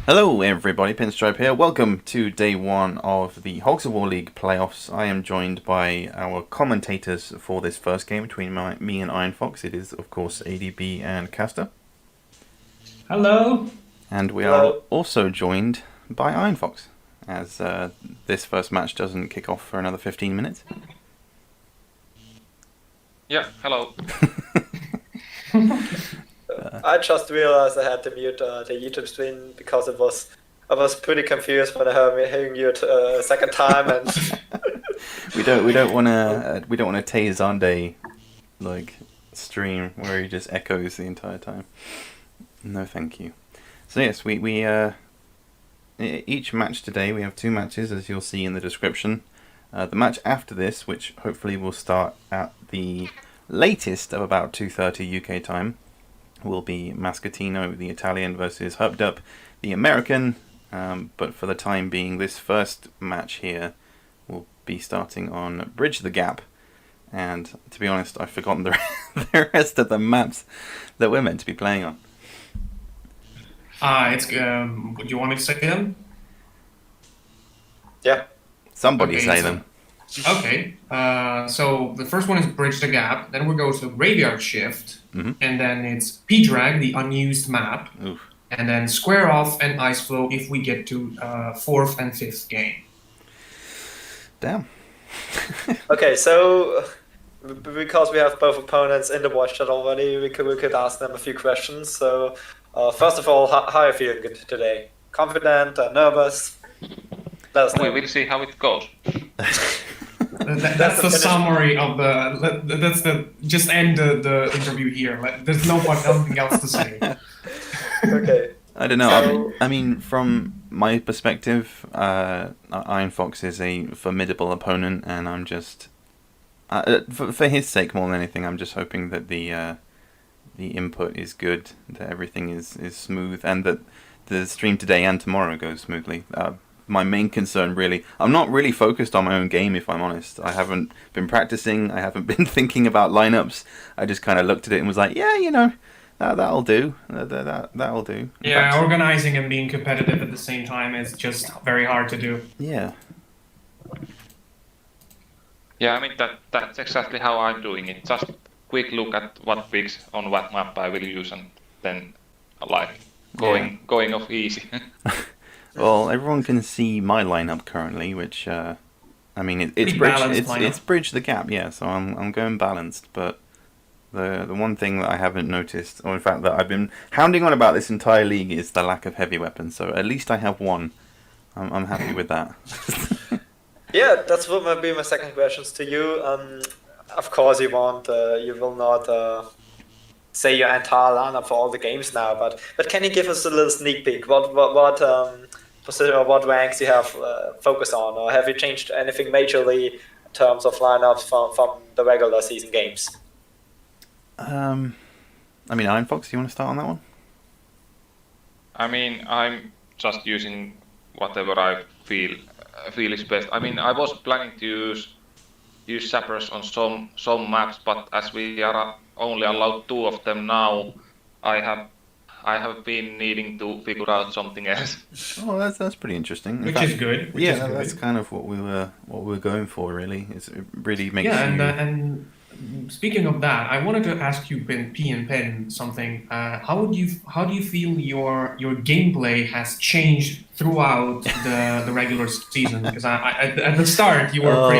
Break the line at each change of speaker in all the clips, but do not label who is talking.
Hello everybody, Pinstripe here. Welcome to day one of the Hogs of War League playoffs. I am joined by our commentators for this first game between me and Iron Fox. It is, of course, ADB and Castor.
Hello.
And we are also joined by Iron Fox, as this first match doesn't kick off for another 15 minutes.
Yeah, hello.
I just realized I had to mute the YouTube stream because I was pretty confused when I heard you a second time, and
we don't want to tase Ande stream where he just echoes the entire time. No, thank you. So yes, we each match today we have two matches, as you'll see in the description. The match after this, which hopefully will start at the latest of about 2:30 UK time, will be Mascatino, the Italian, versus Hubdup, the American. But for the time being, this first match here will be starting on Bridge the Gap. And to be honest, I've forgotten the rest of the maps that we're meant to be playing on.
Do you want me to say them?
yeah.
Somebody
Okay,
say
so-
them.
Okay. So the first one is Bridge the Gap. Then we go to Graveyard Shift,
Mhm.
and then it's P-Drag, the unused map,
Oof.
and then Square Off and Ice Flow if we get to fourth and fifth game.
Damn.
Okay, so because we have both opponents in the watch chat already, we could ask them a few questions. So first of all, how are you feeling good today? Confident? Nervous? Let us know.
We will see how it goes.
That's the
finish.
summary of the. That's the. Just end the interview here. There's nothing else to say.
Okay.
I don't know.
So-
I mean, from my perspective, Iron Fox is a formidable opponent, and I'm just, for his sake more than anything, I'm just hoping that the input is good, that everything is smooth, and that the stream today and tomorrow goes smoothly. My main concern, really, I'm not really focused on my own game, if I'm honest. I haven't been practicing. I haven't been thinking about lineups. I just kind of looked at it and was like, yeah, that'll do. That'll do. In
Yeah,
fact,
organizing and being competitive at the same time is just very hard to do.
yeah.
Yeah, I mean that's exactly how I'm doing it. Just quick look at what picks on what map I will use, and then going off easy.
Well, everyone can see my lineup currently, which I mean it's
Pretty
bridge
balanced lineup.
it's bridge the gap, yeah. So I'm going balanced, but the one thing that I haven't noticed, or in fact that I've been hounding on about this entire league, is the lack of heavy weapons. So at least I have one. I'm happy with that.
Yeah, that's what might be my second questions to you. Of course, you will not say your entire lineup for all the games now, but can you give us a little sneak peek? What position or what ranks you have focused on, or have you changed anything majorly in terms of lineups from the regular season games?
I mean, Iron Fox, do you want to start on that one?
I mean, I'm just using whatever I feel is best. I mean, I was planning to use sappers on some maps, but as we are only allowed 2 of them now, I have been needing to figure out something else.
Oh, that's pretty interesting. In
Which
fact,
is good. Which
yeah,
is good.
that's kind of what we were going for, really. It really makes
Yeah,
you.
and speaking of that, I wanted to ask you, P and Pen, something. How do you feel your gameplay has changed throughout the regular season? Because at the start you were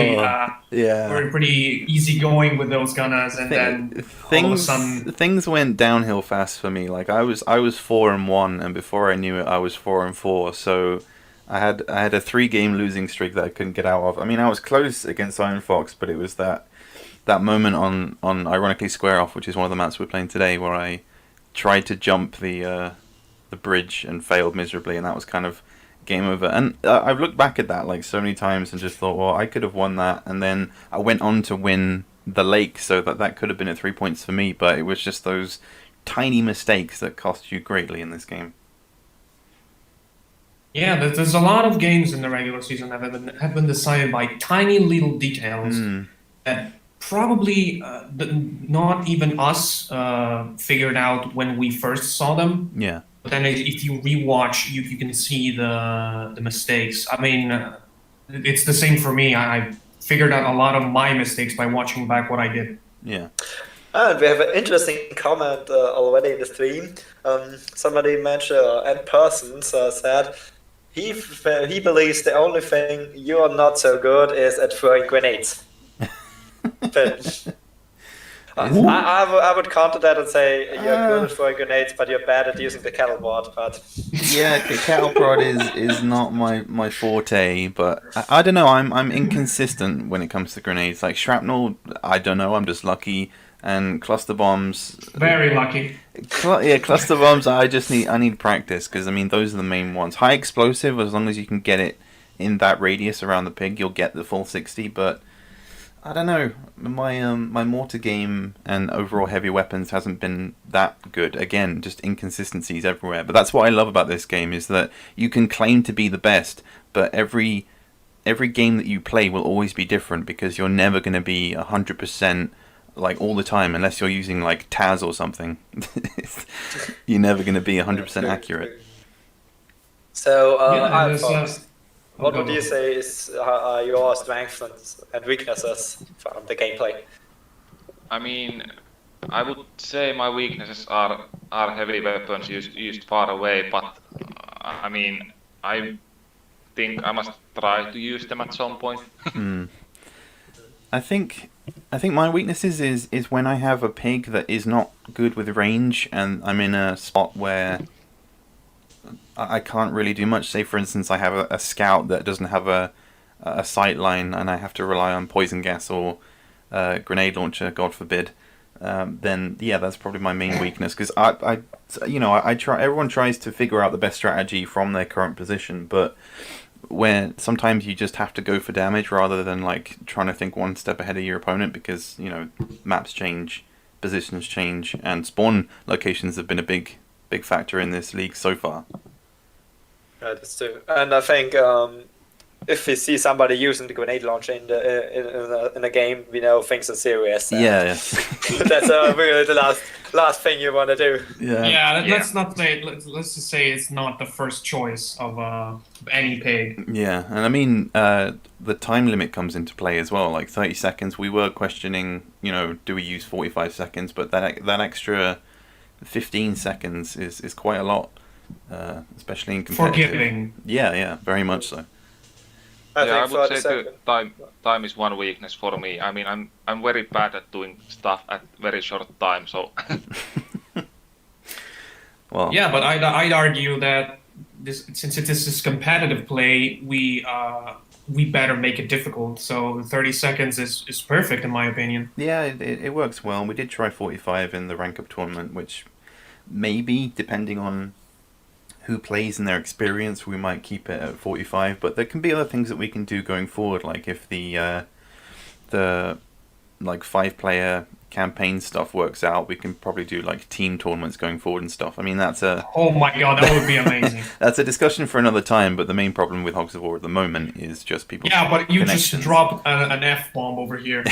pretty easygoing with those gunners, and then all of a sudden,
Things went downhill fast for me. Like I was 4-1, and before I knew it, I was 4-4. So I had a 3-game losing streak that I couldn't get out of. I mean, I was close against Iron Fox, but it was that moment on ironically Square Off, which is one of the maps we're playing today, where I tried to jump the bridge and failed miserably, and that was kind of game over. And I've looked back at that like so many times and just thought, well, I could have won that, and then I went on to win the lake, so that could have been at 3 points for me, but it was just those tiny mistakes that cost you greatly in this game.
yeah, there's a lot of games in the regular season that have been decided by tiny little details that probably not even us figured out when we first saw them.
Yeah.
but then if you rewatch, you can see the mistakes. I mean, it's the same for me. I figured out a lot of my mistakes by watching back what I did.
Yeah.
And we have an interesting comment already in the stream. Somebody mentioned, and persons said, he believes the only thing you are not so good is at throwing grenades. I would counter that and say you're good at throwing grenades, but you're bad at using the kettle board. But
yeah, kettle prod is not my forte, but I don't know. I'm inconsistent when it comes to grenades. Like shrapnel, I don't know. I'm just lucky, and cluster bombs.
Very lucky.
Cluster bombs. I need practice because I mean those are the main ones. High explosive, as long as you can get it in that radius around the pig, you'll get the full 60. But I don't know. My mortar game and overall heavy weapons hasn't been that good. Again, just inconsistencies everywhere. But that's what I love about this game is that you can claim to be the best, but every game that you play will always be different because you're never going to be 100% like all the time unless you're using like Taz or something. You're never going to be 100% accurate.
So,
Yeah,
what would you say is your strengths and weaknesses from the gameplay?
I mean, I would say my weaknesses are heavy weapons used far away, but I mean, I think I must try to use them at some point.
I think my weaknesses is when I have a pig that is not good with range and I'm in a spot where I can't really do much. Say, for instance, I have a scout that doesn't have a sight line and I have to rely on poison gas or grenade launcher, God forbid. Then yeah, that's probably my main weakness because I try. Everyone tries to figure out the best strategy from their current position, but where sometimes you just have to go for damage rather than like trying to think one step ahead of your opponent because maps change, positions change, and spawn locations have been a big factor in this league so far.
Yeah, that's true. And I think if we see somebody using the grenade launcher in a game, we know things are serious.
Yeah.
That's really the last thing you want to do.
Yeah. Let's not say. Let's just say it's not the first choice of any pig.
Yeah, and I mean the time limit comes into play as well. Like 30 seconds, we were questioning, do we use 45 seconds? But that extra 15 seconds is quite a lot, especially in competitive.
Forgiving.
Yeah, very much so.
I would say the time is one weakness for me. I mean, I'm very bad at doing stuff at very short time, so.
Well.
Yeah, but I'd argue that since it is this competitive play, we better make it difficult. So 30 seconds is perfect in my opinion.
Yeah, it works well. We did try 45 in the rank up tournament, which maybe depending on who plays and their experience, we might keep it at 45. But there can be other things that we can do going forward, like if the 5-player campaign stuff works out, we can probably do like team tournaments going forward and stuff. I mean,
oh my god, that would be amazing.
That's a discussion for another time, but the main problem with Hogs of War at the moment is just people.
Yeah, but you just dropped an F-bomb over here.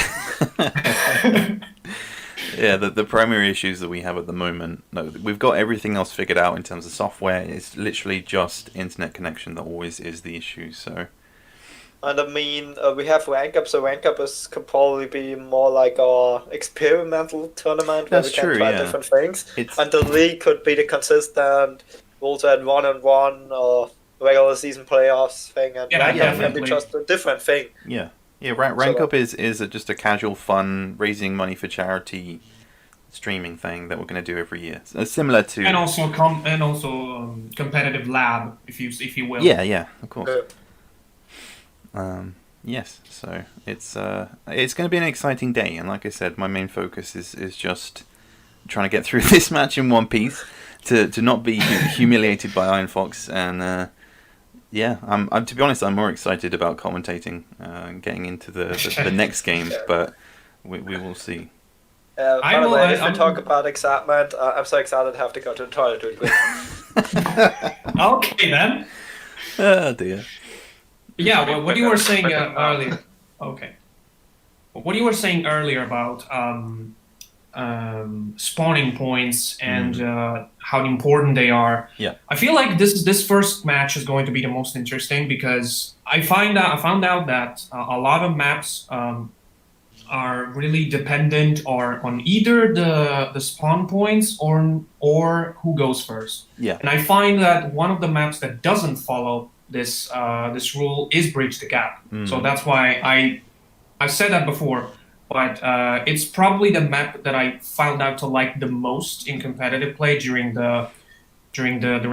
Yeah, the primary issues that we have at the moment, no, we've got everything else figured out in terms of software. It's literally just internet connection that always is the issue. So.
And I mean, we have rank up, so rank up could probably be more like our experimental tournament where we can try different things. And the league could be the consistent, also at 1-on-1 or regular season playoffs thing, and rank up can be just a different thing.
Yeah, rank up is just a casual, fun, raising money for charity streaming thing that we're going to do every year. So similar to
and also competitive lab, if you will.
Yeah, of course. Yes, so it's going to be an exciting day, and like I said, my main focus is just trying to get through this match in one piece, to not be humiliated by Iron Fox, and I'm to be honest, I'm more excited about commentating, getting into the next game, but we will see.
By the way, if we talk about excitement, I'm so excited to have to go to the toilet real quick.
Okay then.
Oh dear.
Yeah, well, what you were saying earlier. Okay. What you were saying earlier about spawning points and how important they are.
Yeah.
I feel like this first match is going to be the most interesting because I found out that a lot of maps are really dependent on either the spawn points or who goes first.
Yeah.
And I find that one of the maps that doesn't follow this rule is Bridge the Gap. So that's why I've said that before, but it's probably the map that I found out to like the most in competitive play during the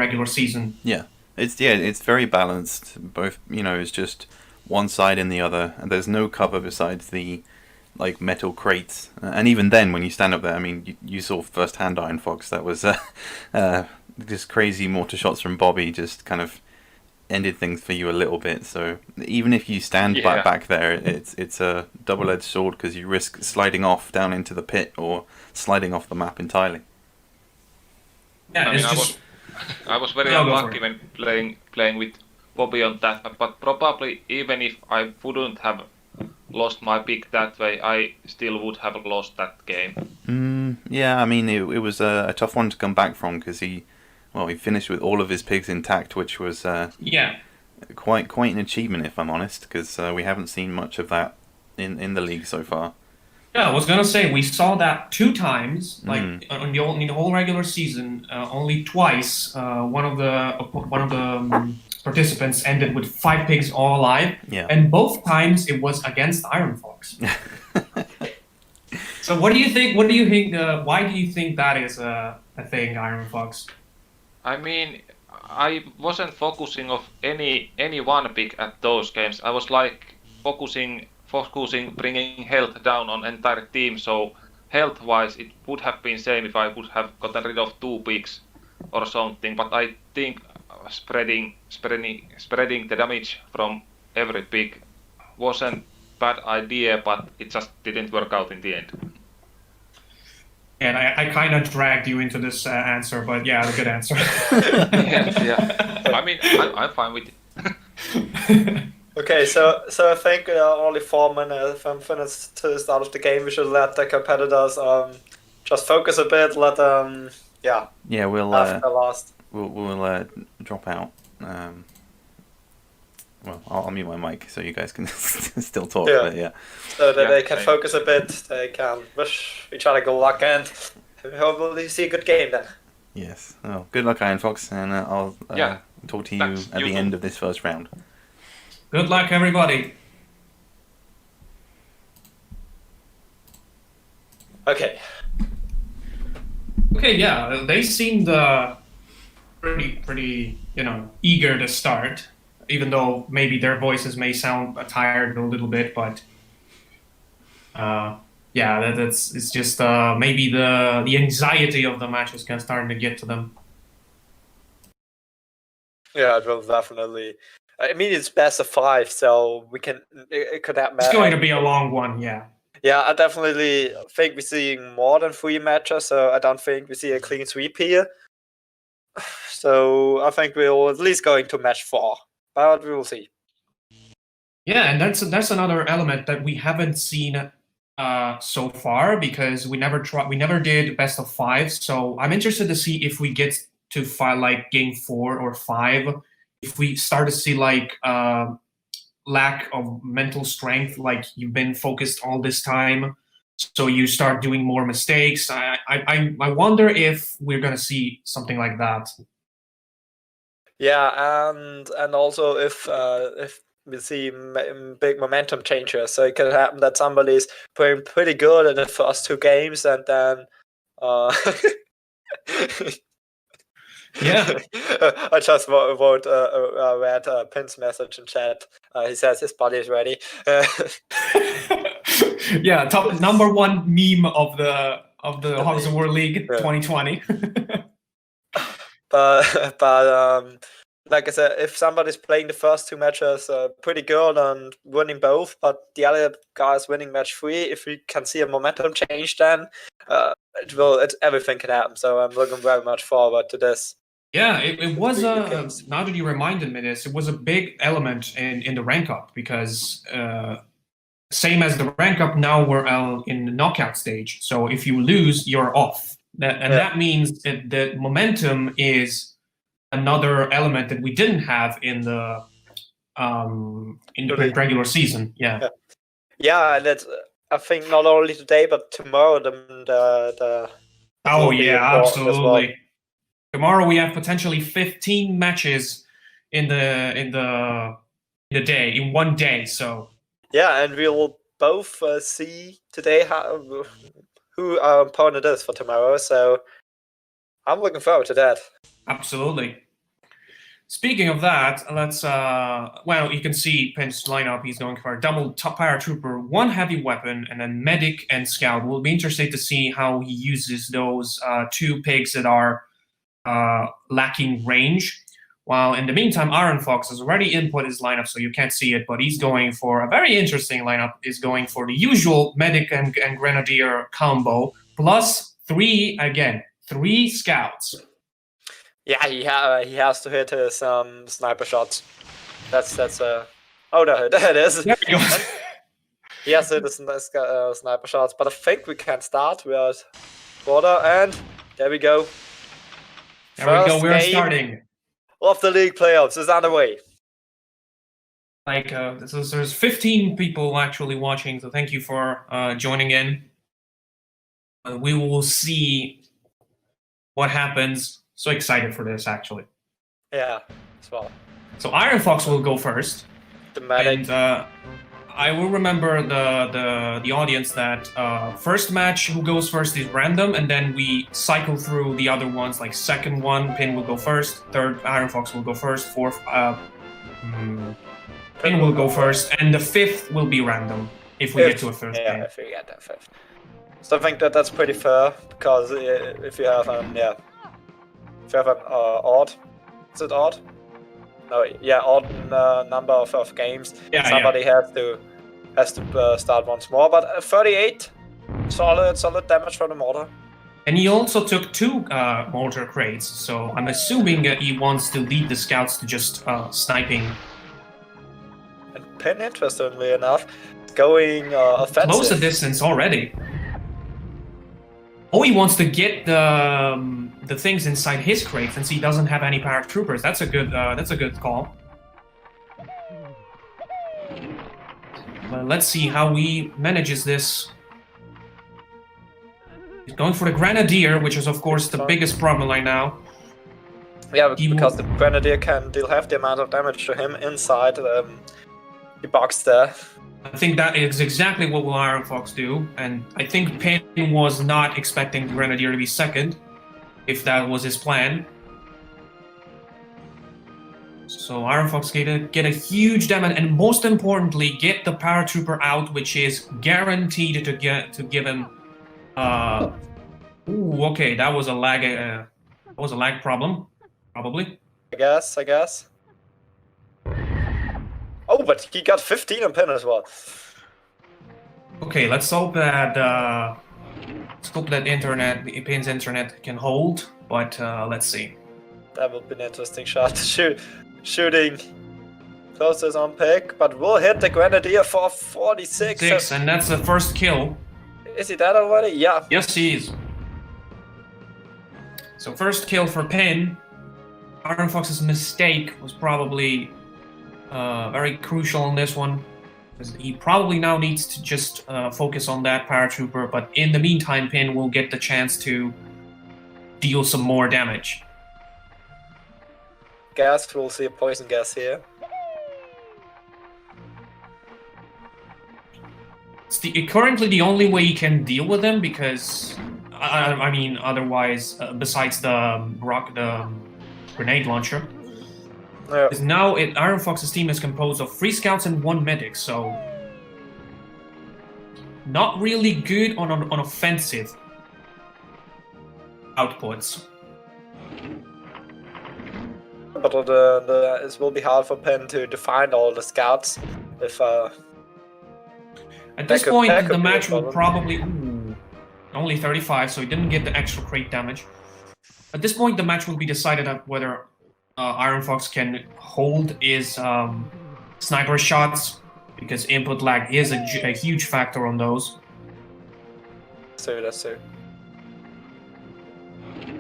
regular season.
Yeah. It's very balanced. Both, it's just one side and the other, and there's no cover besides the like metal crates. And even then, when you stand up there, I mean, you saw firsthand Iron Fox. That was just crazy mortar shots from Bobby. Just kind of ended things for you a little bit. So even if you stand back there, it's a double-edged sword because you risk sliding off down into the pit or sliding off the map entirely.
Yeah,
I mean, I was very unlucky when playing with Bobby on that map, but probably even if I wouldn't have lost my pick that way, I still would have lost that game.
Yeah, I mean, it was a tough one to come back from because he finished with all of his pigs intact, which was quite an achievement, if I'm honest, because we haven't seen much of that in the league so far.
Yeah, I was gonna say we saw that 2 times, like in the whole regular season. Only twice, one of the participants ended with 5 pigs all alive, and both times it was against Iron Fox. So what do you think? Why do you think that is a thing, Iron Fox?
I mean, I wasn't focusing of any one pick at those games. I was like focusing bringing health down on entire team. So health wise, it would have been same if I would have gotten rid of 2 picks or something. But I think spreading the damage from every pick wasn't bad idea, but it just didn't work out in the end.
And I kind of dragged you into this answer, but yeah, a good answer.
yeah. I mean, I'm fine with it.
Okay, so I think only 4 minutes to the start of the game. We should let the competitors just focus a bit. Let them,
we'll
after last.
We'll drop out. Well, I'll mute my mic so you guys can still talk.
Yeah.
But yeah.
So that they can focus a bit. They can wish each other good luck, and hopefully see a good game then.
Yes. Oh, good luck, Iron Fox, and I'll talk to you at the end of this first round.
Good luck, everybody.
Okay.
Okay, yeah, they seemed pretty, eager to start, even though maybe their voices may sound tired a little bit, but it's just maybe the anxiety of the match is starting to get to them.
Yeah, it will definitely. I mean, it's best of 5, so it could happen.
It's going to be a long one, yeah.
Yeah, I definitely think we're seeing more than 3 matches, so I don't think we see a clean sweep here. So I think we're at least going to match 4, but we will see.
Yeah, and that's another element that we haven't seen so far because we never did best of 5. So I'm interested to see if we get to like game 4 or 5. If we start to see like lack of mental strength, like you've been focused all this time, so you start doing more mistakes. I wonder if we're gonna see something like that.
Yeah, and also if we see big momentum changes, so it can happen that somebody's playing pretty good in the first 2 games, and then.
Yeah.
I just read Pin's message in chat. He says his body is ready.
Yeah, number 1 meme of the Hogs of War League 2020.
but like I said, if somebody's playing the first 2 matches pretty good and winning both, but the other guy's winning match 3, if we can see a momentum change, then everything can happen. So I'm looking very much forward to this.
Yeah, it was now that you reminded me this, it was a big element in the rank up because same as the rank up, now we're in the knockout stage. So if you lose, you're off. That means that momentum is another element that we didn't have in the regular season. Yeah.
Yeah, and it's, I think not only today but tomorrow the
Oh
will be
yeah,
important as well.
absolutely. Tomorrow we have potentially 15 matches in the day, in one day. So
yeah, and we will both see today who our opponent is for tomorrow. So I'm looking forward to that.
absolutely. Speaking of that, let's well, you can see Pin's lineup. He's going for a double top paratrooper, one heavy weapon, and then medic and scout. We'll be interested to see how he uses those two pigs that are lacking range. While in the meantime, Iron Fox has already input his lineup, so you can't see it, but he's going for a very interesting lineup. He's going for the usual medic and grenadier combo, plus three scouts.
Yeah, he has to hit his sniper shots. That's oh no, there it is.
There we go.
He has to hit his sniper shots, but I think we can start with quarter, and there we go.
There we go. We're starting.
Of the league playoffs is underway.
Like, so there's 15 people actually watching, so thank you for joining in. We will see what happens. So excited for this, actually.
Yeah, as well.
So Iron Fox will go first.
The medic.
And I will remember the audience that first match who goes first is random, and then we cycle through the other ones. Like second one, Pin will go first. Third, Iron Fox will go first. Fourth, Pin will go first, and the fifth will be random if we get to a third.
Yeah, if we get that fifth. So I think that's pretty fair, because if you have if you have an odd, is it odd? No, yeah, odd number of games.
Yeah,
somebody has to start once more. But 38, solid damage from the mortar.
And he also took two mortar crates, so I'm assuming he wants to lead the scouts to just sniping.
And Pin, interestingly enough, going offensive.
Close the distance already. Oh, he wants to get the things inside his crate since he doesn't have any paratroopers. That's a good call. Well, let's see how he manages this. He's going for the Grenadier, which is of course the biggest problem right now.
Yeah, because the Grenadier can deal half the amount of damage to him inside the box there.
I think that is exactly what will Iron Fox do, and I think Pin was not expecting the Grenadier to be second, if that was his plan. So Iron Fox get a huge damage, and most importantly, get the paratrooper out, which is guaranteed to give him. Ooh, okay, that was a lag problem, probably.
I guess. Oh, but he got 15 on Pin as well.
Okay, let's hope that Pin's internet can hold, but let's see.
That would be an interesting shot. Shooting closest on pick, but we'll hit the Grenadier for 46.
And that's the first kill.
Is he dead already? Yeah.
Yes, he is. So first kill for Pin. Iron Fox's mistake was probably very crucial in this one. He probably now needs to just focus on that paratrooper, but in the meantime, Pin will get the chance to deal some more damage.
Gas, we'll see a poison gas here.
It's currently the only way he can deal with them, because I mean, otherwise, besides the grenade launcher.
Yeah.
Because now Iron Fox's team is composed of 3 scouts and 1 medic, so not really good on offensive outputs.
But it will be hard for Pin to find all the scouts if.
At this point, the match will probably only 35, so he didn't get the extra crate damage. At this point, the match will be decided on whether Iron Fox can hold his sniper shots, because input lag is a huge factor on those.
So that's it.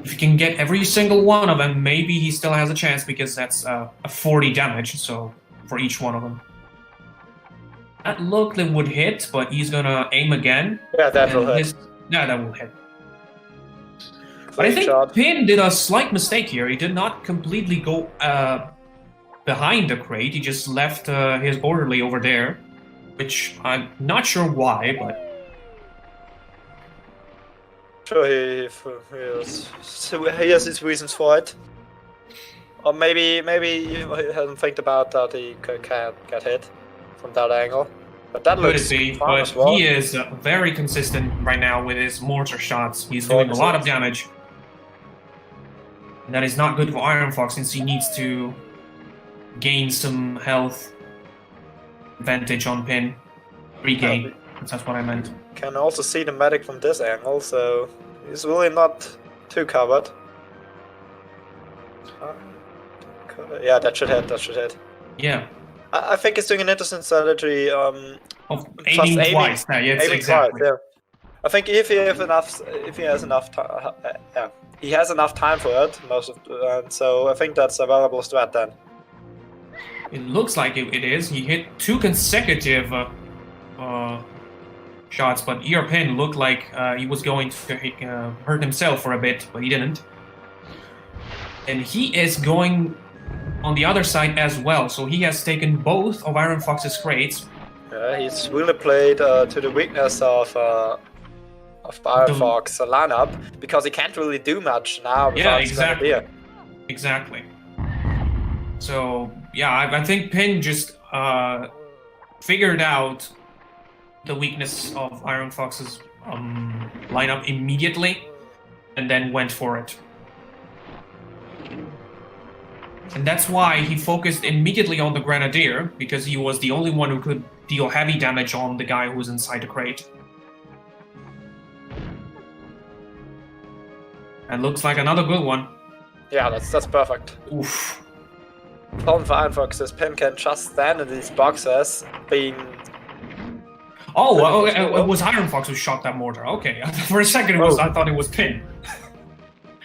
If he can get every single one of them, maybe he still has a chance, because that's a 40 damage, so for each one of them. That looked like would hit, but he's gonna aim again.
Yeah, that will hit.
Yeah, that will hit. But I think
shot.
Pin did a slight mistake here. He did not completely go behind the crate. He just left his orderly over there, which I'm not sure why, but...
Sure, he has his reasons for it. Or maybe he hasn't think about that he can't get hit from that angle. But that
Could
looks
be,
fun
but
as well.
he is very consistent right now with his mortar shots. He's doing a lot of damage. And that is not good for Iron Fox, since he needs to gain some health advantage on Pin. Regain. That's what I meant.
Can also see the medic from this angle, so he's really not too covered. Yeah, that should hit.
Yeah.
I think he's doing an interesting strategy.
Of aiming twice. Yeah,
aiming
exactly.
twice, yeah. I think if he has enough time, he has enough time for it most of so I think that's a valuable strat then.
It looks like it is. He hit 2 consecutive shots, but Pin looked like he was going to hurt himself for a bit, but he didn't. And he is going on the other side as well, so he has taken both of Iron Fox's crates.
Yeah, he's really played to the weakness of Iron Fox lineup, because he can't really do much now.
Yeah, exactly. So yeah, I think Pin just figured out the weakness of Iron Fox's lineup immediately, and then went for it. And that's why he focused immediately on the Grenadier, because he was the only one who could deal heavy damage on the guy who was inside the crate. And looks like another good one.
Yeah, that's perfect.
Oof.
Problem for Iron Fox is Pin can just stand in these boxes, being...
Oh, it was Iron Fox who shot that mortar. Okay, for a second I thought it was Pin.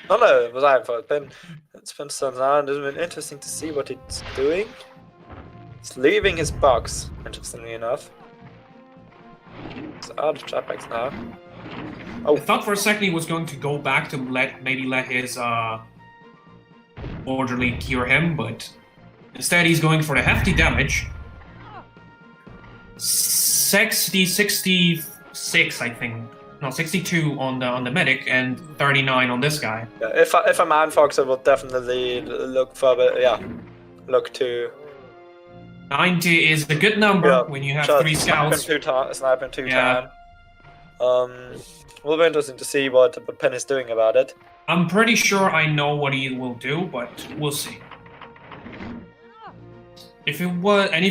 No, it was Iron Fox. It's been standing around. It's been interesting to see what it's doing. It's leaving his box, interestingly enough. It's out of jetpacks now.
I thought for a second he was going to go back to maybe let his orderly cure him, but instead he's going for the hefty damage. 66, I think. No, 62 on the medic and 39 on this guy.
Yeah, if I'm Iron Fox, I would definitely look to.
90 is a good number when you have 3 scouts.
Sniping two times. Will be interesting to see what Pin is doing about it.
I'm pretty sure I know what he will do, but we'll see. If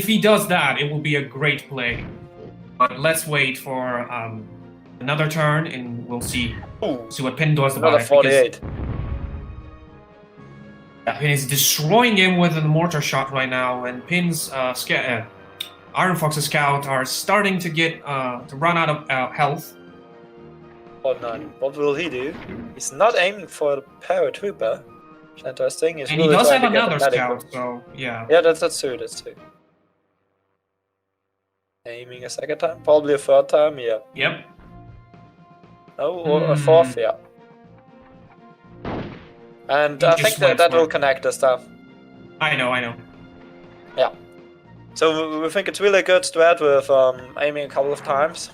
he does that, it will be a great play. But let's wait for another turn, and we'll see what Pin does about it.
48.
Pin is destroying him with a mortar shot right now, and Pin's Iron Fox's scout are starting to get to run out of health.
What will he do? He's not aiming for the paratrooper. Interesting.
And he does have another scout, so yeah.
Yeah, that's true. Aiming a second time, probably a third time. Yeah.
Yep.
Oh, or a fourth. Yeah. And I think that will connect this time.
I know.
Yeah. So we think it's really good strat with aiming a couple of times,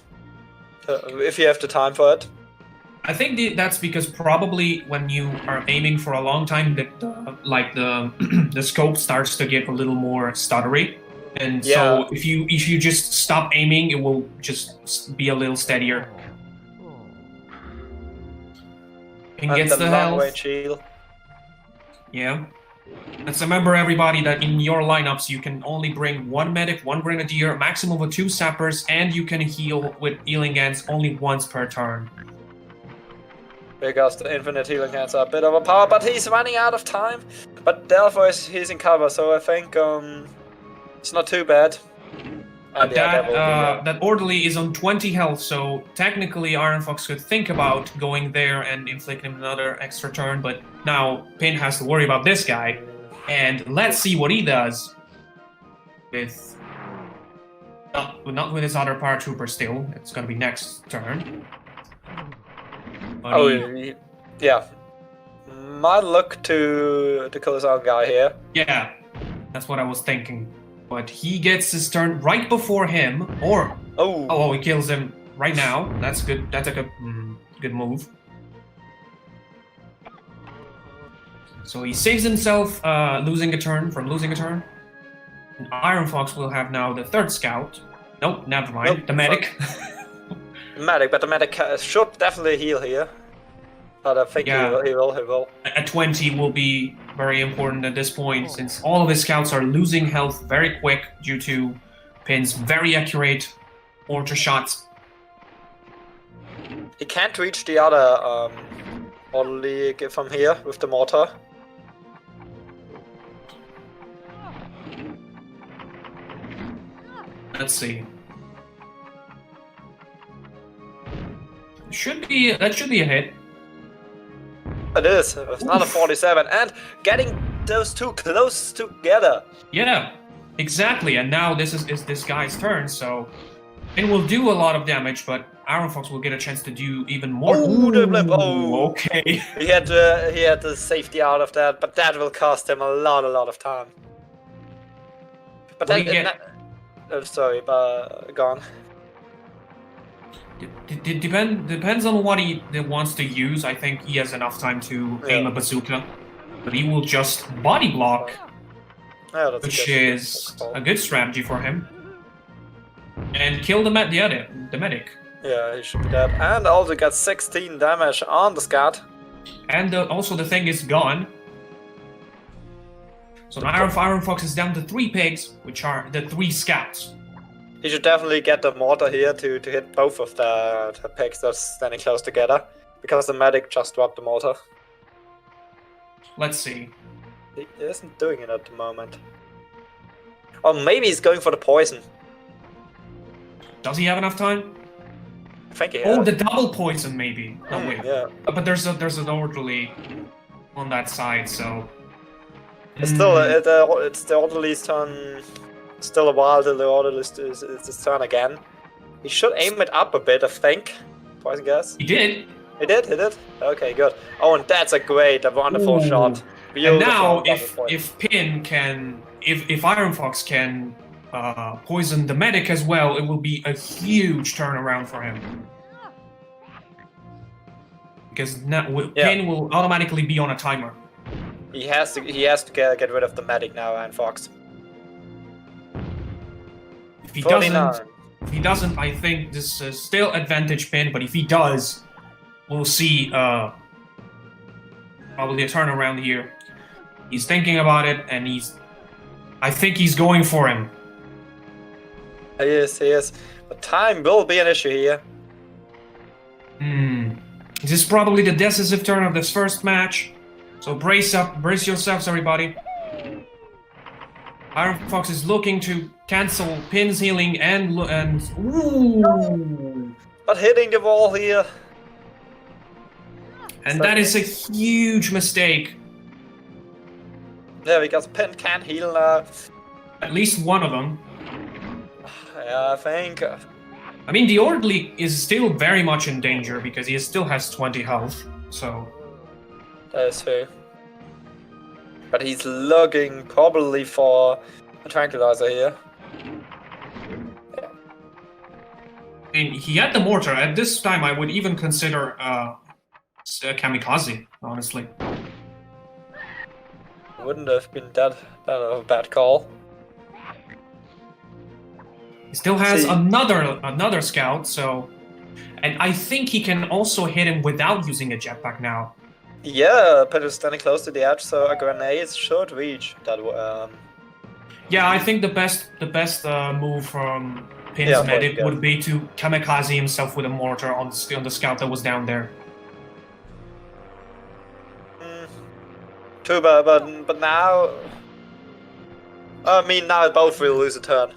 if you have the time for it.
I think that's because probably when you are aiming for a long time, the scope starts to get a little more stuttery, and so if you just stop aiming, it will just be a little steadier. And gets the health.
Shield.
Yeah. Let's remember, everybody, that in your lineups you can only bring 1 medic, 1 grenadier, maximum of 2 sappers, and you can heal with healing hands only once per turn.
Because the infinite healing hands are a bit overpowered, but he's running out of time. But therefore he's in cover, so I think it's not too bad. And yeah,
that orderly is on 20 health, so technically Iron Fox could think about going there and inflicting another extra turn, but now Pin has to worry about this guy. And let's see what he does with... not with his other paratrooper still. It's gonna be next turn. But
yeah. Might look to kill his own guy here.
Yeah, that's what I was thinking. But he gets his turn right before him, or he kills him right now. That's good. That's a good move. So he saves himself losing a turn. And Iron Fox will have now the third scout. Nope, never mind.
Nope,
the medic.
But the medic should definitely heal here. But I think he will.
A 20 will be very important at this point, since all of his scouts are losing health very quick due to Pin's very accurate mortar shots.
He can't reach the other orderly from here with the mortar.
Let's see. That should be a hit.
It is. It's another 47, and getting those two close together.
Yeah, exactly. And now this is this guy's turn, so it will do a lot of damage, but Iron Fox will get a chance to do even more. Okay.
He had the safety out of that, but that will cost him a lot of time. But gone.
Depends on what he wants to use. I think he has enough time to aim a bazooka, but he will just body block, which is a good strategy for him, and kill the medic.
Yeah, he should be dead, and also got 16 damage on the scout.
And also the thing is gone. So now Iron Fox is down to 3 pigs, which are the 3 scouts.
He should definitely get the mortar here to hit both of the pigs that's standing close together, because the medic just dropped the mortar.
Let's see.
He isn't doing it at the moment. Or maybe he's going for the poison.
Does he have enough time?
I think he has.
Oh, the double poison maybe. Oh wait.
Yeah.
But there's an orderly on that side, so.
It's still it's the orderly's turn. Still a while till the orderly is his turn again. He should aim it up a bit, I think. Poison gas.
He did.
He did. Okay, good. Oh, and that's a wonderful shot.
Beautiful. And now, if Iron Fox can poison the medic as well, it will be a huge turnaround for him. Because now Pin will automatically be on a timer.
He has to get rid of the medic now, Iron Fox.
If he doesn't, I think this is still advantage Pin, but if he does, we'll see probably a turnaround here. He's thinking about it, and I think he's going for him.
He is. But time will be an issue here.
This is probably the decisive turn of this first match. So brace yourselves, everybody. Iron Fox is looking to cancel Pin's healing and ooh.
But hitting the wall here.
And that is a huge mistake.
Yeah, because Pin can heal now.
At least one of them.
Yeah, I think.
I mean, the orderly is still very much in danger because he still has 20 health. So.
That is true. But he's looking probably for a tranquilizer here. Yeah.
I mean, he had the mortar. At this time, I would even consider a kamikaze, honestly.
Wouldn't have been that a bad call.
He still has another scout, so... And I think he can also hit him without using a jetpack now.
Yeah, Pin is standing close to the edge, so a grenade should reach that.
Yeah, I think the best move from Pin's medic would be to kamikaze himself with a mortar on the scout that was down there.
True, but now... I mean, now both will lose a turn.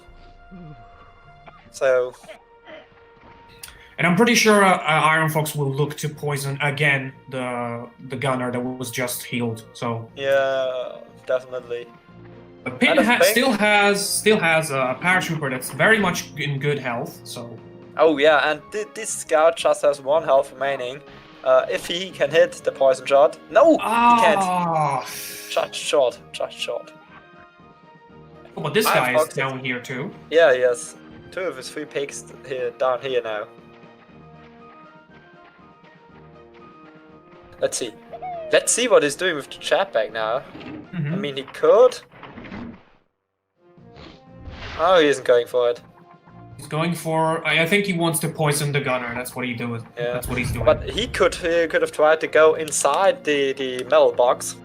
So
And I'm pretty sure Iron Fox will look to poison again the gunner that was just healed. So
yeah, definitely.
but Pin
And I think-
still has a paratrooper that's very much in good health. So
Oh yeah, and this scout just has 1 health remaining. If he can hit the poison shot, no, he can't.
ah,
Just short, just short.
oh, but this
Iron
guy is
Fox is-
down here too.
Yeah, yes. 2 of his 3 pigs here down here now. Let's see. Let's see what he's doing with the jetpack now.
Mhm.
I mean, he could. Oh, he isn't going for it.
He's going for. I think he wants to poison the gunner. That's what he do.
Yeah.
That's what he's doing.
But he could have tried to go inside the metal box.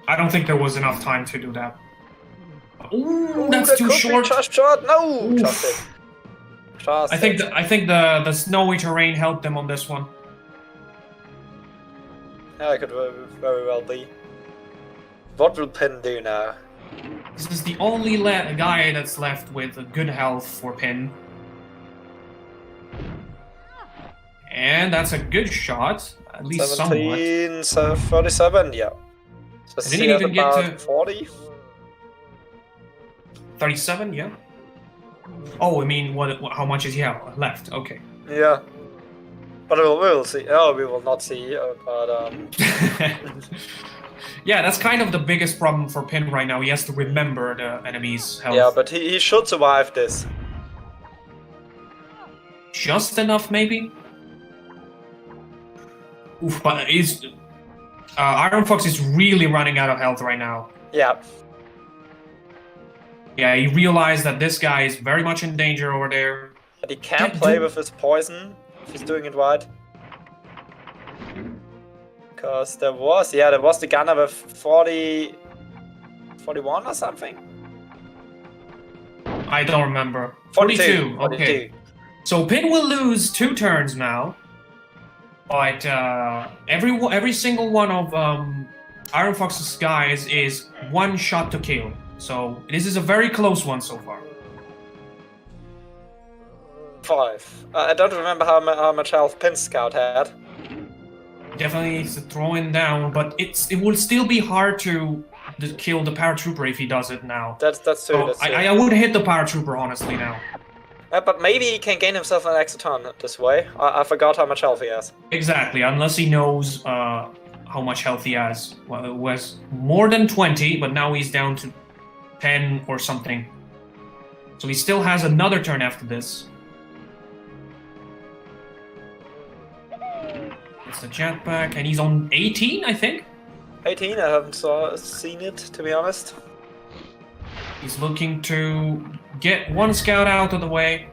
I don't think there was enough time to do that. Ooh,
Ooh,
that's
that
too
could be
short.
just short. No,
Oof.
just it. Just
I think
it.
the snowy terrain helped them on this one.
Yeah, it could very well be. What will Pin do now?
This is the only guy that's left with a good health for Pin. And that's a good shot, at least somewhat.
17, so 37, yeah. So
I didn't
he has
even get
about
to-
40.
37, yeah. Oh, I mean, how much is he have left? Okay.
Yeah. But we will see. Oh, we will not see. But
Yeah, that's kind of the biggest problem for Pin right now. He has to remember the enemy's health.
yeah, but he should survive this.
Just enough, maybe? Oof, but Iron Fox is really running out of health right now.
Yeah.
Yeah, he realized that this guy is very much in danger over there.
But he can
Do-
play
do-
with his poison if he's doing it right. Because there was the gunner with 40... 41 or something?
I don't remember. 42.
42.
Okay. So Pin will lose 2 turns now. But every single one of Iron Fox's guys is 1 shot to kill. So this is a very close one so far.
5. I don't remember how much health Pin Scout had.
Definitely needs to throw him down, but it will still be hard to kill the paratrooper if he does it now.
That's true.
So
That's true.
I would hit the paratrooper honestly now.
But maybe he can gain himself an extra turn this way. I forgot how much health he has.
Exactly, unless he knows how much health he has. Well, it was more than 20, but now he's down to 10 or something. So he still has another turn after this. It's the jetpack, and he's on 18, I think.
18, I haven't seen it, to be honest.
He's looking to get 1 scout out of the way.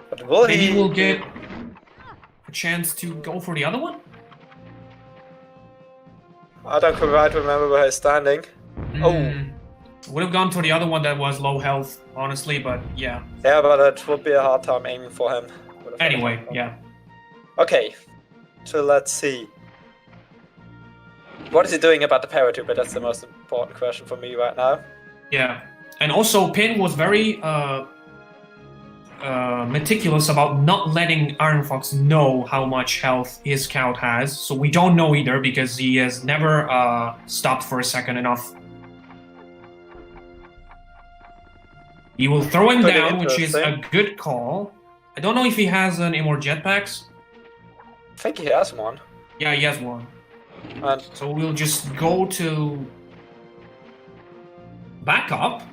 But will
Maybe
he...
we'll get a chance to go for the other one?
I don't quite remember where he's standing.
Would have gone for the other one that was low health, honestly, but yeah.
Yeah, but it would be a hard time aiming for him.
Anyway, yeah.
Okay, so let's see. What is he doing about the paratrooper? That's the most important question for me right now.
Yeah. And also, Pin was very meticulous about not letting Iron Fox know how much health his scout has. So we don't know either because he has never stopped for a second enough. He will throw him
Pretty
down, which is a
interesting.
good call. I don't know if he has any more jetpacks.
I think he has one.
Yeah, he has one.
And
So we'll just go to backup,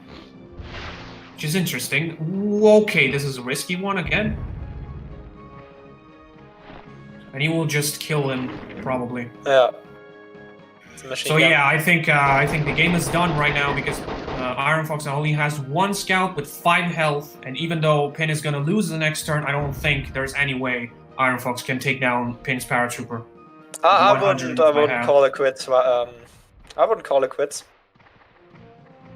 which is interesting. Ooh, okay, this is a risky one again. And he will just kill him, probably.
yeah. It's a machine
So
gun.
yeah, I think the game is done right now because Iron Fox only has 1 scout with 5 health, and even though Pin is gonna lose the next turn, I don't think there's any way Iron Fox can take down Pin's paratrooper.
I
100
wouldn't
if I have.
call it quits. I wouldn't call it quits.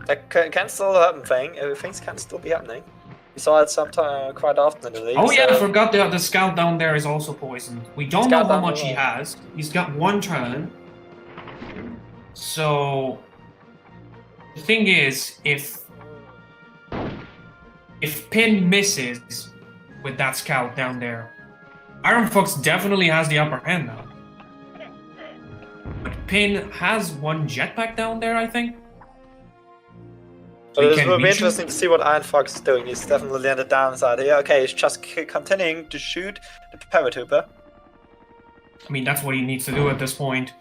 That can still happen. Things can still be happening. We saw it sometime quite often in the league.
Oh yeah, I
so-
forgot the scout down there is also poisoned. We don't
Scout
know how
down
much he
below.
has. He's got 1 turn. So the thing is, if if Pin misses with that scout down there, Iron Fox definitely has the upper hand now. But Pin has one jetpack down there, I think. So
But
he
it
can
will be
reach
interesting to see what Iron Fox is doing. He's definitely on the downside here. Okay, he's just continuing to shoot the paratrooper.
I mean, that's what he needs to do at this point.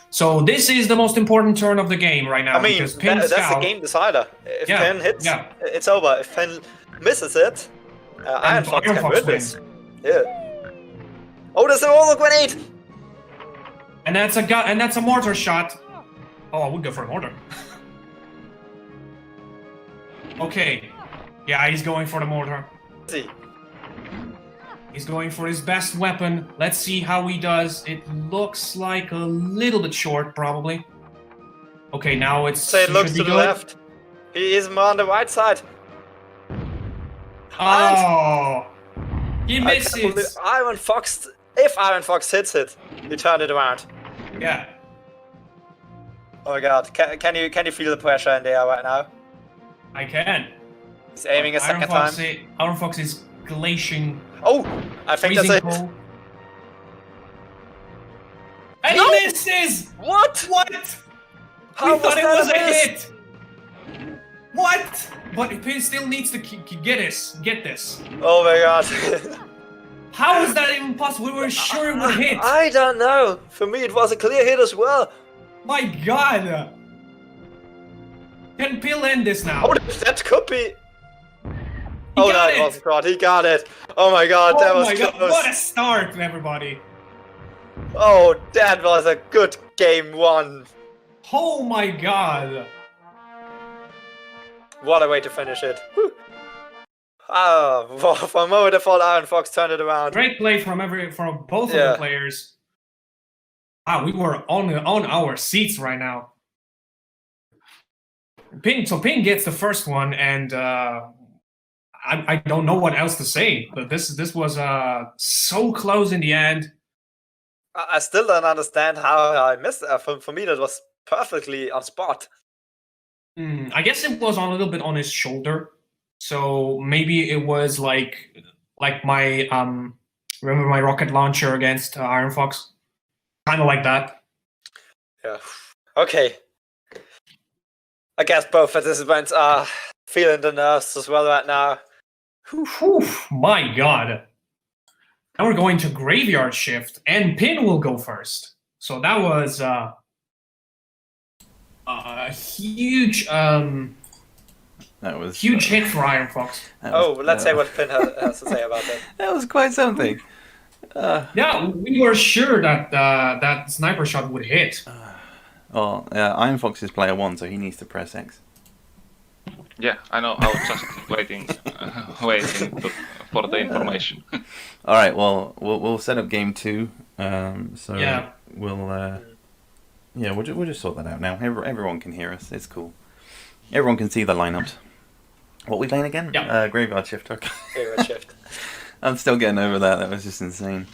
So this is the most important turn of the game right now.
I mean,
because Pin
that's the
Scout,
game decider. If
Yeah,
Pen hits,
yeah.
it's over. If Pen misses it, Iron Fox can win this. Yeah. Oh, there's a roller grenade!
and that's a mortar shot. Oh, I would go for a mortar. Okay, yeah, he's going for the mortar.
See.
He's going for his best weapon. Let's see how he does. It looks like a little bit short, probably. Okay, now it's.
So it looks
should
to
be
the
good.
left. He is more on the right side.
Oh, he
I can't believe
misses.
Iron Fox. If Iron Fox hits it, he turned it around.
Yeah,
Oh my god! Can you feel the pressure in the air right now?
I can.
He's aiming a second time.
Iron Fox is glashing,
Oh, I think that's
freezing
it.
cold. And
No!
he misses!
What?
What?
How
We thought it
that
was a
miss?
hit! What? But Pin still needs to get this.
Oh my god!
How is that even possible? We were sure it would hit.
I don't know. For me, it was a clear hit as well.
My god! Can Pil end this now?
Oh, that could be.
He
Oh
got
no,
it.
it wasn't God. He got it. Oh my god, that
Oh
was
my
close.
god, what a start, everybody.
Oh, that was a good game one.
Oh my god.
What a way to finish it. Whew. Oh, for a moment I thought Iron Fox turned it around.
Great play from both of
Yeah.
the players. Wow, we were on our seats right now. Ping gets the first one, and I don't know what else to say. But this was so close in the end.
I still don't understand how I missed it. For me, that was perfectly on spot.
I guess it was a little bit on his shoulder, so maybe it was like my remember my rocket launcher against Iron Fox, kind of like that.
Yeah. Okay. I guess both participants are feeling the nerves as well right now.
Whew, my god. Now we're going to graveyard shift, and Pin will go first. So that was a huge
That was
huge hit for Iron Fox.
Let's say what Pin has to say about that.
That was quite something.
Yeah, we were sure that that sniper shot would hit.
Well, Iron Fox is player 1, so he needs to press X.
Yeah, I know. I was just waiting for the information.
All right. Well, we'll set up game 2. So
Yeah.
we'll just sort that out now. Everyone can hear us. It's cool. Everyone can see the lineups. What are we playing again?
Yeah.
Graveyard Shift. Okay.
Graveyard Shift.
I'm still getting over that. That was just insane.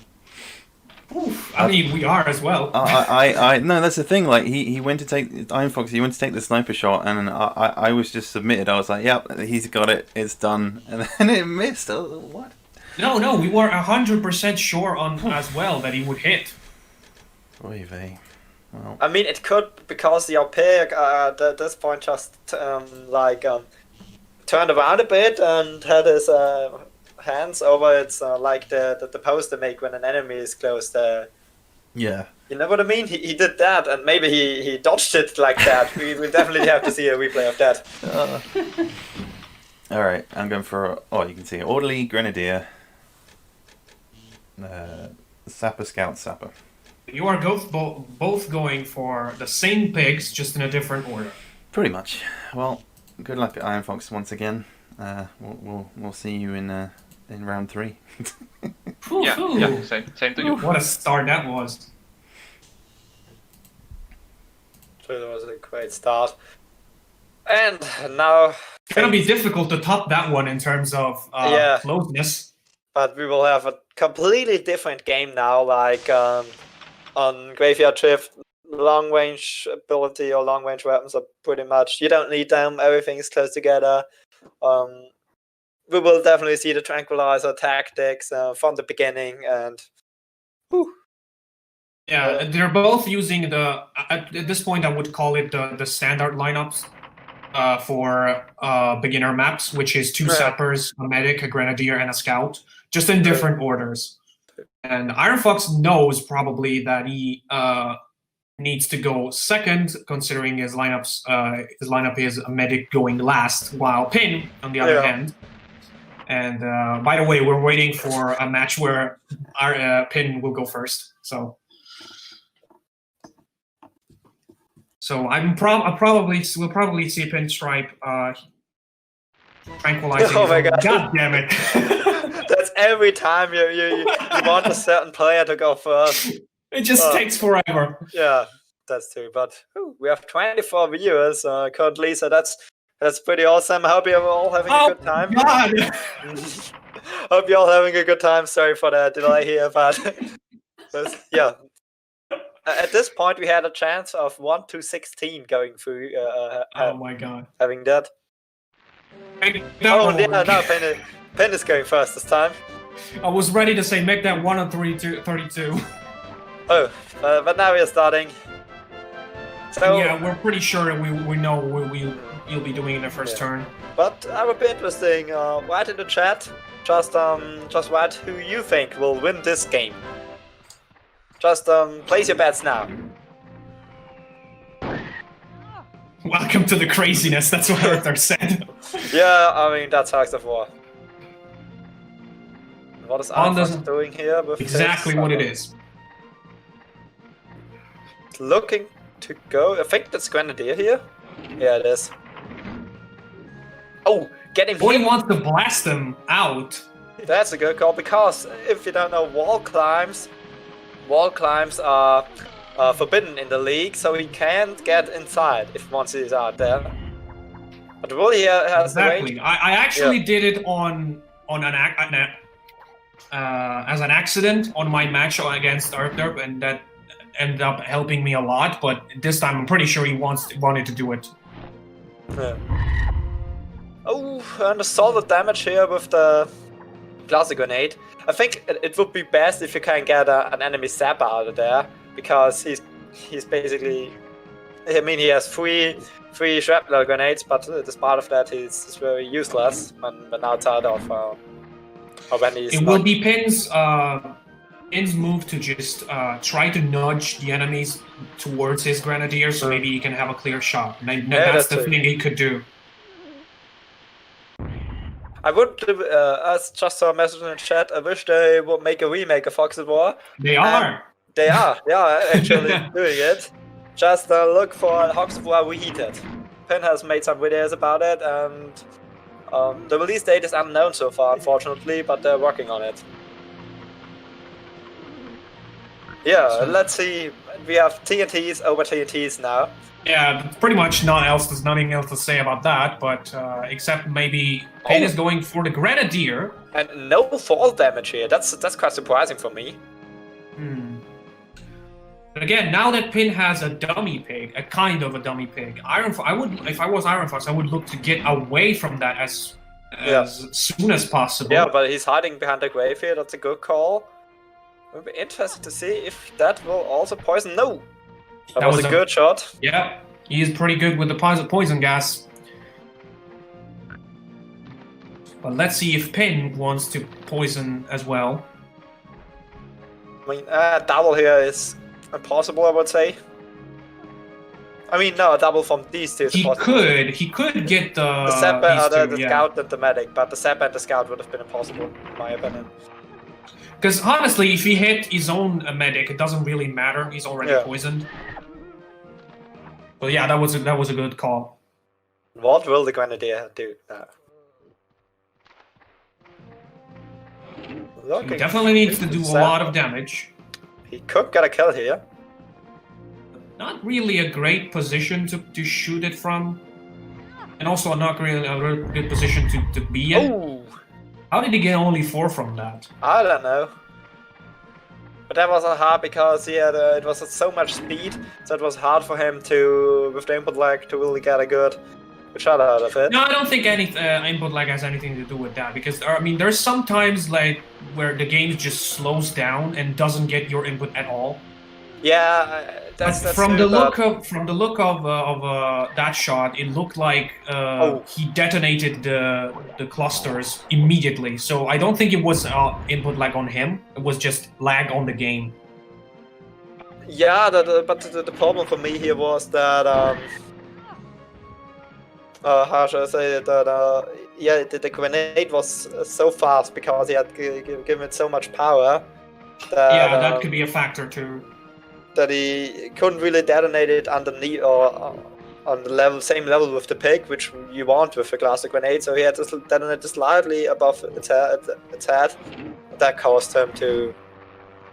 Oof, I mean, we are as well.
No, that's the thing. Like he went to take Iron Fox. He went to take the sniper shot, and I was just submitted. I was like, "Yep, he's got it. It's done." And then it missed. I was like, what?
No, we were 100% sure on as well that he would hit.
Oy vey. Well,
I mean, it could, because the OP at this point just turned around a bit and had his hands over its like the pose they make when an enemy is close.
yeah.
You know what I mean? He did that, and maybe he dodged it like that. we definitely have to see a replay of that.
All right, I'm going for. You can see Orderly Grenadier, Sapper Scout Sapper.
You are both going for the same picks, just in a different order.
Pretty much. Well, good luck at Iron Fox once again. We'll see you in round 3.
Yeah, same to you.
What a start that was.
So that was a great start. And now...
It's going to be difficult to top that one in terms of closeness.
But we will have a completely different game now, like on Graveyard Shift, long range ability or long range weapons are pretty much, you don't need them, everything is close together. we will definitely see the tranquilizer tactics from the beginning, and
Yeah, they're both using the. At this point, I would call it the standard lineups for beginner maps, which is 2 sappers, a medic, a grenadier, and a scout, just in different orders. And Iron Fox knows probably that he needs to go second, considering his lineups. His lineup is a medic going last, while Pin, on the other hand. And by the way, we're waiting for a match where our Pin will go first. So we'll probably see Pinstripe tranquilizing.
Oh my god!
God damn it!
That's every time you want a certain player to go first.
It just takes forever.
Yeah, that's true. But we have 24 viewers currently, so that's pretty awesome. I hope you're all having a good time.
God.
Hope you're all having a good time. Sorry for the delay here, but yeah. At this point, we had a chance of 1 to 16 going through.
Oh my god!
Having that.
No,
Pen is going first this time.
I was ready to say make that 1 and 32.
Oh, but now we are starting. So
yeah, we're pretty sure we know what you'll be doing in the first turn.
But that would be interesting. Write in the chat. Just write who you think will win this game. Just place your bets now.
Welcome to the craziness. That's what Arthur said.
Yeah, I mean that's Hogs of War. What is Arthur doing here? With
exactly what it is.
Looking to go. I think that's Grenadier here. Yeah, it is. Oh, get him
Boy
here.
wants to blast him out.
That's a good call, because if you don't know, wall climbs are forbidden in the league, so he can't get inside if once he's out there. But Will here has
exactly.
the range.
I actually did it on as an accident on my match against Arthur, and that ended up helping me a lot. But this time, I'm pretty sure he wanted to do it.
Yeah. Oh, and a solid damage here with the Glassy Grenade. I think it would be best if you can get an enemy sapper out of there, because he's basically. I mean, he has three shrapnel grenades, but despite of that, he's very useless when outside of. Or when he's.
It will be Pin's move to just try to nudge the enemies towards his grenadier, so maybe he can have a clear shot. That's the thing he could do.
I would, as just saw a message in the chat, I wish they would make a remake of Hogs of War.
They are
actually doing it. Just look for Hogs of War Reheated. Pin has made some videos about it, and the release date is unknown so far, unfortunately, but they're working on it. Yeah, let's see. We have TNTs over TNTs now.
Yeah, pretty much there's nothing else to say about that, but except maybe Pin is going for the Grenadier.
And no fall damage here. That's quite surprising for me.
But again, now that Pin has a dummy pig, a kind of a dummy pig, if I was Iron Fox, I would look to get away from that as soon as possible.
Yeah, but he's hiding behind the grave here. That's a good call. It'll be interesting to see if that will also poison. No! That was a good shot.
Yeah, he's pretty good with the poison gas. But let's see if Pin wants to poison as well.
I mean, double here is impossible, I would say. I mean, no, a double from these two is impossible.
He could get the
Sapper, the scout and the medic, but the Sapper and the scout would have been impossible, in my opinion.
Because honestly, if he hit his own medic, it doesn't really matter. He's already poisoned. But yeah, that was a good call.
What will the Grenadier do now?
He definitely needs to do a lot of damage.
He could get a kill here.
Not really a great position to shoot it from. And also not really a good position to be in.
Ooh.
How did he get only 4 from that?
I don't know. But that was hard because he had it was at so much speed, so it was hard for him to, with the input lag, to really get a good shot out of it.
No, I don't think any input lag has anything to do with that because I mean there's sometimes like where the game just slows down and doesn't get your input at all.
Yeah, that's
from
true,
the look
but-
of that shot, it looked like
Oh.
he detonated the clusters immediately. So I don't think it was input lag on him. It was just lag on the game.
Yeah, but the problem for me here was that how should I say it? That yeah, the grenade was so fast because he had given it so much power. That,
Yeah, that could be a factor too.
That he couldn't really detonate it underneath or on the same level with the pig, which you want with a classic grenade. So he had to detonate slightly above its head. That caused him to.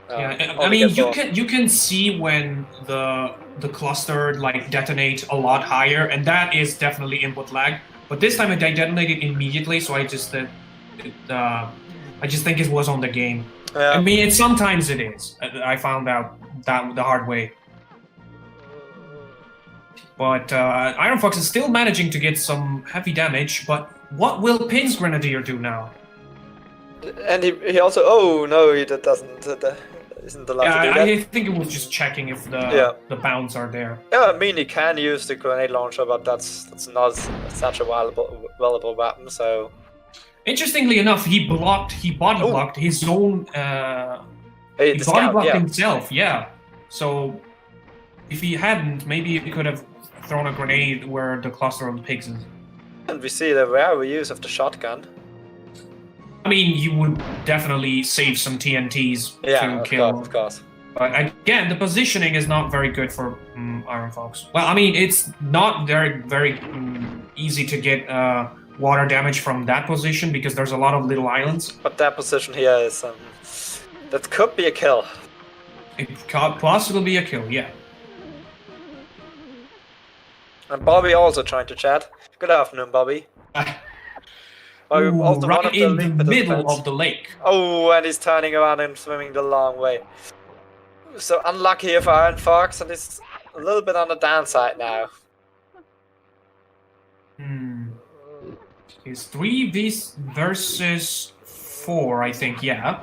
Yeah, I
only
mean
get
you can see when the cluster like detonate a lot higher, and that is definitely input lag. But this time it detonated immediately, so I just think it was on the game.
Yeah.
I mean, sometimes it is. I found out that the hard way. But Iron Fox is still managing to get some heavy damage. But what will Pin's Grenadier do now?
And he also isn't allowed to do that.
I think it was just checking if the bounds are there.
Yeah, I mean he can use the grenade launcher, but that's not such a valuable weapon. So
interestingly enough, he body blocked his own. He body blocked himself. Yeah. So if he hadn't, maybe he could have thrown a grenade where the cluster of the pigs is.
And we see the rare use of the shotgun.
I mean, you would definitely save some TNTs to kill.
Of course.
But again, the positioning is not very good for Iron Fox. Well, I mean, it's not very easy to get water damage from that position because there's a lot of little islands.
But that position here is that could be a kill.
It could possibly be a kill, yeah.
And Bobby also trying to chat. Good afternoon, Bobby. Also
right in the middle of the lake.
Oh, and he's turning around and swimming the long way. So unlucky here for Iron Fox, and it's a little bit on the downside now.
It's 3 versus 4, I think, yeah.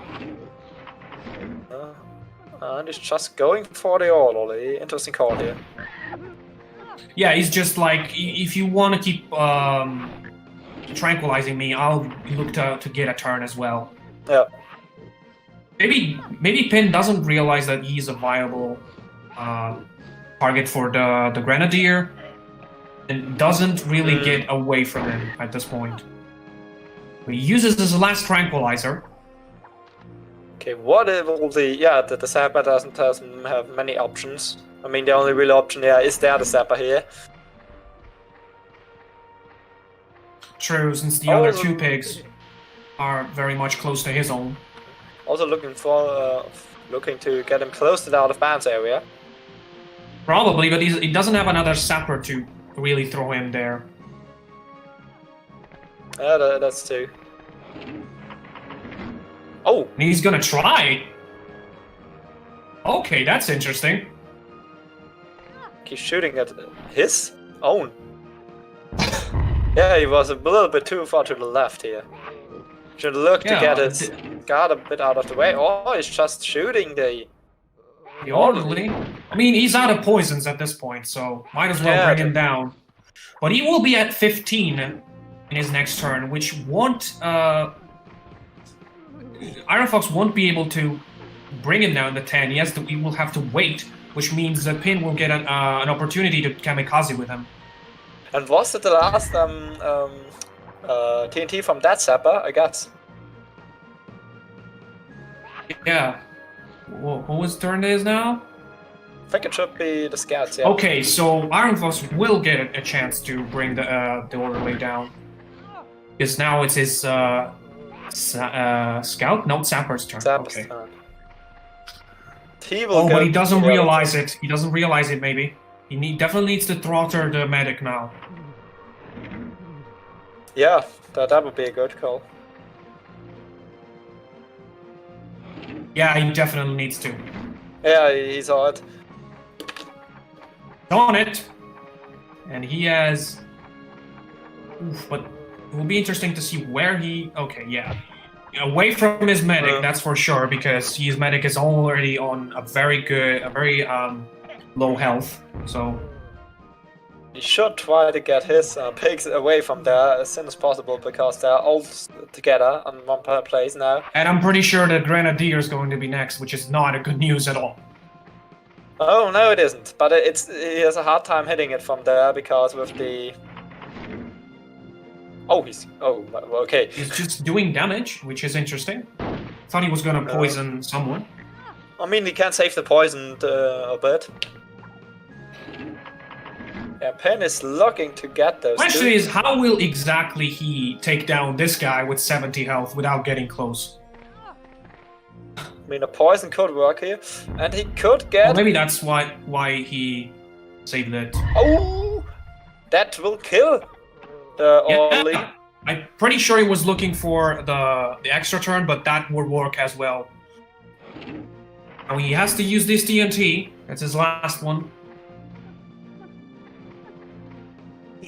And he's just going for the Ollie. Interesting call here.
Yeah, he's just like, if you want to keep tranquilizing me, I'll look to get a turn as well.
Yeah.
Maybe Pin doesn't realize that he's a viable target for the Grenadier and doesn't really get away from him at this point. He uses his last tranquilizer.
Okay, what will the Zapper doesn't have many options. I mean, the only real option here is the Zapper here.
True, since the other two pigs are very much close to his own.
Also looking to get him close to the out of bounds area.
Probably, but he doesn't have another sapper to really throw him there.
Yeah, that's two. Oh!
And he's gonna try! Okay, that's interesting.
He's shooting at his own. Yeah, he was a little bit too far to the left here. Should look to get his guard a bit out of the way. Oh, he's just shooting the
orderly. I mean, he's out of poisons at this point, so might as well bring him down. But he will be at 15 in his next turn, which won't... Iron Fox won't be able to bring him down to 10. He will have to wait, which means that Pin will get an opportunity to kamikaze with him.
And was it the last TNT from that Zapper, I guess?
Yeah. Whose turn it is now?
I think it should be the Scouts, yeah.
Okay, so Iron Fox will get a chance to bring the orderly down. Because now it's his Scout? No, Sapper's turn.
Zapper's
okay.
turn. He will
but he doesn't realize it. He doesn't realize it, maybe. He definitely needs to throttle the medic now.
Yeah, that would be a good call.
Yeah, he definitely needs to.
Yeah, he's on it.
On it! And he has Oof, but it will be interesting to see where he. Okay, yeah, away from his medic, that's for sure, because his medic is already on a very low health. So
He should try to get his pigs away from there as soon as possible, because they're all together on one place now.
and I'm pretty sure the Grenadier is going to be next, which is not a good news at all.
Oh no, it isn't. But he has a hard time hitting it from there because with the. Oh, okay.
He's just doing damage, which is interesting. Thought he was gonna poison someone.
I mean, he can save the poison a bit. Yeah, Pen is looking to get those.
Question is, how will exactly he take down this guy with 70 health without getting close?
I mean, a poison could work here, and he could get.
Well, maybe that's why he saved it.
Oh, that will kill the Orly.
I'm pretty sure he was looking for the extra turn, but that would work as well. Now he has to use this TNT. That's his last one.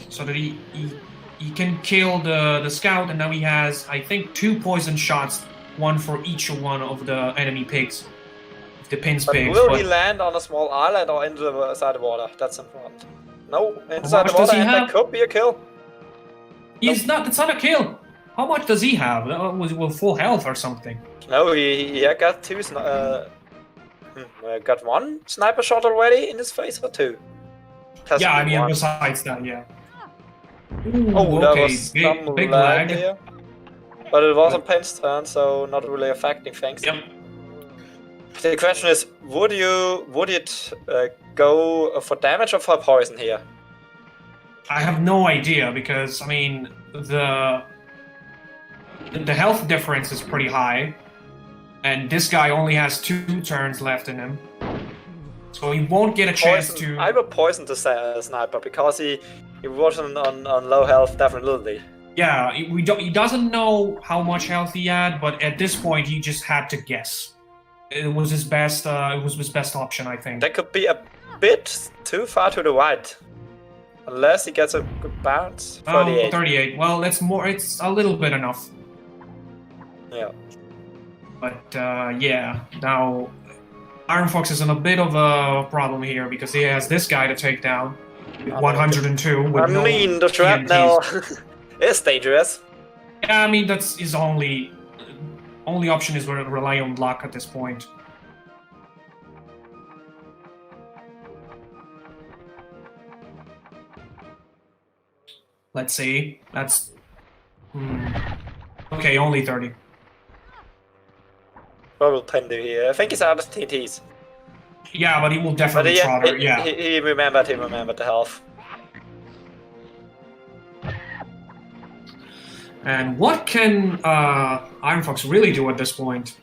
So that he can kill the scout, and now he has, I think, 2 poison shots, one for each one of the enemy pigs. The Pin's pigs.
Will he land on a small island or inside the water? That's important. No, inside the water, and that could be a kill.
It's not a kill. How much does he have? Was full health or something?
No, he got got 1 sniper shot already in his face, or 2?
Yeah, I mean, besides that, yeah. Ooh,
oh, there
okay.
was some
big
lag
lag
here. But it was a Pen's turn, so not really affecting things.
Yep.
The question is, would it go for damage or for poison here?
I have no idea, because I mean the health difference is pretty high, and this guy only has 2 turns left in him, so he won't get a chance to.
I would poison the sniper because he wasn't on low health, definitely.
Yeah, he doesn't know how much health he had, but at this point he just had to guess. It was his best. It was his best option, I think.
That could be a bit too far to the right. Unless he gets a good bounce. 38.
38. Well, that's more. It's a little bit enough.
Yeah.
But yeah, now Iron Fox is in a bit of a problem here because he has this guy to take down. 102 with no
the shrapnel is dangerous.
Yeah, I mean that's his only option is to rely on luck at this point. Let's see. That's okay. Only 30.
What will Pen do here? I think he's out of TNTs.
Yeah, but he will definitely trotter. Yeah.
He remembered the health.
And what can Iron Fox really do at this point?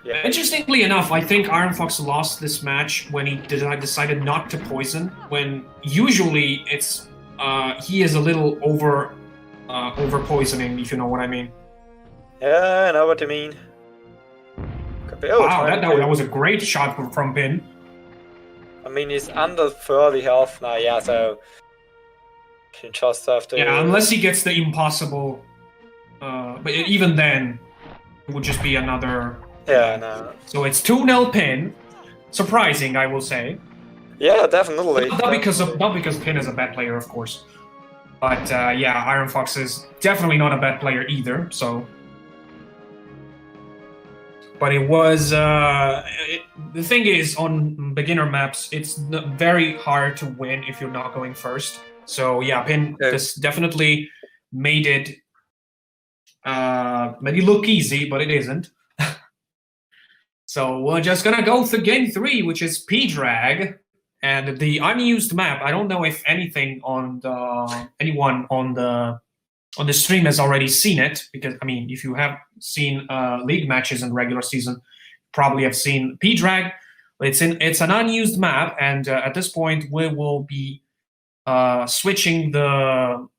Yeah.
Interestingly enough, I think Iron Fox lost this match when he decided not to poison. When usually it's he is a little over poisoning, if you know what I mean.
Yeah, I know what you mean.
Wow, that was a great shot from Pin.
I mean, he's under 30 health now, yeah, so you just have to.
Yeah, unless he gets the impossible. But even then, it would just be another.
Yeah, no.
So it's 2-0 Pin. Surprising, I will say.
Yeah, definitely.
Not because Pin is a bad player, of course. But yeah, Iron Fox is definitely not a bad player either. So. But it was the thing is, on beginner maps, it's very hard to win if you're not going first. So yeah, Pin this definitely made it look easy, but it isn't. So we're just gonna go to game 3, which is P-Drag, and the unused map. I don't know if anyone on the stream has already seen it, because I mean, if you have seen league matches in regular season, probably have seen P-Drag. It's an unused map, and at this point we will be switching the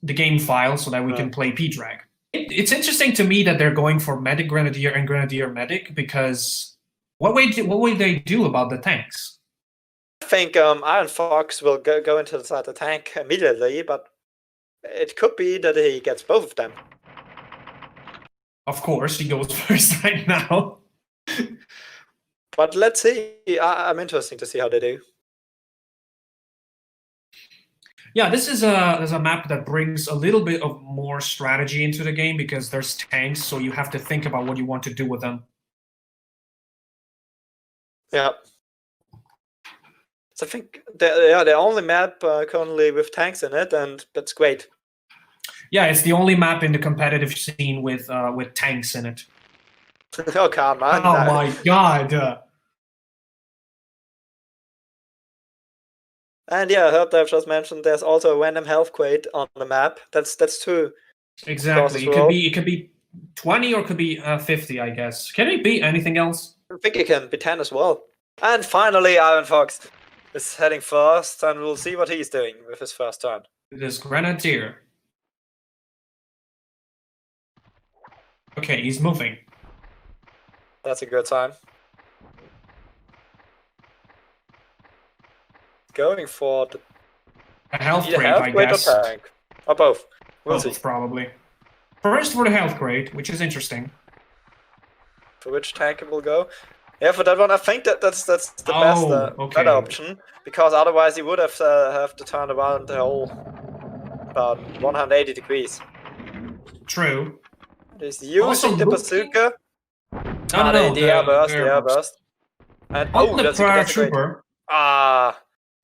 game file so that we can play P-Drag. It's interesting to me that they're going for Medic Grenadier and Grenadier Medic, because what will they do about the tanks?
think Iron Fox will go into the tank immediately, but it could be that he gets both of them.
Of course, he goes first right now.
But let's see. I'm interested to see how they do.
Yeah, this is a map that brings a little bit of more strategy into the game because there's tanks, so you have to think about what you want to do with them.
Yeah. So I think the only map currently with tanks in it, and that's great.
Yeah, it's the only map in the competitive scene with tanks in it.
Oh, come on.
Oh my god.
And yeah, I heard I've just mentioned there's also a random health crate on the map. That's true.
Exactly. It could be 20 or it could be 50, I guess. Can it be anything else?
I think it can be 10 as well. And finally, Iron Fox is heading first, and we'll see what he's doing with his first turn.
It is Grenadier. Okay, he's moving.
That's a good sign. Going for the
A health
either
crate,
health
I
crate
guess.
or tank. Or both. We'll see.
Both, probably. First for the health crate, which is interesting.
For which tank it will go. Yeah, for that one, I think that's the best better option, because otherwise he would have to turn around the whole about 180 degrees.
True.
He's using the bazooka.
No,
the airburst. And
the
that's a
paratrooper.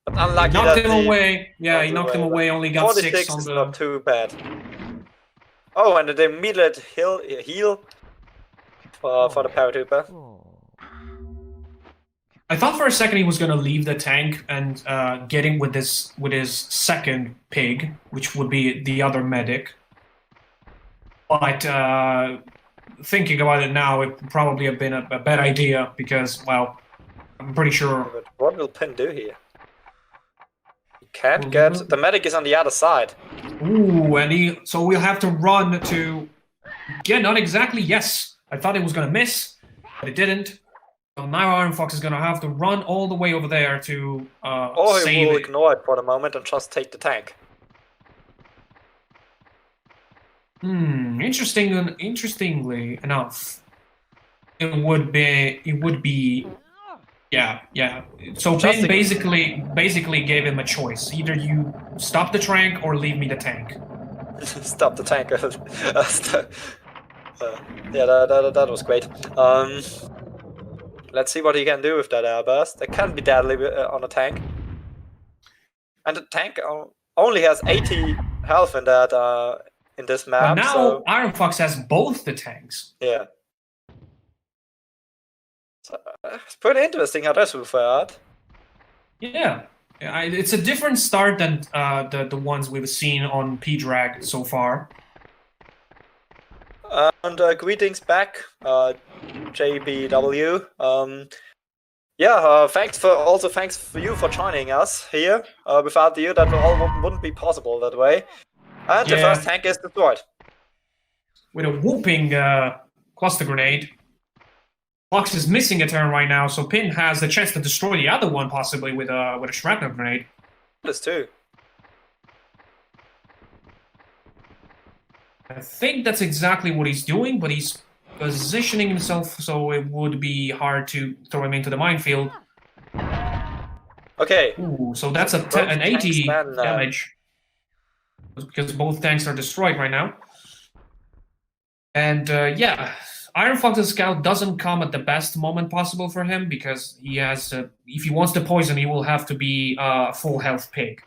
But unlucky
Knocked
that
him away. Yeah, he knocked him away. Only got
46
6 on
is
the.
not too bad. Oh, and the immediate heal for the paratrooper.
I thought for a second he was going to leave the tank and get in with his second pig, which would be the other medic. But thinking about it now, it would probably have been a bad idea because, well, I'm pretty sure.
But what will Pin do here? He can't get the medic is on the other side.
Ooh, and so we'll have to run to. Yeah, not exactly. Yes, I thought it was going to miss, but it didn't. So now Iron Fox is going to have to run all the way over there to
or he
save
will
it.
ignore it for the moment and just take the tank.
Interestingly enough, it would be. Yeah. So Pin basically gave him a choice. Either you stop the tank or leave me the tank.
Stop the tank. Yeah, that was great. Let's see what he can do with that airburst. It can be deadly on a tank. And the tank only has 80 health in that in this map.
But now
so...
Iron Fox has both the tanks.
Yeah. So, it's pretty interesting how this will fare out.
Yeah. It's a different start than the ones we've seen on P-Drag so far.
And greetings back, JBW. Thanks for you for joining us here. Without you, that wouldn't be possible that way. And the first tank is destroyed.
With a whooping cluster grenade. Fox is missing a turn right now, so Pin has the chance to destroy the other one, possibly with a shrapnel grenade.
This too.
I think that's exactly what he's doing, but he's positioning himself so it would be hard to throw him into the minefield.
Okay.
Ooh, so that's an 80 damage. Because both tanks are destroyed right now. And Iron Fox's scout doesn't come at the best moment possible for him because he has if he wants to poison, he will have to be full health pig.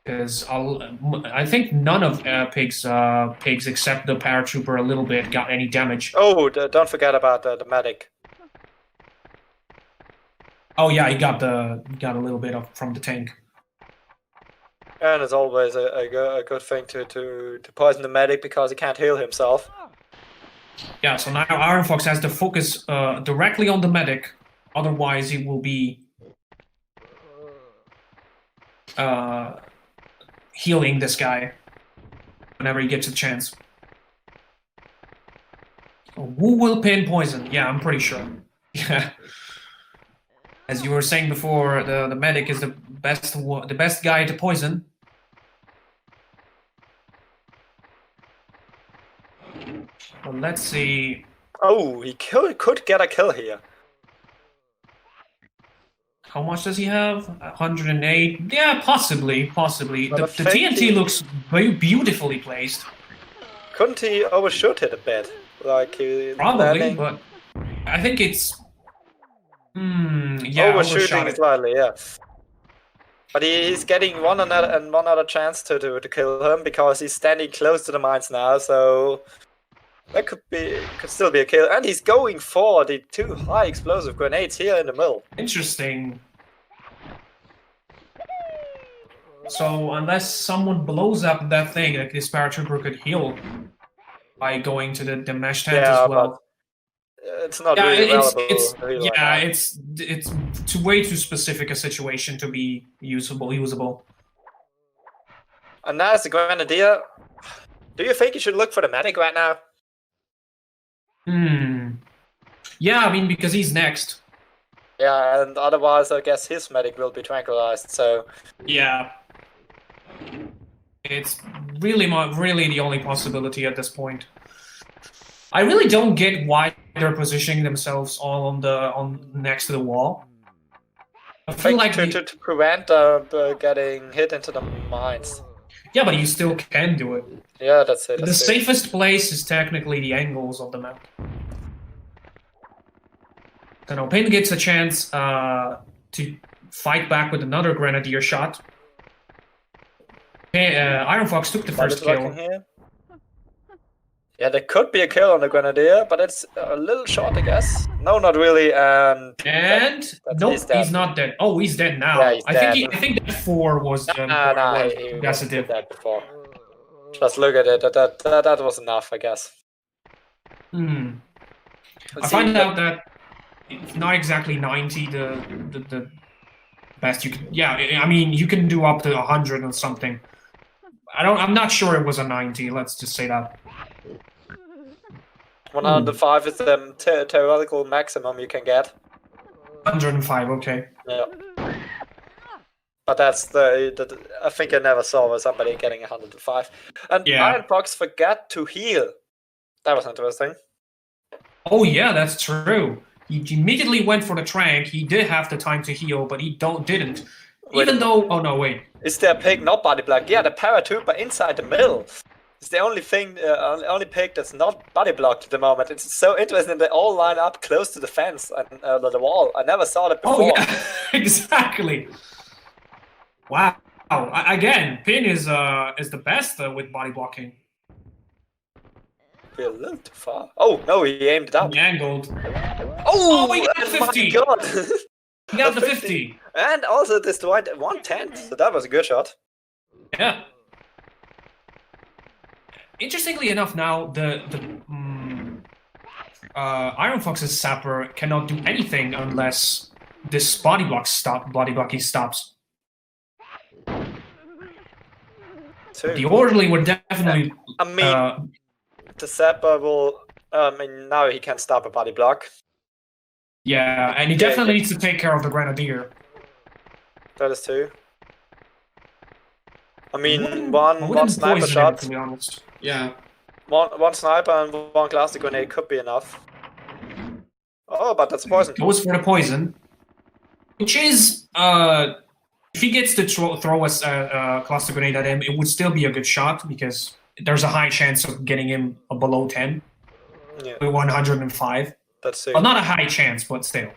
Because I think none of pigs except the paratrooper a little bit got any damage.
Oh, don't forget about the medic.
Oh yeah, he got a little bit from the tank.
And it's always a good thing to poison the medic because he can't heal himself.
Yeah, so now Iron Fox has to focus directly on the medic, otherwise he will be healing this guy whenever he gets a chance. Who will Pin poison? Yeah, I'm pretty sure. Yeah. As you were saying before, the medic is the best guy to poison. Well, let's see.
Oh, he could get a kill here.
How much does he have? 108. Yeah, possibly.
But
The
I think
TNT
he-
looks very beautifully placed.
Couldn't he overshoot it a bit? Like he
Probably,
landing,
but I think it's. Yeah,
overshooting
overshot it.
slightly, yeah. But he's getting one other chance to kill him because he's standing close to the mines now, so that could still be a kill. And he's going for the 2 high explosive grenades here in the middle.
Interesting. So unless someone blows up that thing, like this paratrooper could heal by going to the mesh tent
Yeah,
as well.
It's not
Yeah,
really
it's
available. to heal right now.
it's way too specific a situation to be usable.
And now it's the Grenadier. Do you think you should look for the medic right now?
Yeah, I mean, because he's next.
Yeah, and otherwise I guess his medic will be tranquilized, so...
Yeah. It's really the only possibility at this point. I really don't get why they're positioning themselves all on next to the wall. I feel like
to prevent getting hit into the mines.
yeah, but you still can do it.
Yeah, that's it.
The safest place is technically the angles of the map. So now Pin gets a chance to fight back with another Grenadier shot. Iron Fox took the first kill.
Here. Yeah, there could be a kill on the Grenadier, but it's a little short, I guess. No, not really.
And nope,
he's dead.
he's not dead. Oh, he's dead now.
Yeah, he's
I
dead.
think I think that 4 was
He
yes, it
did
did.
that before. Just look at it. That was enough, I guess.
I
Let's
find
see.
out that it's not exactly 90 the best you can. Yeah, I mean you can do up to 100 or something. I'm not sure it was a 90. Let's just say that.
105 is the theoretical maximum you can get.
105. Okay.
Yeah. But that's the I think I never saw somebody getting 105. And
Yeah.
Iron Fox forgot to heal. That was interesting.
Oh yeah, that's true. He immediately went for the trank. He did have the time to heal, but he didn't.
Wait a
Even though, oh no, wait.
Is there a pig not body block? Yeah, the paratrooper inside the middle. It's the only thing, only pig that's not body blocked at the moment. It's so interesting. They all line up close to the fence and the wall. I never saw that before.
Oh yeah, exactly. Wow. Again, Pin is the best with body blocking.
We're a little too far. Oh no, he aimed it up.
He angled.
Oh,
he got
my
50.
God.
He got the
50.
50.
And also destroyed 110. So that was a good shot.
Yeah. Interestingly enough, now the Iron Fox's sapper cannot do anything unless this body blocking stops.
Too.
The orderly would definitely.
I mean, the Zapper will. I mean, now he can stop a body block.
Yeah, and he definitely needs to take care of the Grenadier.
That is true. I mean,
I
one
wouldn't
sniper
poison
shot,
him, to be honest. Yeah.
one sniper and one cluster grenade could be enough. Oh, but that's poison.
Goes for the poison, which is if he gets to throw a cluster grenade at him, it would still be a good shot because there's a high chance of getting him below 10
Yeah,
with 105.
that's true.
Well, not a high chance, but still.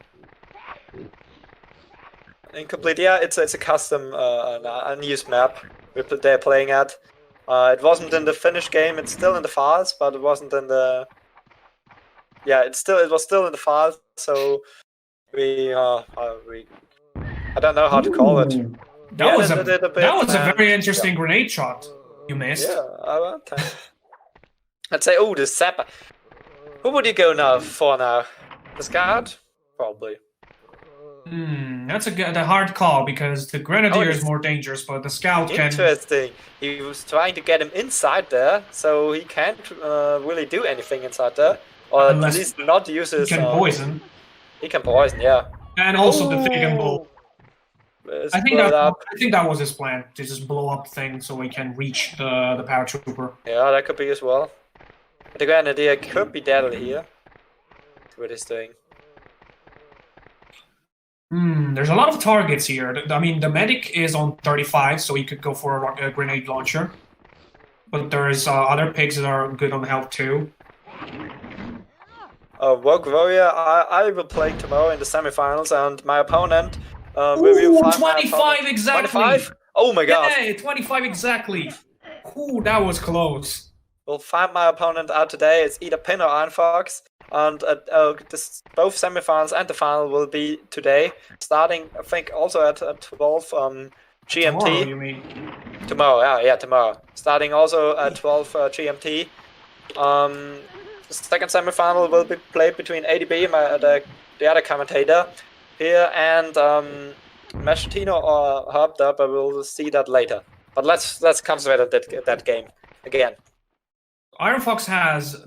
Incomplete. Yeah, it's a custom unused map they're playing at. It wasn't in the finished game. It's still in the files, but it wasn't in the. Yeah, it was still in the files. So we I don't know how to call it.
That
Yeah,
was
they
a
did a bit,
that was a
and-
very interesting grenade shot you missed.
Yeah, I'd say, oh, the Zapper. Who would you go for now? The Scout? Probably.
That's a hard call because the Grenadier is
it's-
more dangerous, but the Scout can.
Interesting. He was trying to get him inside there, so he can't really do anything inside there. Or
Unless
at least not use
He
his...
can poison.
He can poison, yeah.
And also the Thing Bull.
It's
I think
blown up.
that was his plan, to just blow up thing so he can reach the paratrooper.
Yeah, that could be as well. The Grenadier could be deadly here. What he's doing.
There's a lot of targets here. I mean, the medic is on 35, so he could go for a grenade launcher. But there's other pigs that are good on health too.
Rogue Warrior, I will play tomorrow in the semifinals, and my opponent will
Ooh,
find my
25
opponent.
exactly!
25? Oh my god!
Yeah, 25 exactly! Ooh, that was close.
We'll find my opponent out today. It's either Pin or Iron Fox, and both semifinals and the final will be today, starting I think also at 12 GMT.
Tomorrow, you mean?
Tomorrow, yeah, tomorrow. Starting also at 12 GMT. The second semifinal will be played between ADB, the other commentator here, and Machitino or Hubdub. I will see that later. But let's concentrate on that game again.
Iron Fox has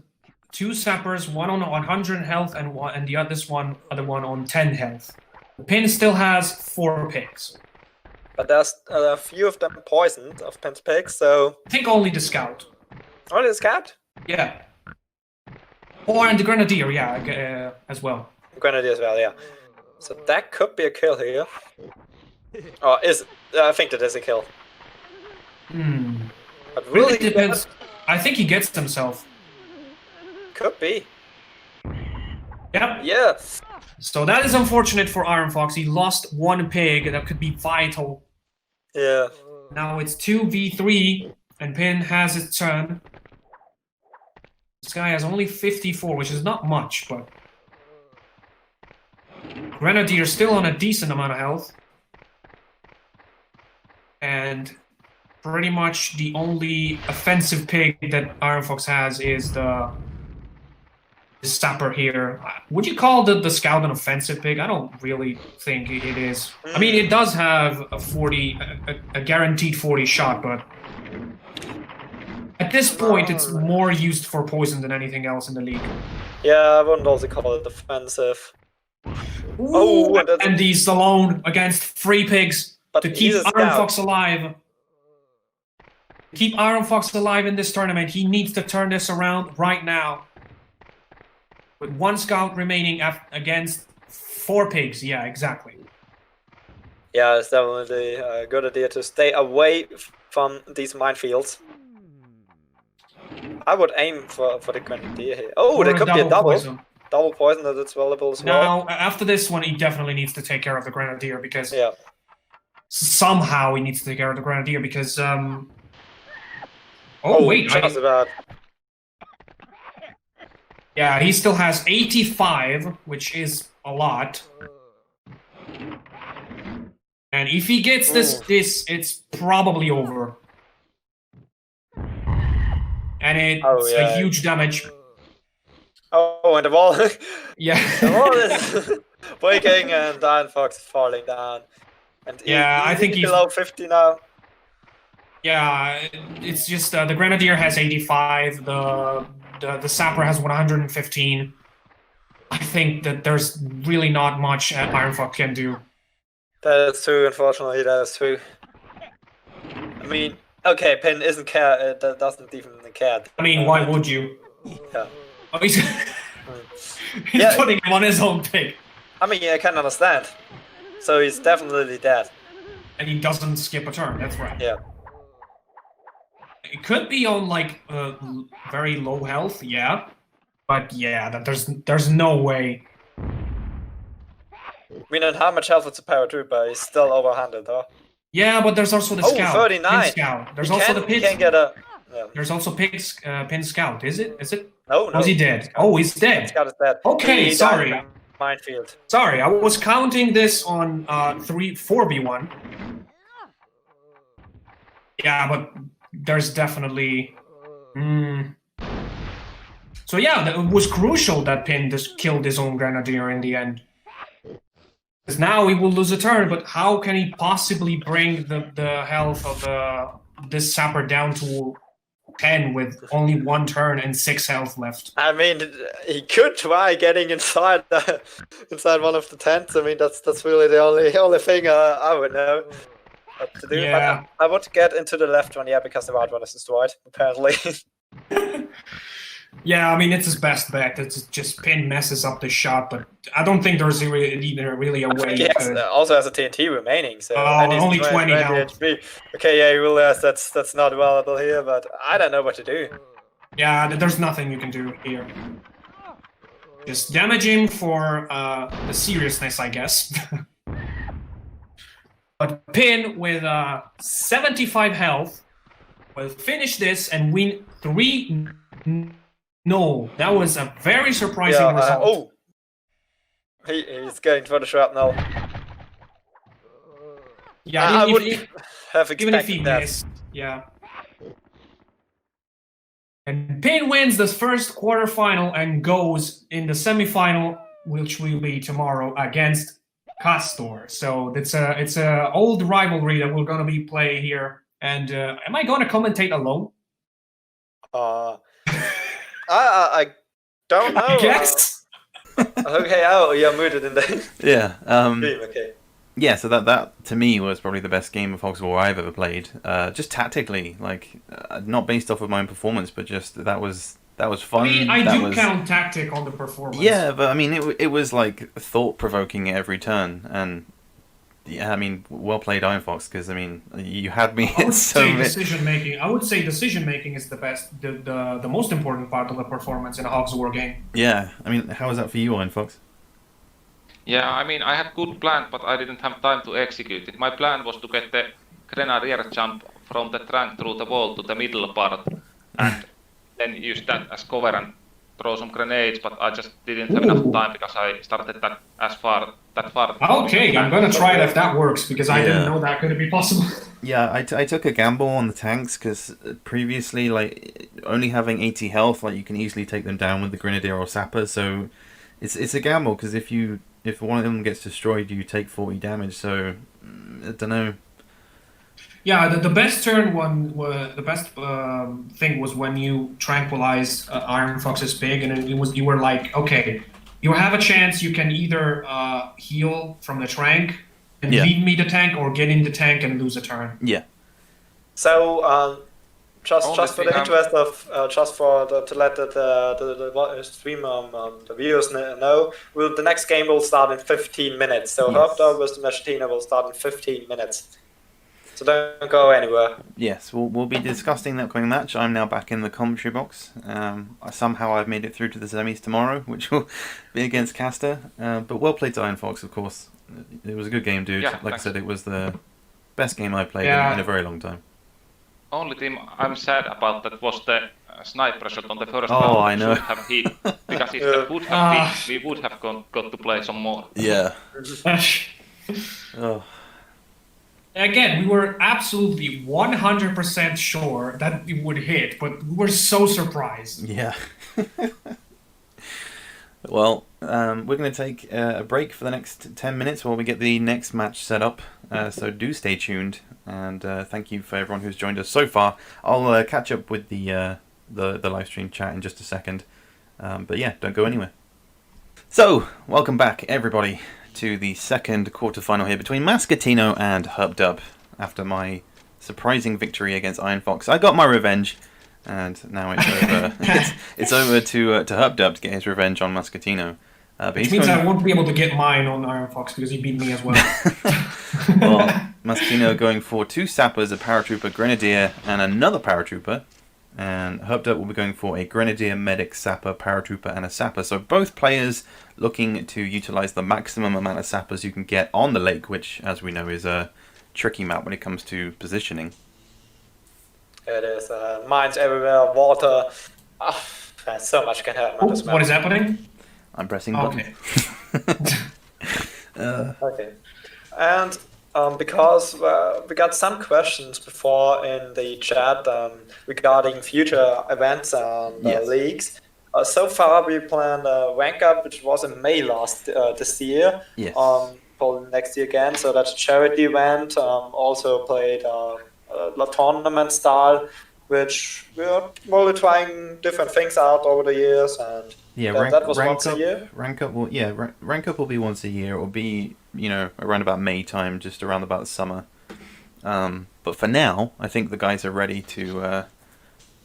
2 sappers, one on 100 health and the other one on 10 health. Pin still has 4 pigs.
But there's a few of them poisoned of Pin's pigs, so
I think only the scout.
only the scout.
Yeah. Or and the grenadier, yeah, as well.
Grenadier as well, yeah. So that could be a kill here. Oh, I think that is a kill. But
Really depends. I think he gets himself.
Could be.
Yep.
Yeah.
So that is unfortunate for Iron Fox. He lost 1 pig that could be vital.
Yeah.
Now it's 2v3, and Pin has his turn. This guy has only 54, which is not much, but Grenadier still on a decent amount of health. And pretty much the only offensive pig that Iron Fox has is the sapper here. Would you call the scout an offensive pig? I don't really think it is. I mean, it does have a guaranteed 40 shot, but at this point, it's more used for poison than anything else in the league.
Yeah, I wouldn't also call it defensive.
Ooh, and he's alone against 3 pigs to keep Iron Fox alive. Keep Iron Fox alive in this tournament. He needs to turn this around right now. With 1 scout remaining against 4 pigs. Yeah, exactly.
Yeah, it's definitely a good idea to stay away from these minefields. I would aim for the Grenadier here. Oh, there could be a double.
Poison.
Double poison that it's available as well.
Now, after this one, he definitely needs to take care of the Grenadier because
Yeah.
somehow he needs to take care of the Grenadier because Oh wait,
just about.
Yeah, he still has 85, which is a lot. And if he gets this, it's probably over. And it's a huge damage.
Oh, and the wall.
Yeah.
The wall is breaking, and Iron Fox is falling down. And
yeah, I think he's
below 50 now.
Yeah, it's just the Grenadier has 85. The Sapper has 115. I think that there's really not much Iron Fox can do.
That is true, unfortunately, that is true. I mean, okay, Pin isn't care, that doesn't even care.
I mean, why would you?
Yeah.
Oh, he's putting him on his own pig.
I mean, I can understand. So he's definitely dead.
And he doesn't skip a turn, that's right.
Yeah.
It could be on, like, very low health, yeah. But yeah, there's no way.
I mean, and how much health is a paratrooper? He's still overhanded, huh?
Yeah, but there's also the scout.
39.
Pin scout. There's also the pin.
He can get a. Yeah.
There's also Pin Scout. Is it?
No.
Was he dead? Oh, he's dead.
Scout is dead.
Okay, sorry.
Minefield.
Sorry, I was counting this on 4v1. Yeah, but there's definitely. So yeah, it was crucial that Pin just killed his own Grenadier in the end. Because now he will lose a turn, but how can he possibly bring the health of this Sapper down to 10 with only 1 turn and 6 health left.
I mean, he could try getting inside inside one of the tents. I mean, that's really the only thing I would know what to do.
Yeah.
But I would get into the left one, yeah, because the right one is destroyed, apparently.
Yeah, I mean, it's his best bet. It's just Pin messes up the shot, but I don't think there's really a way.
He also has a TNT remaining, so
and he's only 20 health.
HP. Okay, yeah, you realize that's not valuable here, but I don't know what to do.
Yeah, there's nothing you can do here. Just damage him for the seriousness, I guess. But Pin with 75 health will finish this and win 3. No, that was a very surprising result.
He's going for the shrapnel.
Yeah,
I would have
even if
expected
he
that.
missed, yeah. And Pin wins the first quarterfinal and goes in the semifinal, which will be tomorrow against Castor. So it's a old rivalry that we're gonna be playing here. And am I gonna commentate alone?
I don't know.
I guess.
Okay, you're muted in the
Yeah.
stream. Okay.
Yeah, so that to me was probably the best game of Hogs War I've ever played. Just tactically, like not based off of my own performance, but just that was fun.
I mean, I do count tactic on the performance.
Yeah, but I mean, it was like thought provoking at every turn, and yeah, I mean, well played, Iron Fox, because I mean, you had me.
I would say decision making. I would say decision making is the best, the most important part of the performance in a Hogs War game.
Yeah, I mean, how was that for you, Iron Fox?
Yeah, I mean, I had good plan, but I didn't have time to execute it. My plan was to get the grenadier jump from the trunk through the wall to the middle part, and then use that as cover and throw some grenades, but I just didn't have enough time because I started that far.
Okay, I'm gonna try it if that works, because I didn't know that could be possible.
Yeah, I took a gamble on the tanks, because previously, like, only having 80 health, like, you can easily take them down with the grenadier or sapper, so it's a gamble, because if one of them gets destroyed, you take 40 damage, so I don't know.
Yeah, the best turn the best thing was when you tranquilize Iron Fox's pig, and you were like, okay, you have a chance. You can either heal from the tank and leave me the tank, or get in the tank and lose a turn.
Yeah.
So just for the interest of to let the stream the viewers know, the next game will start in 15 minutes. So Herbdog vs Machina will start in 15 minutes. So don't go anywhere.
Yes, we'll be discussing the upcoming match. I'm now back in the commentary box. Somehow I've made it through to the semis tomorrow, which will be against Castor. But well played to Iron Fox, of course. It was a good game, dude.
Yeah,
like
thanks.
I said, it was the best game I played in a very long time.
Only thing I'm sad about that was the sniper shot on the first
Oh,
round.
I know.
Should have hit, because if that would have hit, we would have got to play some more.
Yeah. Oh.
Again, we were absolutely 100% sure that it would hit, but we were so surprised.
Yeah. Well, we're going to take a break for the next 10 minutes while we get the next match set up. So do stay tuned, and thank you for everyone who's joined us so far. I'll catch up with the live stream chat in just a second. But yeah, don't go anywhere. So, welcome back, everybody, to the second quarterfinal here between Mascatino and Herbdub. After my surprising victory against Iron Fox, I got my revenge, and now it's over. it's over to Herbdub to get his revenge on Mascatino.
Which means I won't be able to get mine on Iron Fox because he beat me as well.
Well, Mascatino going for 2 sappers, a paratrooper, grenadier, and another paratrooper. And Herbdub will be going for a grenadier, medic, sapper, paratrooper, and a sapper. So both players looking to utilize the maximum amount of sappers you can get on the lake, which, as we know, is a tricky map when it comes to positioning.
It is mines everywhere, water. So much can happen on this map.
What is happening?
I'm pressing buttons.
Okay.
Okay. And because we got some questions before in the chat regarding future events and leagues. So far, we planned Rank Up, which was in May this year.
Yes.
For next year again. So that's a charity event. Also played a tournament style. which we are really trying different things out over the years, and
Yeah,
that was once a year.
Rank up will rank up will be once a year. It will be around about May time, just around about summer. But for now, I think the guys are ready to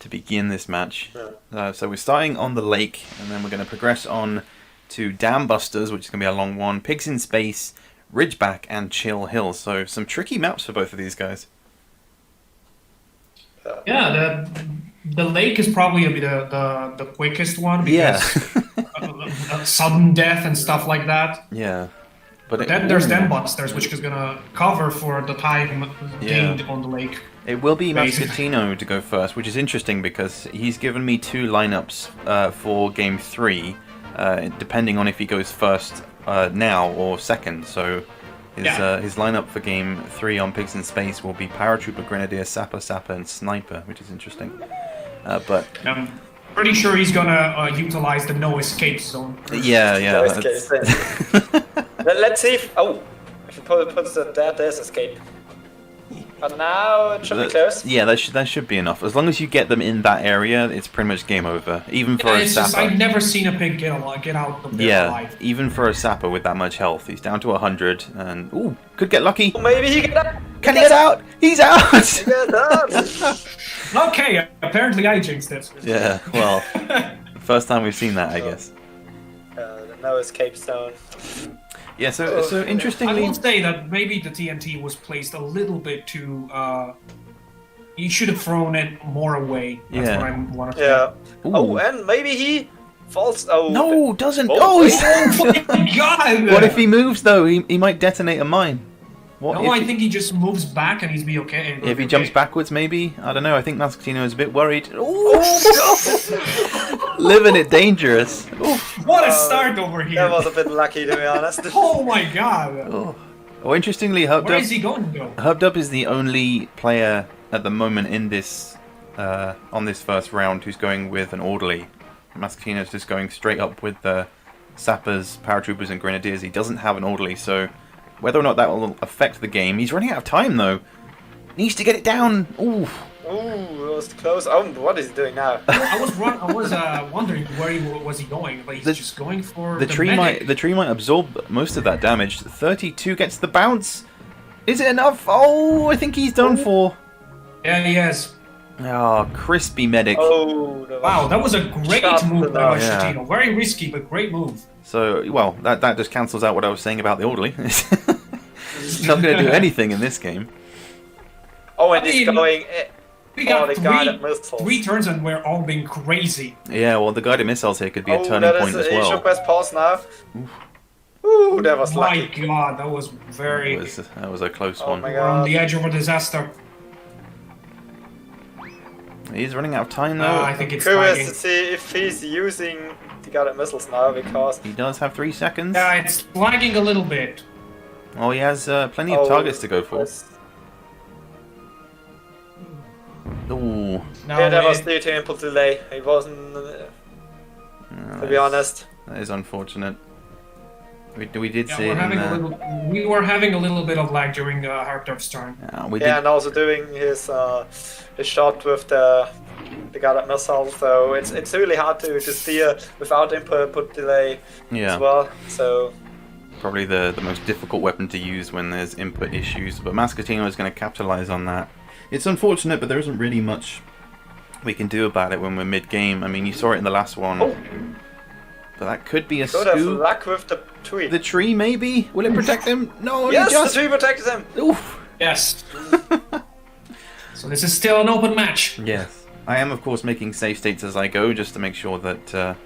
begin this match.
Yeah.
So we're starting on the lake, and then we're going to progress on to Dam Busters, which is going to be a long one. Pigs in Space, Ridgeback, and Chill Hill. So some tricky maps for both of these guys.
Yeah, the lake is probably the quickest one because sudden death and stuff like that.
Yeah.
But then there's Dam Busters, which is gonna cover for the time gained on the lake.
It will be
Basically.
Mascatino to go first, which is interesting because he's given me 2 lineups for Game 3, depending on if he goes first now or second. So his lineup for Game 3 on Pigs in Space will be Paratrooper, Grenadier, Sapper, and Sniper, which is interesting. But
I'm pretty sure he's gonna utilize the no escape zone.
yeah.
No escape. Let's see if he puts that there's escape. But now it should be close.
Yeah, that should be enough. As long as you get them in that area, it's pretty much game over. Even for a
It's just,
Sapper.
I've never seen a pig get out of there alive.
Even for a Sapper with that much health, he's down to 100, and could get lucky.
Maybe he can.
Can he get out? He's out.
He gets out.
Okay, apparently I jinxed it.
Yeah, well, first time we've seen that, I guess.
The no escape zone.
Yeah, so
I
interestingly,
will say that maybe the TNT was placed a little bit too. You should have thrown it more away. That's
Yeah.
what I want to say.
Yeah.
Ooh.
Oh, and maybe he falls. Oh
no, doesn't.
Oh,
he's-
Oh my god!
What if he moves though? He might detonate a mine. What
No,
if
I think he just moves back and he's be okay.
if he jumps backwards, maybe? I don't know. I think Mascatino is a bit worried. Living it dangerous.
What a start over here!
That was a bit lucky, to be honest.
Oh my god!
Oh, interestingly, Hubbed
Where
Up.
is he going though?
Hubbed Up is the only player at the moment in this on this first round who's going with an orderly. Mascatino's just going straight up with the sappers, paratroopers, and grenadiers. He doesn't have an orderly, so whether or not that will affect the game, he's running out of time though. Needs to get it down. Ooh.
Ooh, it was close. Oh, what is he doing now?
I was wondering where was he going, but he's just going for
The tree might absorb most of that damage. 32 gets the bounce. Is it enough? Oh, I think he's done for.
Yeah, he is.
Oh, crispy medic.
Oh,
Wow, that was a great
Shot
move by
Yeah.
Mascatino. Very risky, but great move.
So, well, that just cancels out what I was saying about the orderly. It's not going to do anything in this game.
Oh, and
I
he's
mean,
going.
We got
the guided missiles.
three turns and we're all being crazy.
Yeah, well, the guided missiles here could be a turning
that
point as
He should
well.
press pause now. Ooh, that was
My
lucky.
god, that was very...
That was a close
Oh
one.
my
We're on
god.
the edge of a disaster.
He's running out of time though.
I think it's
Curious
lagging.
to see if he's using the guided missiles now, because
He does have 3 seconds.
Yeah, it's lagging a little bit.
Oh, he has plenty of targets to go for.
was-
Ooh.
Now
Yeah, that
we-
was due to input delay. He wasn't, to be honest.
That is unfortunate. We did
yeah,
see
we're
it
having
in
a little, we were having a little bit of lag during Harpdorf's turn.
we
Yeah,
did.
and also doing his shot with the guided missile, so it's really hard to steer without input delay
Yeah.
as well. So
Probably the most difficult weapon to use when there's input issues, but Mascatino is going to capitalize on that. It's unfortunate, but there isn't really much we can do about it when we're mid-game. I mean, you saw it in the last one.
Oh.
But that could be a
could have
scoop.
luck with the tree.
The tree, maybe? Will it protect him? No,
Yes,
he just...
the tree protected him.
Oof.
Yes. So this is still an open match.
Yes. I am, of course, making save states as I go, just to make sure that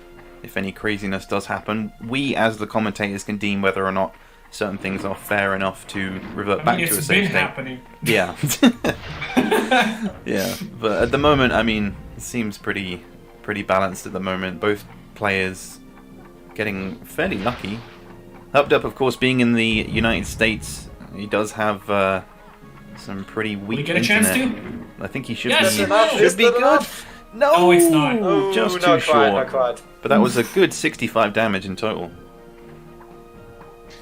if any craziness does happen, we, as the commentators, can deem whether or not certain things are fair enough to revert back to a
It's
save
been
state.
happening.
Yeah. Yeah. But at the moment, I mean, it seems pretty balanced at the moment. Both players getting fairly lucky. Hubbed Up, of course, being in the United States, he does have some pretty weak
We get a
internet.
chance to?
I think he should
Yes,
be
enough.
should
Is
be
that
good.
enough?
No,
No, it's not.
Oh,
just too
not
short.
quite, not quite.
But that was a good 65 damage in total.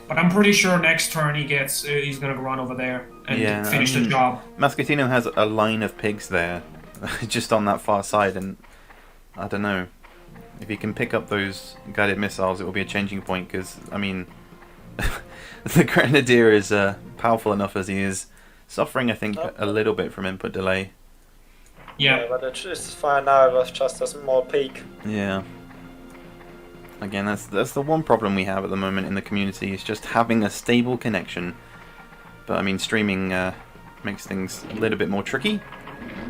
But I'm pretty sure next turn he's gonna run over there and
Yeah,
finish
I mean-
the job.
Mascatino has a line of pigs there, just on that far side, and I don't know. If he can pick up those guided missiles, it will be a changing point, because, I mean, the Grenadier is powerful enough as he is, suffering, I think, a little bit from input delay.
Yeah.
But it's fine now, it was just a small peak.
Yeah. Again, that's the one problem we have at the moment in the community, is just having a stable connection. But, I mean, streaming makes things a little bit more tricky.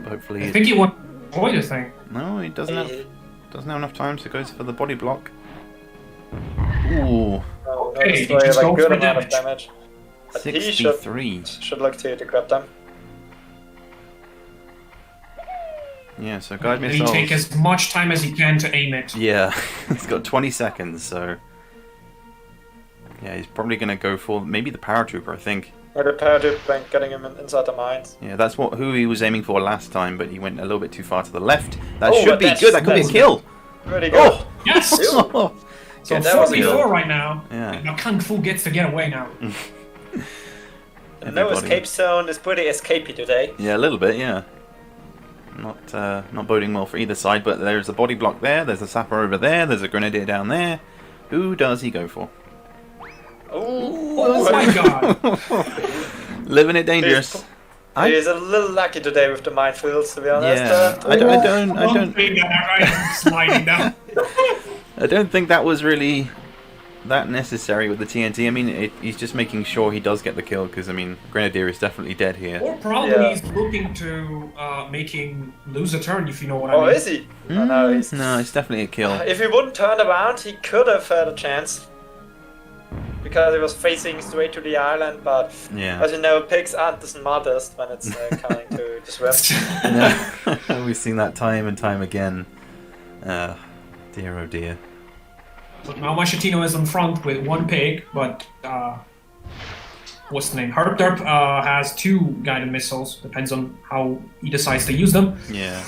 But hopefully...
I think he wants to avoid the thing.
No, he doesn't have enough time, so goes for the body block. Ooh.
No,
Okay, he
destroy
just
like
goes
good
for
amount of
damage.
damage. But
63.
he should look to grab them.
Yeah, so guide
He
missiles.
take as much time as he can to aim it.
Yeah, he's got 20 seconds, so... Yeah, he's probably going to go for maybe the paratrooper, I think.
Or the paratrooper getting him inside the mines.
Yeah, that's who he was aiming for last time, but he went a little bit too far to the left. That
Oh,
should
but
be
that's-
good, that could be a
that's-
kill!
Really good.
Oh!
Yes!
So
So
that was a
44
kill.
right now.
Yeah.
Now Kung Fu gets to get away now.
The no escape zone is pretty escapey today.
Yeah, a little bit, yeah. Not boding well for either side, but there's a body block there, there's a sapper over there, there's a grenadier down there. Who does he go for?
Oh my god!
Living it dangerous.
He's a little lucky today with the minefields, to be honest.
Yeah, I don't
Sliding down.
I don't think that was really that necessary with the TNT. I mean, he's just making sure he does get the kill, because, I mean, Grenadier is definitely dead here.
Or probably
Yeah.
he's looking to make him lose a turn, if you know what I
Oh,
mean.
is he? Oh, no, he's...
No, it's definitely a kill.
If he wouldn't turn around, he could have had a chance. Because he was facing straight to the island, but
Yeah.
as you know, pigs aren't the smartest when it's coming to swim.
Yeah. We've seen that time and time again. Dear oh dear.
But now Machetino is in front with one pig, but what's the name? Herpderp has 2 guided missiles, depends on how he decides to use them.
Yeah.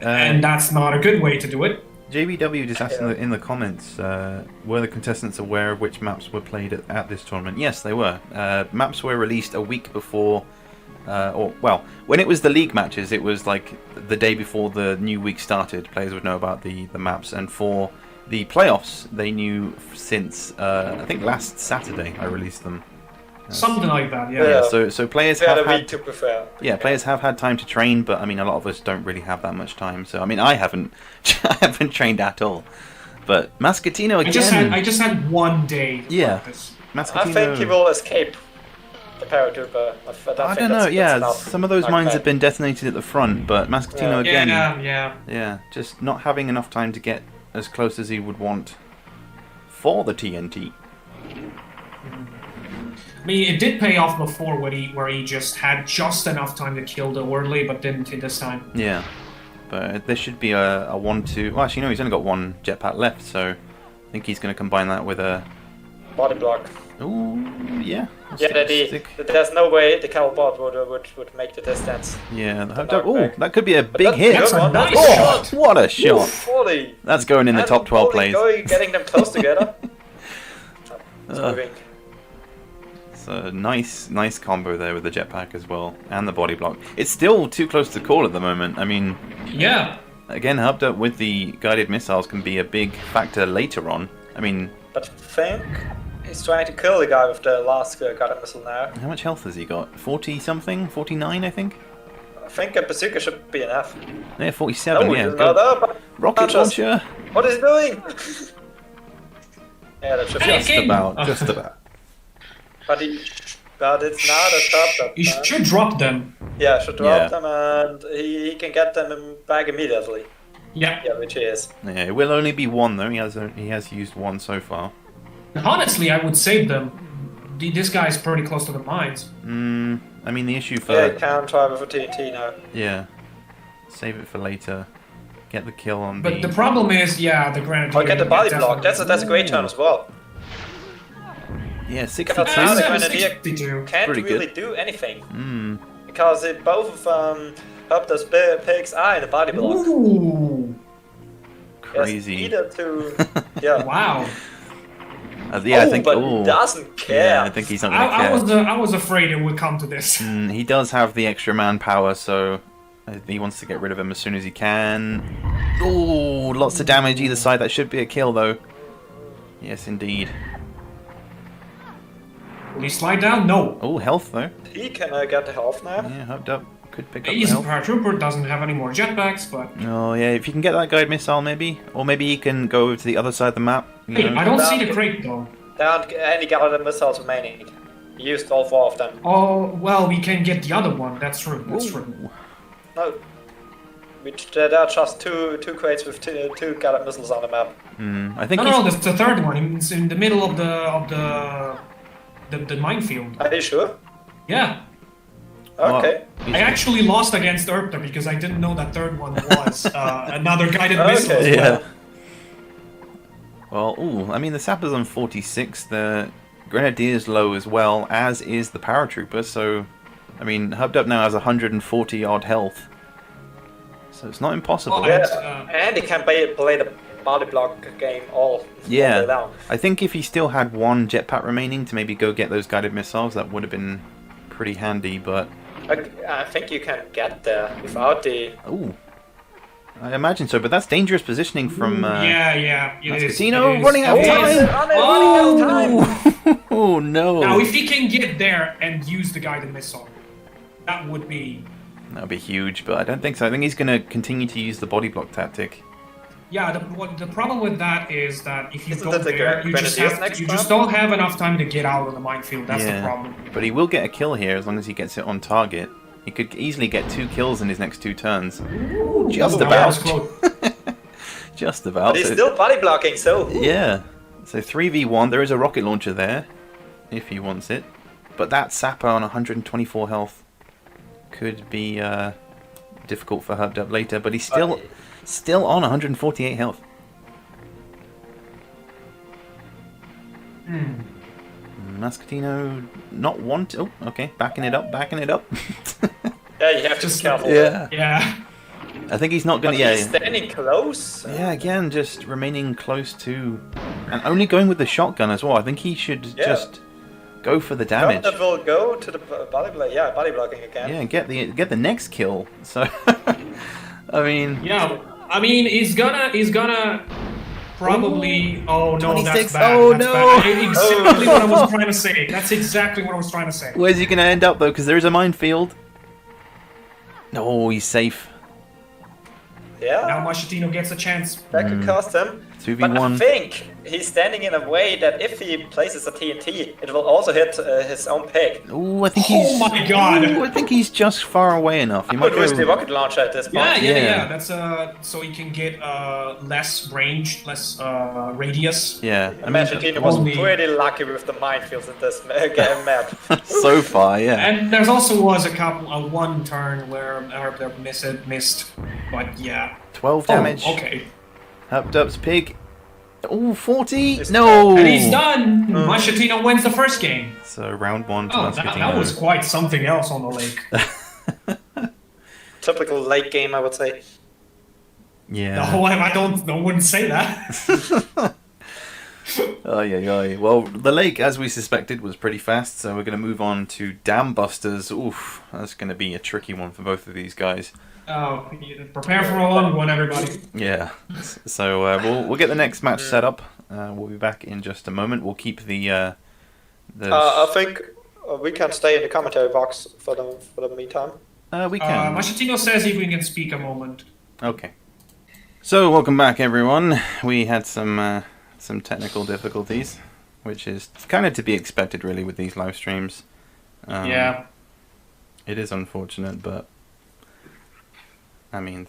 And that's not a good way to do it.
JBW just asked in the comments, were the contestants aware of which maps were played at this tournament? Yes, they were. Maps were released a week before, when it was the league matches, it was like the day before the new week started. Players would know about the maps, and for the playoffs, they knew since, I think last Saturday I released them.
Something like that, yeah.
Yeah, so players
They had
have
a week
had...
to prepare.
Yeah, players have had time to train, but I mean, a lot of us don't really have that much time. So I mean, I haven't trained at all. But Mascatino again.
I just had 1 day. to
Yeah.
practice.
Mascatino.
I think he will escape the paratrooper.
I don't know. Yeah,
enough.
some of those
Like
mines
that.
have been detonated at the front, but Mascatino again.
Yeah.
Yeah, just not having enough time to get as close as he would want for the TNT.
I mean, it did pay off before where he just had just enough time to kill the Wordley, but didn't this time.
Yeah, but there should be a 1-2. Well, actually, no, he's only got 1 jetpack left, so I think he's going to combine that with a...
Body block.
Ooh, yeah.
Yeah, there's no way the Calbot would make the distance.
Yeah,
knockback.
oh, that could be a big
that's
hit.
That's a nice
Oh,
shot.
what a shot!
Fully.
That's going in the top 12 plays.
Getting them close together. It's moving.
It's a nice combo there with the jetpack as well, and the body block. It's still too close to call at the moment. I mean,
Yeah.
again, Hubbed Up with the guided missiles can be a big factor later on. I mean,
But think he's trying to kill the guy with the last guided missile now.
how much health has he got? 40 something? 49, I think?
I think a bazooka should be enough.
Yeah, 47,
No,
yeah.
he's
Go.
not up.
Rocket
Launchers.
launcher!
What is he doing? Yeah, that should be
Hey,
enough.
Just about, just about.
But it's not a stop.
You should drop them.
Yeah, should drop
Yeah.
them and he can get them back immediately.
Yeah.
Yeah, which he is.
Yeah, it will only be 1 though. He has used 1 so far.
Honestly, I would save them. This guy is pretty close to the mines.
I mean, the issue for...
Yeah, he can try with a TNT now.
Yeah. Save it for later. Get the kill on
But the problem is, yeah, the Grenadier.
Oh, get the body block.
definitely-
That's a great turn as well.
Yeah,
But
62.
now the
Yeah,
Grenadier
62.
can't
Pretty
really
good.
do anything.
Mm.
Because both of Hubder's pigs are in the body block.
Ooh.
Crazy.
Yes, either to... Yeah.
Wow.
Yeah, I think...
but
ooh.
he doesn't care.
Yeah, I think he's not going to care.
I was afraid it would come to this.
He does have the extra manpower, so He wants to get rid of him as soon as he can. Oh, lots of damage either side. That should be a kill, though. Yes, indeed.
Will he slide down? No.
Oh, health, though.
He can get the health now.
Yeah, Hubbed Up could pick up the
He's a
health.
paratrooper, doesn't have any more jetpacks, but...
Oh, yeah, if you can get that guided missile, maybe. Or maybe he can go over to the other side of the map. You
Hey,
know?
I don't see the crate, though.
There aren't any Guided missiles remaining. He used all 4 of them.
Oh, well, we can get the other one. That's true. That's true.
No. There are just two crates with two Guided missiles on the map.
I think
No, that's the third one. It's in the middle of the minefield.
Are you sure?
Yeah.
Okay.
Well,
I actually lost against Erpta because I didn't know that third one was another guided missile. As well.
yeah. Well, ooh, I mean, the Sapper's on 46, the Grenadier's low as well, as is the Paratrooper, so, I mean, Hubbed Up now has 140 odd health. So it's not impossible.
Oh,
Yeah, and he can play the body block game all the way
Yeah,
down.
I think if he still had one jetpack remaining to maybe go get those guided missiles, that would have been pretty handy, but...
I think you can get there without the...
Ooh. I imagine so, but that's dangerous positioning from...
yeah, it is.
Casino
It is.
running out of
It is.
time!
Running out of time!
Oh no!
Now, if he can get there and use the guided missile, that would be...
That would be huge, but I don't think so. I think he's going to continue to use the body block tactic.
Yeah, the problem with that is that if you
Isn't
go
that the
there, you just
Grenadiers next
just
map?
don't have enough time to get out of the minefield. That's
Yeah.
the problem.
But he will get a kill here as long as he gets it on target. He could easily get 2 kills in his next 2 turns. Just
That
about.
was close.
Just about.
But he's
So-
still body blocking, so...
Yeah. So 3v1, there is a rocket launcher there, if he wants it. But that Sapper on 124 health could be difficult for Hubbed Up later, but he's still on 148 health. Muscatino not want... Oh, okay. Backing it up.
Yeah, you have to be
Just-
careful.
Yeah.
Yeah.
I think he's not
But
going to...
he's standing close.
Yeah, again, just remaining close to... And only going with the shotgun as well. I think he should just go for the damage.
Hunter will go to the body block. Yeah, body blocking again.
Yeah, get the next kill. So, I mean...
Yeah, I mean, he's gonna probably. Oh no,
26.
that's bad.
Oh,
that's
no.
bad. Exactly what I was trying to say. That's exactly what I was trying to say.
Where's he going to end up, though? Because there is a minefield. No, he's safe.
Yeah.
Now Machetino gets a chance.
That could cost him.
2v1.
But I think he's standing in a way that if he places a TNT, it will also hit his own pig.
Ooh, I think
Oh
he's...
my God.
Ooh, I think he's just far away enough. He
I
might
would use the
go...
rocket launcher at this point.
Yeah. That's so he can get less range, less radius.
Yeah, I mean,
Imagine he was
only-
pretty lucky with the minefields in this game map.
so far, yeah.
And there's also was one turn where Erpta missed, but yeah.
12 damage.
Oh, okay.
Hubbed Up's pig. Ooh, 40?
It's
No!
And he's done. Machetino wins the first game.
So round 1 to
Oh,
Muscatino.
that was quite something else on the lake.
Typical late game, I would say.
Yeah.
No, I wouldn't say that.
Oy. Well, the lake, as we suspected, was pretty fast, so we're going to move on to Dam Busters. Oof, that's going to be a tricky one for both of these guys.
Oh, prepare for a long one, everybody.
Yeah. So we'll get the next match set up. We'll be back in just a moment. We'll keep the
I think we can stay in the commentary box for the meantime.
we can.
Machetino says if we can speak a moment.
Okay. So welcome back, everyone. We had some technical difficulties, which is kind of to be expected, really, with these live streams.
Yeah.
It is unfortunate, but I mean,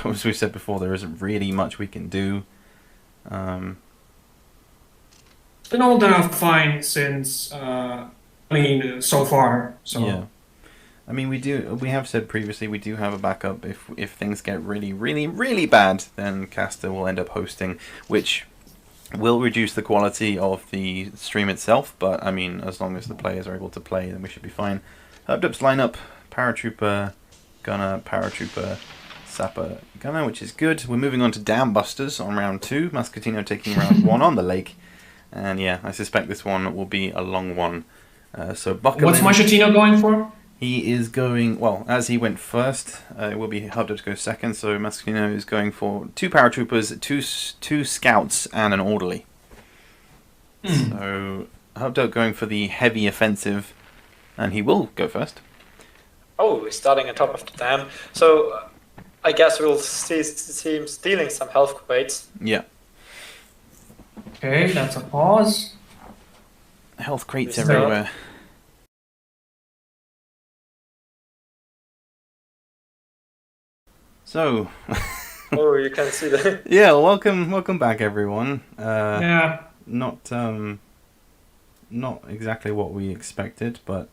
as we said before, there isn't really much we can do.
It's been all done fine since, so far. So.
Yeah. I mean, we have said previously we do have a backup if things get really, really, really bad, then Castor will end up hosting, which will reduce the quality of the stream itself, but I mean, as long as the players are able to play, then we should be fine. Hubbed Up's lineup: Paratrooper, Gunner, Paratrooper, Sapper, Gunner, which is good. We're moving on to Dam Busters on round 2. Muscatino taking round 1 on the lake. And yeah, I suspect this one will be a long one. So buckle
What's
in.
Machetino going for?
He is going, well, as he went first, it will be Hubdo to go second, so Masculino is going for 2 paratroopers, two scouts, and an orderly. So Hubdo going for the heavy offensive, and he will go first.
Oh, he's starting on top of the dam. So I guess we'll see him stealing some health crates.
Yeah.
Okay, that's a pause.
Health crates
Is
everywhere. So,
Oh, you can see that.
yeah, welcome back, everyone.
Yeah.
Not exactly what we expected, but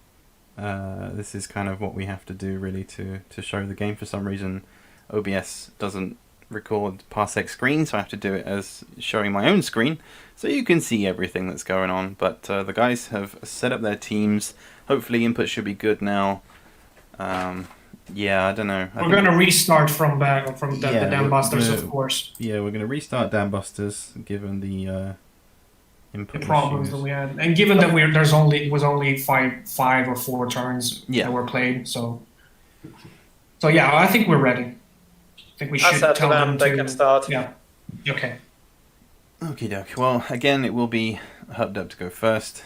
this is kind of what we have to do really to show the game. For some reason, OBS doesn't record parsec screen, so I have to do it as showing my own screen, so you can see everything that's going on. But the guys have set up their teams. Hopefully, input should be good now. Yeah, I don't know.
We're gonna restart from the Dam Busters, of course.
Yeah, we're gonna restart Dam Busters given the input
The problems
issues.
that we had, and given that it was only five or 4 turns
Yeah.
that were played, so yeah, I think we're ready. I think we
I
should
said to
tell
them
them
they
to
can start.
Yeah. Okay.
Okie doke. Well, again, it will be Hubdo to go first.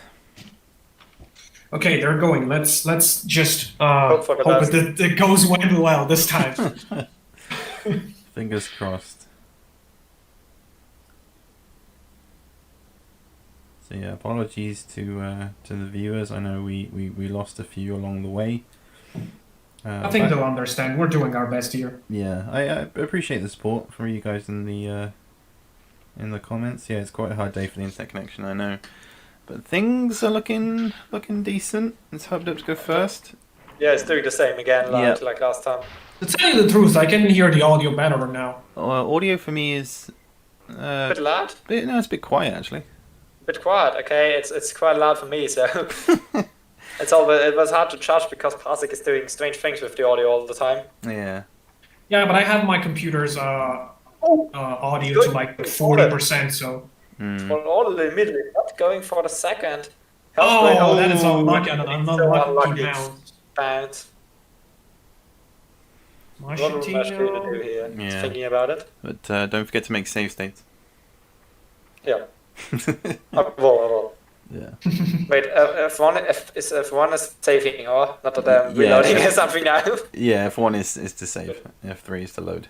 Okay, they're going. Let's just
Hope for the
hope
best.
that it goes well this time.
Fingers crossed. So yeah, apologies to the viewers. I know we lost a few along the way.
I think they'll understand. We're doing our best here.
Yeah, I appreciate the support from you guys in the comments. Yeah, it's quite a hard day for the internet connection, I know, but things are looking decent. It's Hubdo to go first.
Yeah, it's doing the same again, like last time.
To tell you the truth, I can hear the audio better now.
Audio for me is
A bit loud?
it's a bit quiet actually.
A bit quiet, okay. It's quite loud for me, so it was hard to judge because Parsec is doing strange things with the audio all the time.
Yeah.
Yeah, but I have my computer's audio
Good.
to like 40%, so.
Well, all immediately not going for the second.
Oh, that is unlucky. I'm not
so
lucky
unlucky.
now.
Bounce. What will Mashkina do here? He's
Yeah.
thinking about it.
But don't forget to make save states.
Yeah. I will.
Yeah.
Wait, F1 is saving, or not that I'm reloading
Yeah.
something now.
Yeah, F1 is to save. F3 is to load.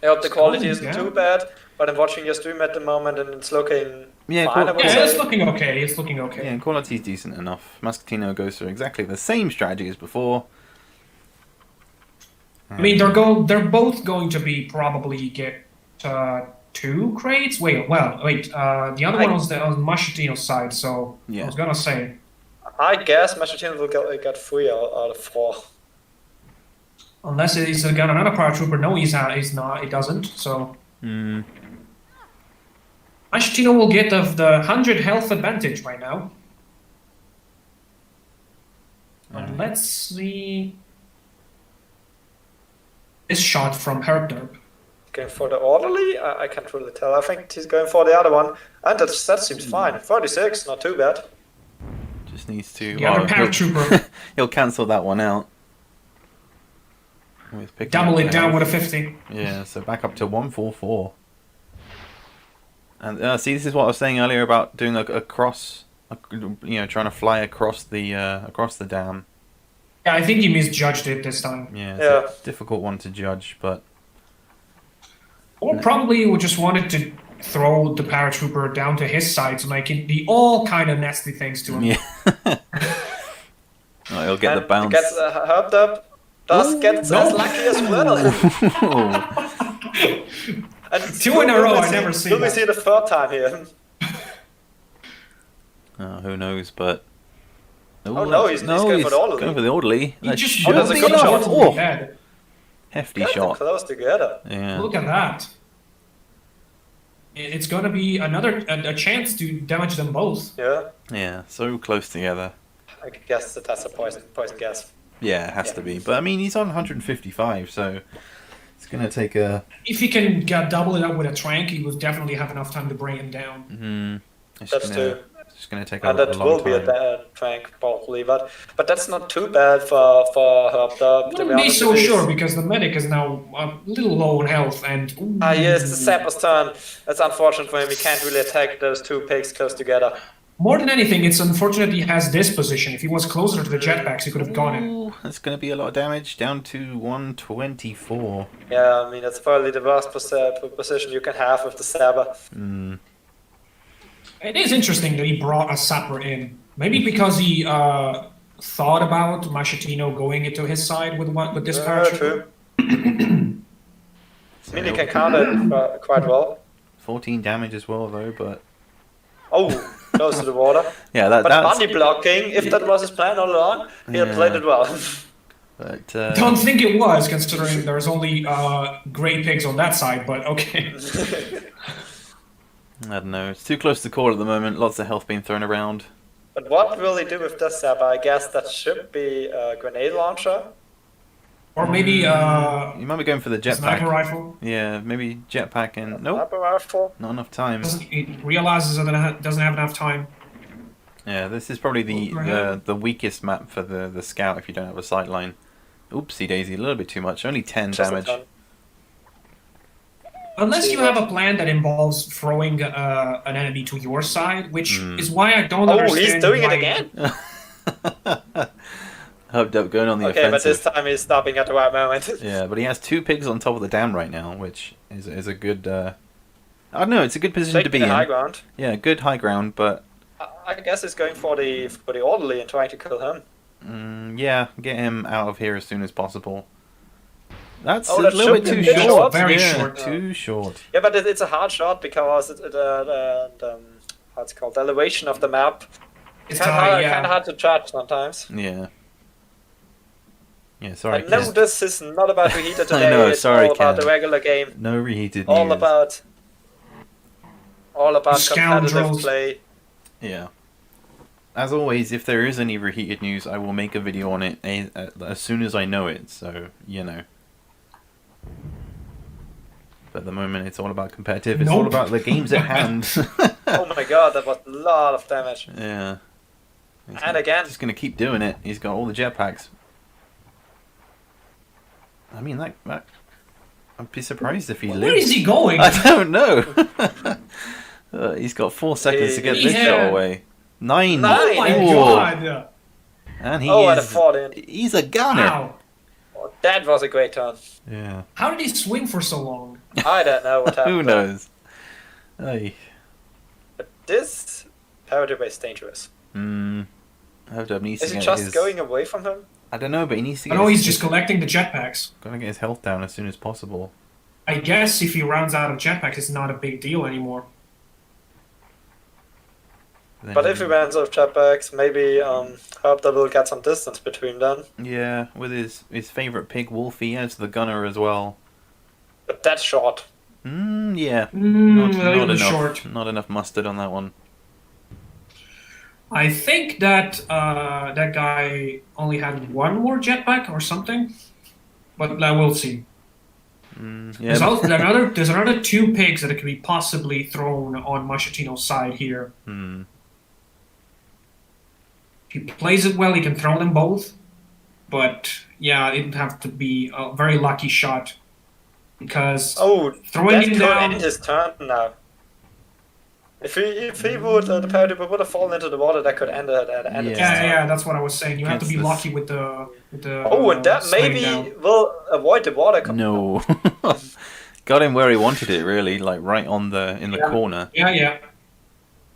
I hope the quality
It's
isn't
cool,
too bad, but I'm watching your stream at the moment and it's looking
Yeah,
fine,
cool.
I would
Yeah,
say.
it's looking okay. It's looking okay.
Yeah, quality is decent enough. Muscatino goes through exactly the same strategy as before.
I mean, they're both going to be probably get 2 crates. Wait. The other one was on Mashitino's side, so
Yeah.
I was gonna say.
I guess Mashkina will get 3 out of 4.
Unless he's got another paratrooper. No, he's not. He doesn't. So
Hmm.
Mashitino will get the 100 health advantage right now. Let's see. This shot from Herbderp.
Going for the orderly? I can't really tell. I think he's going for the other one. And that seems fine. 36, not too bad.
Just needs to.
The other paratrooper.
He'll cancel that one out. With picking
Double
up
it
the
down
health.
with a 50.
Yeah, so back up to 144. And see, this is what I was saying earlier about doing a cross, trying to fly across the dam.
Yeah, I think he misjudged it this time.
Yeah, it's
Yeah.
a difficult one to judge, but
Or probably he just wanted to throw the paratrooper down to his side to make it be all kind of nasty things to him.
yeah. Oh, he'll get the
And
bounce.
Gets helped up. Does get as lucky as well. And
2 in a row,
will we
I
see-
never seen
Will we
that.
see the third time here?
Who knows, but...
Oh, no, he's going for the orderly.
Going for the orderly.
He
That
just
should
that's a
be
good
enough.
shot.
Oh,
Dead.
hefty
Get them
shot.
close together.
Yeah.
Look at that. It's going to be a chance to damage them both.
Yeah.
Yeah, so close together.
I guess that's a poison gas.
Yeah, it has
Yeah.
to be. But I mean, he's on 155, so it's going to take a...
If he can double it up with a trank, he will definitely have enough time to bring him down.
It's
That's
gonna It's going to take a
And that
long
will be a
time.
bad tank probably, but that's not too bad for Herb.
I wouldn't be so sure because the medic is now a little low on health and.
Yes, the Sapper's turn. That's unfortunate for him. He can't really attack those two pigs close together.
More than anything, it's unfortunate he has this position. If he was closer to the jetpacks, he could have gone in.
Ooh, that's going to be a lot of damage. Down to 124.
Yeah, I mean, that's probably the worst position you can have with the Sapper.
It is interesting that he brought a sapper in. Maybe because he thought about Machetino going into his side with this parachute.
True. I mean, he can counter it quite well.
14 damage as well, though, but...
Oh, close to the water.
Yeah,
But
that's...
bunny blocking, if that was his plan all along, he had played it well.
But,
Don't think it was, considering there's only grey pigs on that side, but okay.
I don't know. It's too close to call at the moment. Lots of health being thrown around.
But what will he do with this Sapper? I guess that should be a grenade launcher.
Or maybe
You might be going for the
sniper
jetpack.
rifle.
Yeah, maybe jetpack and... Nope,
Sniper rifle.
not enough time.
He realizes that doesn't have enough time.
Yeah, this is probably the weakest map for the scout if you don't have a sight line. Oopsie daisy, a little bit too much. Only 10
Just a
damage.
ton.
Unless you have a plan that involves throwing an enemy to your side, which is why I don't understand.
Oh, he's doing it
why-
again?
Hoped up going on the
Okay, but
offensive.
this time he's stopping at the right moment.
Yeah, but he has 2 pigs on top of the dam right now, which is a good... I don't know, it's a good position to
Taking
be
the high
in.
ground.
Yeah, good high ground, but...
I guess he's going for the orderly and trying to kill him.
Yeah, get him out of here as soon as possible. That's
Oh,
a
that
little
should
bit
be
too
a bit
short.
short.
Very
Yeah,
short.
Too short.
Yeah, but it's a hard shot because what's it called? The elevation of the map.
It's
Kind
high,
of hard to judge sometimes.
Yeah. Yeah, sorry.
I know
Ken.
this is not about Reheater today.
know,
it's
sorry,
all about
Ken.
the regular game.
No reheated
All
news.
about competitive
Scoundrels.
play.
Yeah. As always, if there is any reheated news, I will make a video on it as soon as I know it, so, you know. But at the moment, it's all about competitive. It's all
Nope.
about the games at hand.
Oh my god, that was a lot of damage.
Yeah. He's
And again.
just going to keep doing it. He's got all the jetpacks. I mean, that I'd be surprised if he
Where
lives.
is he going?
I don't know. He's got 4 seconds to get this
Yeah.
shot away. 9.
Oh my
Ooh.
god!
And he
Oh, and a
is...
14.
He's a gunner.
Wow.
Oh, that was a great turn.
Yeah.
How did he swing for so long?
I don't know what happened.
Who knows? Ay.
But this Paradigm is dangerous.
Hovdub needs
Is
to
he
get
just
his...
going away from him?
I don't know, but he needs to
I
get
know
his...
he's just collecting the jetpacks.
Gotta get his health down as soon as possible.
I guess if he rounds out of jetpacks, it's not a big deal anymore.
Then
But if he runs out of jetpacks, maybe Herb will get some distance between them.
Yeah, with his favourite pig, Wolfie, as the gunner as well.
But that's short.
Yeah.
a little
enough.
short.
Not enough mustard on that one.
I think that that guy only had 1 more jetpack or something, but we'll see.
Yeah,
There's another 2 pigs that could be possibly thrown on Machetino's side here. If he plays it well, he can throw them both. But yeah, it'd have to be a very lucky shot because throwing
that
him
could
down.
end his turn now. If he would, the Paradigm would have fallen into the water, that could end it at the end of his turn.
Yeah, that's what I was saying. You have to be
Against
lucky with the.
Oh, and that
sliding
maybe
down.
will avoid the water.
No. Got him where he wanted it, really, like right on in the corner.
Yeah.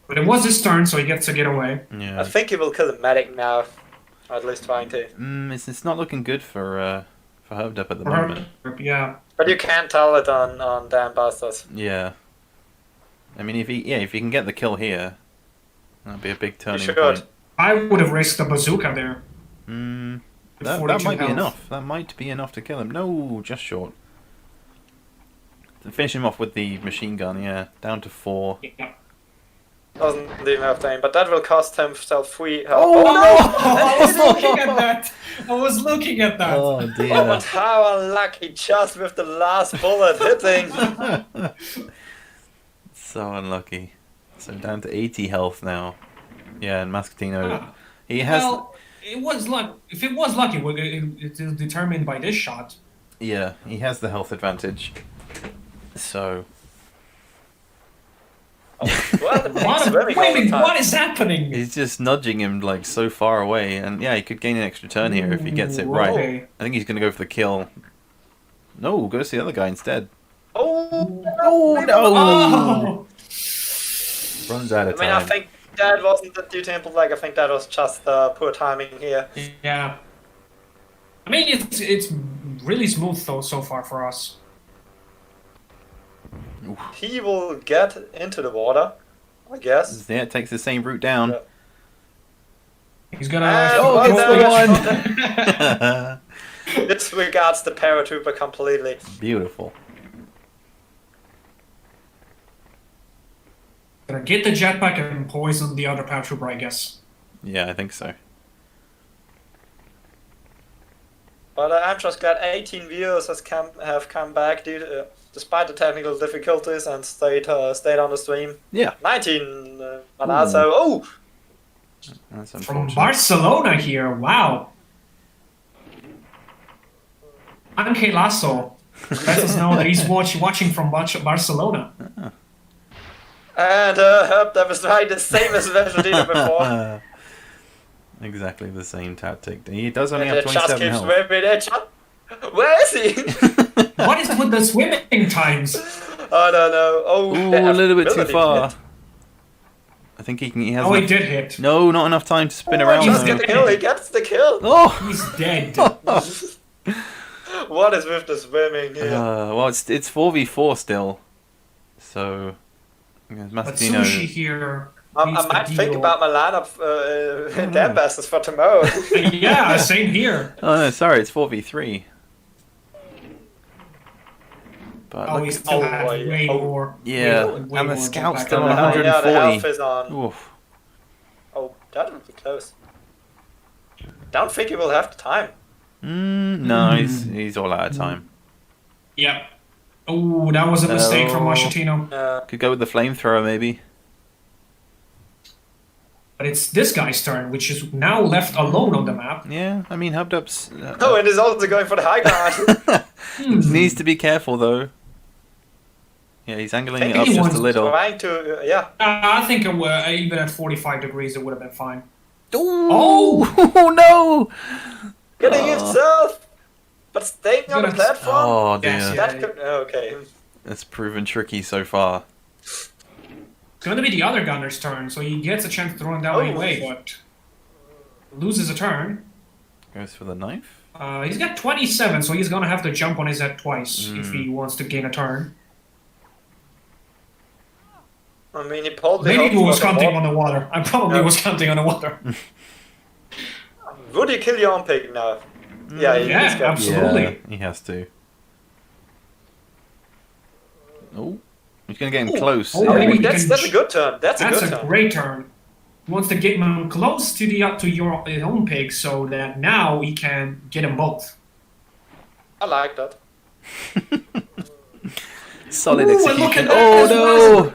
But it was his turn, so he gets to get away.
Yeah.
I think he will kill the medic now. Or at least trying to.
It's not looking good for Hovdub at the moment.
Yeah.
But you can't tell it on damn bastards.
Yeah. I mean, if he can get the kill here, that'd be a big turning
should.
point.
I would have risked a bazooka there.
That
42
might be
health.
enough. That might be enough to kill him. No, just short. To finish him off with the machine gun, yeah. Down to 4.
Yeah.
Doesn't even have time, but that will cost himself 3 health.
Oh,
I was looking at that.
Oh
Oh,
dear.
but how unlucky, just with the last bullet hitting.
So unlucky. So down to 80 health now. Yeah, and Muscatino,
Ah.
he has.
Well, it was luck. If it was lucky, it is determined by this shot.
Yeah, he has the health advantage. So.
Well,
What is happening?
He's just nudging him like so far away, and yeah, he could gain an extra turn here if he gets it right.
Okay.
I think he's going to go for the kill. No, go see the other guy instead.
Oh,
no!
Oh!
Runs out of
I mean, I
time.
think that wasn't the due temple lag. I think that was just poor timing here.
Yeah. I mean, it's really smooth though so far for us.
He will get into the water, I guess.
Yeah, it takes the same route down.
Yeah.
He's gonna.
It disregards the paratrooper completely.
Beautiful.
Gonna get the jetpack and poison the other paratrooper, I guess.
Yeah, I think so.
But I'm just glad 18 viewers have come back despite the technical difficulties and stayed on the stream.
Yeah.
19, but also
That's
From
unfortunate.
Barcelona here, wow. Anke Lasso. Let us know that he's watching from Barcelona.
and Herb that was right the same as Vegetino before.
Exactly the same tactic. He does only
And
have
it just
27
keeps
health.
swimming. Where is he?
What is with the swimming times?
I don't know. Oh,
Ooh,
they
a
have
little bit too
ability
far.
hit.
I think he has.
Oh, he
enough-
did hit.
No, not enough time to spin
Oh,
around.
he just
though.
gets the kill. He gets the kill.
Oh!
He's dead.
What is with the swimming here?
Well, it's 4v4 still. So.
But
Massimino.
Sushi here.
I
needs
might
to
think
deal.
about my lineup damn bastards for tomorrow.
Yeah, same here.
Oh no, sorry, it's 4v3. But
Oh,
look,
he still has
boy.
way
Oh.
more.
yeah,
way
and
more
the scout's
jetpack.
still on
Yeah, the
140.
health is on.
Oof.
Oh, that would be close. Don't think he will have the time.
No, he's all out of time.
Yep. Oh, that was a mistake from
No.
Machetino.
Could go with the flamethrower maybe.
But it's this guy's turn, which is now left alone on the map.
Yeah, I mean Hubdub's
Oh, and he's also going for the high ground.
needs to be careful though. Yeah, he's angling it
Maybe
up
he
just
wants
a little.
Trying to, yeah.
I think even at 45 degrees, it would have been fine.
Oh no!
Getting himself, but staying on the
Gonna-
platform.
Oh dear,
Yes,
That could, okay.
that's proven tricky so far.
It's going to be the other gunner's turn, so he gets a chance to throw him down
Oh.
anyway, but loses a turn.
Goes for the knife.
He's got 27, so he's going to have to jump on his head twice if he wants to gain a turn.
I mean, he probably
Maybe he
hoped
was
for the
hunting
more-
on the water. I probably
Yeah.
was hunting on the water.
Would you kill your own pig now? Yeah, he's
Yeah,
got-
absolutely.
Yeah, he has to. Oh, he's gonna get him
Ooh.
close.
Oh,
yeah.
maybe he
That's a good turn. That's a
That's
good
a
turn.
great turn. He wants to get him close to your his own pig so that now he can get them both.
I like that.
Solid
Ooh, and look
execution.
at that,
Oh
that's
no!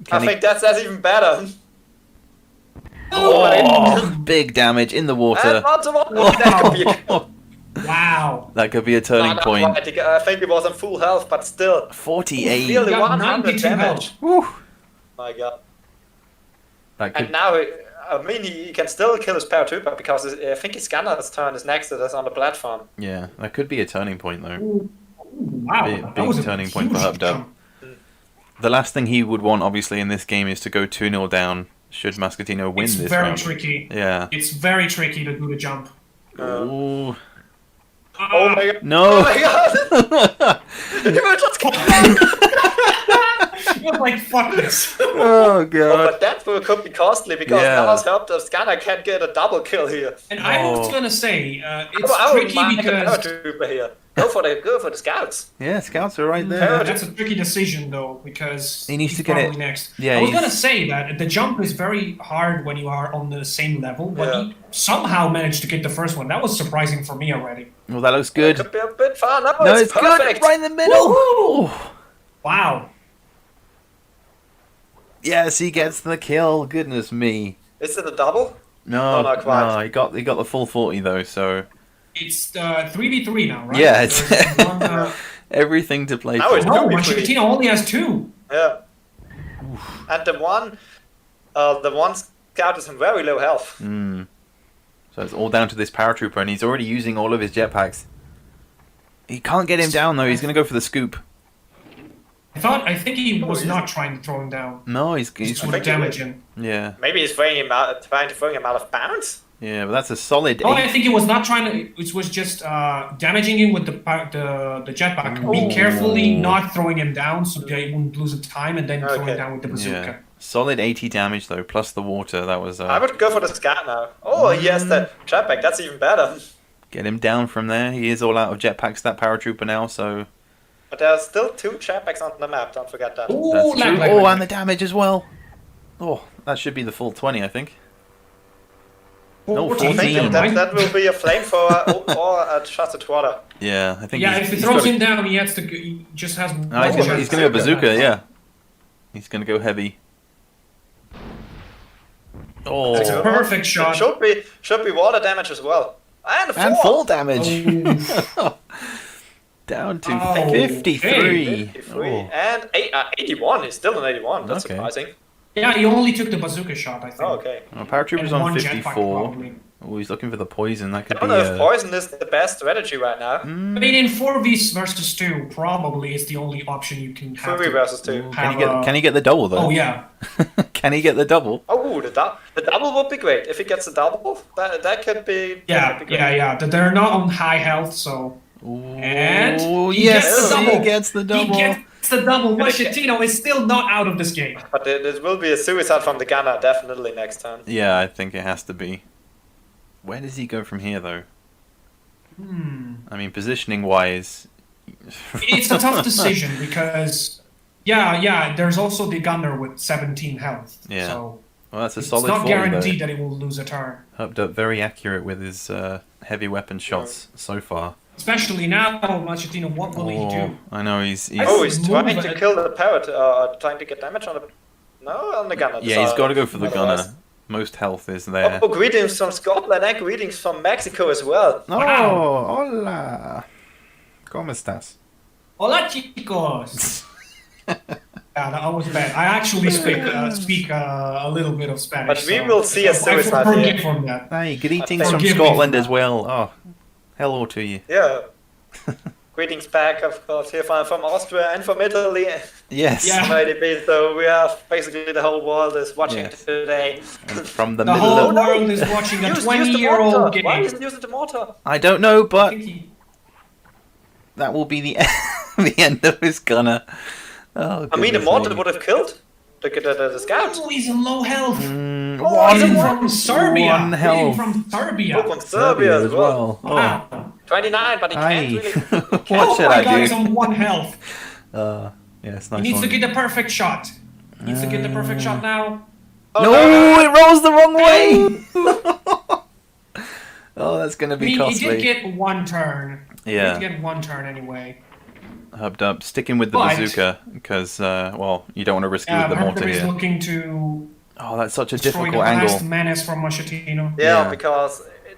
I
Can he-
think that's even better.
Oh, big damage in the
And
water.
not to one. That could be
Wow.
That could be a turning
not
point.
right. I think he was on full health, but still.
48.
Nearly
got
100
92
damage.
Whew.
My god.
That could,
And now, I mean, he can still kill his paratrooper because I think his gunner's turn is next to this on the platform.
yeah, that could be a turning point though.
Ooh, wow.
Big-
that
big
was a
turning point for
huge
Hubdub.
jump.
The last thing he would want, obviously, in this game is to go 2-0 down. Should Muscatino win
It's
this
very
round?
tricky.
Yeah.
It's very tricky to do the jump.
Ooh.
Oh my god. Oh
No.
my god. He will just kill him.
You're like, fuck this.
Oh
Oh,
god.
but that could be costly because
Yeah.
now help the scanner can get a double kill here.
And I was
Oh.
gonna say, it's
I would
tricky
mind the
because
paratrooper here. Go for the scouts.
Yeah, scouts are right there.
that's a tricky decision though, because
He needs
he's
to get
probably
it-
next.
Yeah,
I was
he's-
gonna say that the jump is very hard when you are on the same level, but
Yeah.
he somehow managed to get the first one. That was surprising for me already.
Well, that looks good.
Could be a bit far. No,
No,
it's
it's
perfect.
good. Right in the middle.
Wow.
Yes, he gets the kill. Goodness me.
Is it a double?
No,
not quite.
no, he got the full 40 though. So
It's 3v3 now, right?
yeah, it's
There's one,
everything to play
Now
for.
it's
no,
2v3.
Machetino only has 2.
Yeah. And the one scout is in very low health.
So it's all down to this paratrooper, and he's already using all of his jetpacks. He can't get him down though. He's going to go for the scoop.
I think he was not trying to throw him down.
No, he's
Just
I
to
think he
damage
was.
him.
yeah,
Maybe he's trying to throw him out of bounds.
yeah, but that's a solid.
No, I
8.
think he was not trying to. It was just damaging him with the jetpack.
Ooh.
Be carefully not throwing him down so they won't lose time, and then throw
Okay.
him down with the bazooka.
Yeah, solid 80 damage though, plus the water. That was.
I would go for the scout now. Oh, he has the jetpack. That's even better.
Get him down from there. He is all out of jetpacks, that paratrooper now, so
But there are still 2 jetpacks on the map. Don't forget that.
Ooh,
that's
lag,
true.
lag,
Oh,
lag.
and the damage as well. Oh, that should be the full 20, I think. No,
14,
I think
14.
that will be a flamethrower or a shot at water.
Yeah, I think
Yeah,
he's,
if he
he's
throws
got a-
him down, he just has.
No, he's gonna go bazooka, yeah. He's gonna go heavy.
That's a
Oh,
perfect
It
shot.
should be water damage as well. And
and
4.
full damage.
Oh.
Down to
Oh,
53.
53.
Oh.
And 81. He's still an 81. That's
Okay.
surprising.
Yeah, he only took the bazooka shot, I think.
Oh, okay.
Well, paratrooper's
And
on
one jetpack,
54.
probably.
Oh, he's looking for the poison. That could
I
be.
don't know if poison is the best strategy right now.
I mean, in 4v versus 2, probably is the only option you can have.
3
to
versus 2.
Can he get the double though?
Oh yeah.
Can he get the double?
Oh, the double would be great. If he gets a double, that could be.
Yeah,
that would be great.
yeah. They're not on high health, so. And
Oh,
he
yes,
gets the double.
he gets the double.
He gets the double. Machetino is still not out of this game.
But it will be a suicide from the gunner, definitely next turn.
Yeah, I think it has to be. Where does he go from here, though? I mean, positioning-wise...
It's a tough decision because, yeah, there's also the gunner with 17 health.
Yeah.
So
Well, that's a
it's
solid
not
40,
guaranteed
though.
that it will lose a turn.
Hooked up very accurate with his heavy weapon shots so far.
Especially now, Machetino, what will he do?
I know, he's
Oh, he's
Move
trying to
it.
kill the parrot, trying to get damage on the... No, on the gunner.
yeah, he's
So,
got to go for the
otherwise-
gunner. Most health is there.
Oh, greetings from Scotland and greetings from Mexico as well.
Oh,
Wow.
hola. ¿Cómo estás?
Hola, chicos. Yeah, that was bad. I actually speak a little bit of Spanish.
But we
so
will see a suicide
I forgive
here.
from that.
Hey, greetings from
Forgive me
Scotland
for
as
that.
well. Oh, hello to you.
Yeah. Greetings back, of course, here from Austria and from Italy.
Yes.
Yeah.
Maybe, so we have basically the whole world is watching
Yes.
today.
And from the
The
middle
whole
of...
world is watching a
Use the
20-year-old
mortar.
game.
Why isn't using the mortar?
I don't know,
I
but
think he-
that will be the the end of his gunner. Oh,
I mean, the
goodness
mortar
me.
would have killed the scout.
Oh, he's in low health.
Oh,
He's
he's
in
in
from Serbia.
one
He's
health.
from Serbia.
Oh, from Serbia as well.
Oh.
Wow.
29, but he can't
Aye.
really...
What
Oh
should
my
I
God,
do?
he's on 1 health.
Yeah, it's nice
He needs
one.
to get the perfect shot. He needs to get the perfect shot now.
Oh,
No, it rolls the wrong way. Oh, that's gonna
I
be
mean, he
costly.
did get 1 turn.
Yeah.
He did get 1 turn anyway.
Hubbed up, sticking with the
But-
bazooka because, well, you don't want to risk it with the mortar
Hercules is
here.
looking to
Oh, that's such a
destroy the
difficult
last
angle.
menace from Machetino.
Yeah,
Yeah.
because it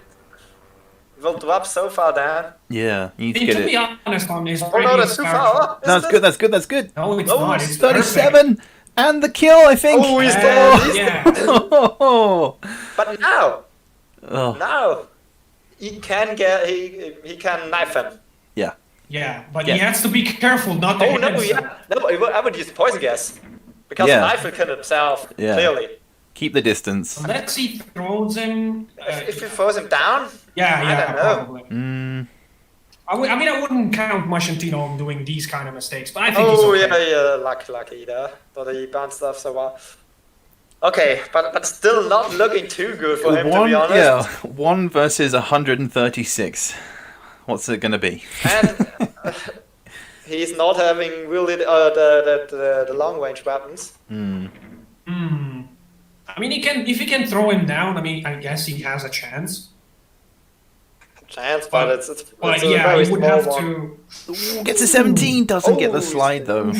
will drop so far down.
Yeah, you need
I
to
mean,
get
to be
it.
honest, on his
Oh no,
previous
that's too
character-
far.
No, that's good. That's good. That's good.
No, it's
Oh,
not.
it's
It's
37 and the kill, I think.
Oh, he's
Perfect.
dead.
Yeah.
Oh.
But now,
Oh.
now, he can get, he can knife him.
Yeah, but
Yeah.
he has to be careful not to
Oh
hit
no,
himself.
yeah, no, I would use poison gas. Because
Yeah.
the knife will kill himself,
Yeah.
clearly.
Keep the distance.
Unless he throws him.
If he throws him down,
Yeah,
don't know.
probably.
Mm,
I mean, I wouldn't count Machetino on doing these kind of mistakes, but I think he's
oh
okay.
yeah, lucky there. But he bounced stuff so well. Okay, but still not looking too good for him, to be honest.
yeah, 1 versus 136. What's it gonna be?
And he's not having really the long range weapons.
Hmm.
I mean, if he can throw him down, I mean, I guess he has a chance.
Chance, but it's
But
a
yeah,
very
he would
small
have
one.
to.
Gets a 17. Doesn't get the
Oh,
slide though.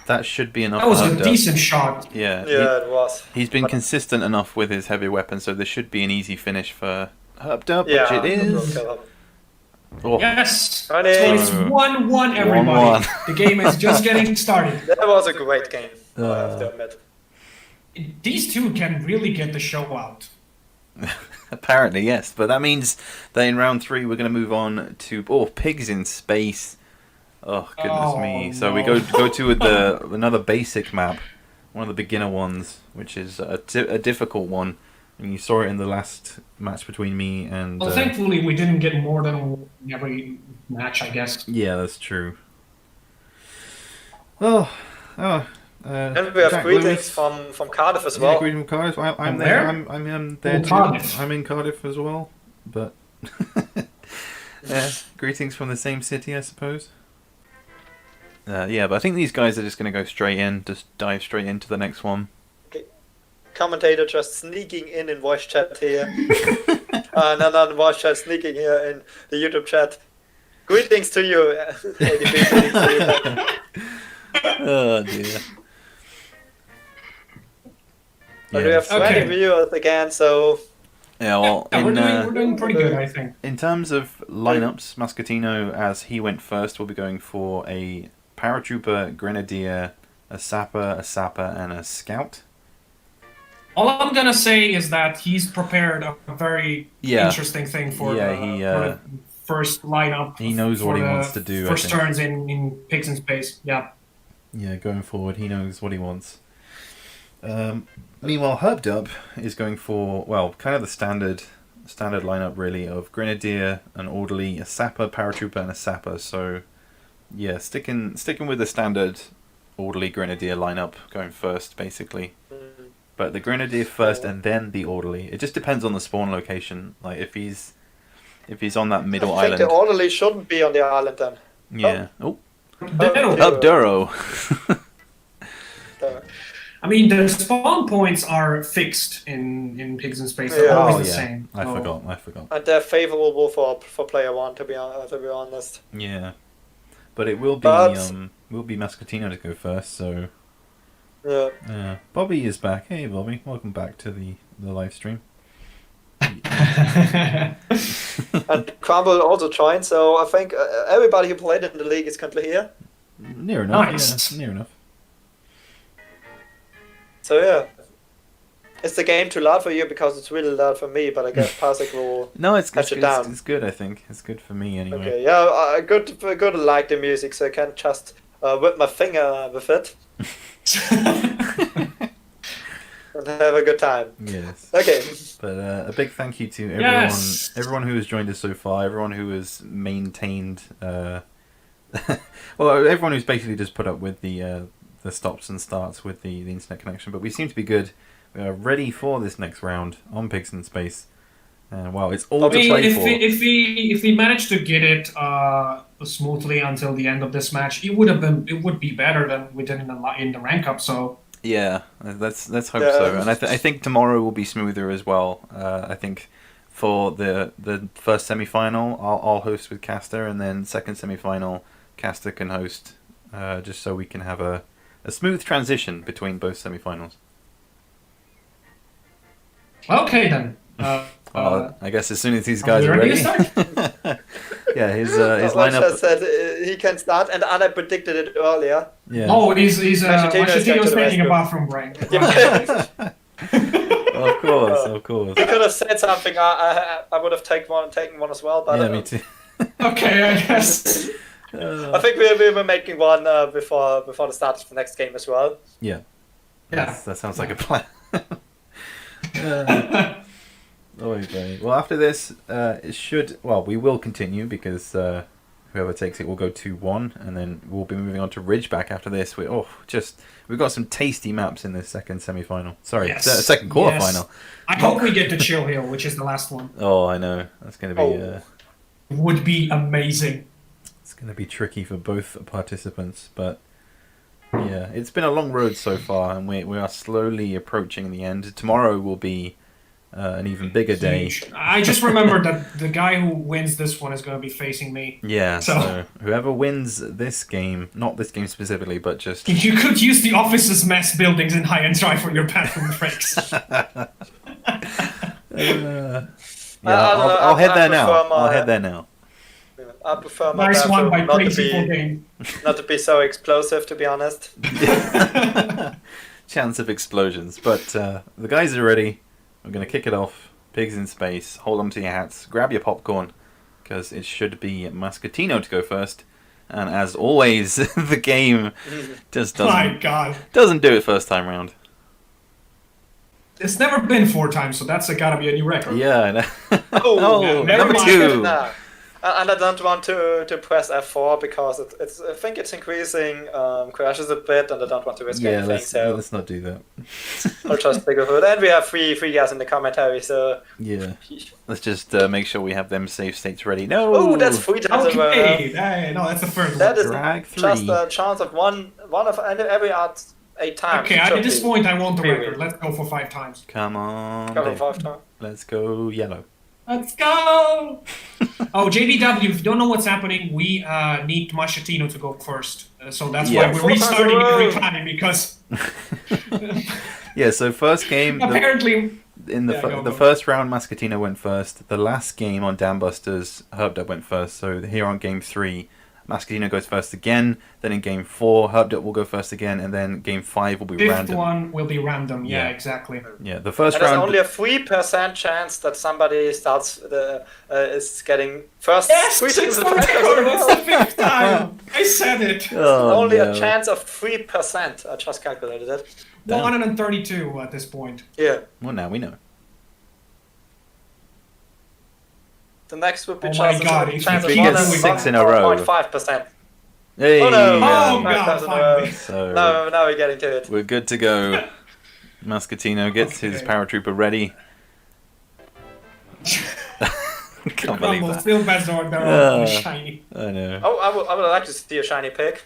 That should be enough.
That was
for
a
Herb Dub.
decent shot.
Yeah,
Yeah, it was.
he's been consistent enough with his heavy weapon, so there should be an easy finish for Herb Dub,
Yeah,
which it
that will
is.
kill him.
Oh,
Yes. So
Honey.
it's 1-1, everybody.
1-1.
The game is just getting started.
That was a great game, I have to admit.
These two can really get the show out.
apparently, yes. But that means that in round 3 we're going to move on to Pigs in Space. Oh goodness me! So we
no.
go to another basic map, one of the beginner ones, which is a difficult one. And you saw it in the last match between me and.
Well, thankfully we didn't get more than every match, I guess.
Yeah, that's true. And
And we have greetings from Cardiff as well.
Yeah, greetings from Cardiff. I'm
From
there.
where?
I'm there too.
Cardiff.
I'm in Cardiff as well, but greetings from the same city, I suppose. But I think these guys are just going to go straight in, just dive straight into the next one.
Commentator just sneaking in voice chat here. Not voice chat, sneaking here in the YouTube chat. Greetings to you. ADP, greetings to you.
Oh dear.
But we have 20
Okay.
viewers again, so
Yeah, well,
Yeah, we're doing pretty good, I think.
in terms of lineups, Muscatino, as he went first, will be going for a paratrooper, grenadier, a sapper, and a scout.
All I'm gonna say is that he's prepared a very
Yeah.
interesting thing for,
Yeah,
the first lineup.
he knows
for
what he
the
wants to do, I
First
think.
turns in Pigs in Space. Yeah.
Yeah, going forward, he knows what he wants. Meanwhile, Herb Dub is going for, well, kind of the standard lineup, really, of grenadier, an orderly, a sapper, paratrooper, and a sapper. So, yeah, sticking with the standard orderly grenadier lineup, going first, basically. But the grenadier first, and then the orderly. It just depends on the spawn location. Like if he's on that middle
I think
island.
the orderly shouldn't be on the island then.
Yeah. Oh,
That'll-
Herb Duro.
I mean, the spawn points are fixed in Pigs in Space. They're
Yeah.
always
Oh
the
yeah,
same.
I
so-
forgot.
And they're favorable for player one, to be honest.
Yeah, but it will be
But-
Muscatino to go first. So
Yeah.
Bobby is back. Hey Bobby, welcome back to the live stream.
And Crumble also joined, so I think everybody who played in the league is currently here.
Near enough.
Nice.
Yeah, near enough.
So yeah. Is the game too loud for you? Because it's really loud for me, but I guess Pasek will...
No, it's
Patch it down.
it's good. I think it's good for me anyway.
Okay, yeah, good to like the music, so I can just whip my finger with it and have a good time.
Yes.
Okay.
But a big thank you to everyone,
Yes.
everyone who has joined us so far, everyone who has maintained, well, everyone who's basically just put up with the stops and starts with the internet connection. But we seem to be good. We are ready for this next round on Pigs in Space. And wow, it's all
I
to
mean,
play
if
for.
we manage to get it smoothly until the end of this match, it would be better than we did in the rank up. So
Yeah, let's hope
Yeah.
so. And I think tomorrow will be smoother as well. I think for the first semi-final, I'll host with Castor, and then second semi-final, Castor can host, just so we can have a smooth transition between both semi-finals.
okay then.
I guess as soon as these
are
guys
we
are
ready
ready.
to
Yeah, his
Someone
lineup.
just said he can start, and Anna predicted it earlier.
Yeah.
Oh, he's
Machitino's going to
Machitino's
the
taking a
restroom.
bathroom break.
Of course.
He could have said something. I would have taken one as well. But
Yeah, me too.
Okay, I guess.
I think we were making one before the start of the next game as well.
Yeah.
Yeah.
That sounds like a plan. Okay. Well, after this, we will continue because whoever takes it will go 2-1, and then we'll be moving on to Ridgeback after this. We've got some tasty maps in this second semi-final. Sorry,
Yes.
second quarterfinal.
I hope we get to Chill Hill, which is the last one.
Oh, I know that's going to be
Would be amazing.
it's going to be tricky for both participants, but yeah, it's been a long road so far, and we are slowly approaching the end. Tomorrow will be an even bigger day.
Huge. I just remember that the guy who wins this one is going to be facing me.
Yeah,
So-
so whoever wins this game, not this game specifically, but just...
You could use the office's mess buildings in high and try for your bathroom tricks.
I'll head there now.
prefer my-
I'll head there now.
I prefer my
Nice one by
bathroom
Crazy for Game.
not to be so explosive, to be honest.
Chance of explosions. But the guys are ready. We're going to kick it off. Pigs in space. Hold on to your hats. Grab your popcorn. Because it should be Muscatino to go first. And as always, the game just
My God.
doesn't do it first time round.
It's never been 4 times, so that's gotta be a new record.
Yeah, I know.
Oh,
never
number
mind.
2.
No. And I don't want to press F4 because it's I think it's increasing crashes a bit, and I don't want to risk
Yeah,
anything. So
let's not do that.
I'll just stick with it. And we have three guys in the commentary, so
Yeah. Let's just make sure we have them save states ready. No!
oh, that's 3 times in a row.
Okay, no, that's the first
That
one.
is
Drag
just
3.
a chance of one of every odd 8 times.
Okay,
It
at
should
this
be.
point, I want the
Period.
record. Let's go for 5 times.
Come on.
Cover
Dave.
5 times.
Let's go yellow.
Let's go! Oh, JBW, if you don't know what's happening, we need Machetino to go first. So that's
Yeah.
why we're
4 times
restarting
in a row.
every time, because
Yeah, so first game,
apparently...
in the
Yeah, go.
first round, Muscatino went first. The last game on Dambusters, Herbdub went first. So here on game 3, Muscatino goes first again. Then in game 4, Herbdub will go first again. And then game 5 will be
Fifth
random.
one will be random. Yeah,
Yeah.
exactly.
Yeah, the first
And there's
round...
only a 3% chance that somebody starts is getting first.
Yes,
3
it's
times
the
in a row.
record. It's the 5th time. I said it.
Oh,
Only
no.
a chance of 3%. I just calculated it.
Damn.
132 at this point.
Yeah.
Well, now we know.
The next would be
Oh
chance
my God,
of
if
chance of
he gets 6 in a row.
1.5%.
Hey!
Oh no!
Oh,
Five
God,
times in a row.
finally.
So
Now we're getting to it.
we're good to go. Muscatino gets his
Okay.
paratrooper ready. Can't believe
Rumble,
that.
still best or they're all
Uh.
shiny.
I know.
Oh, I would like to see a shiny pig.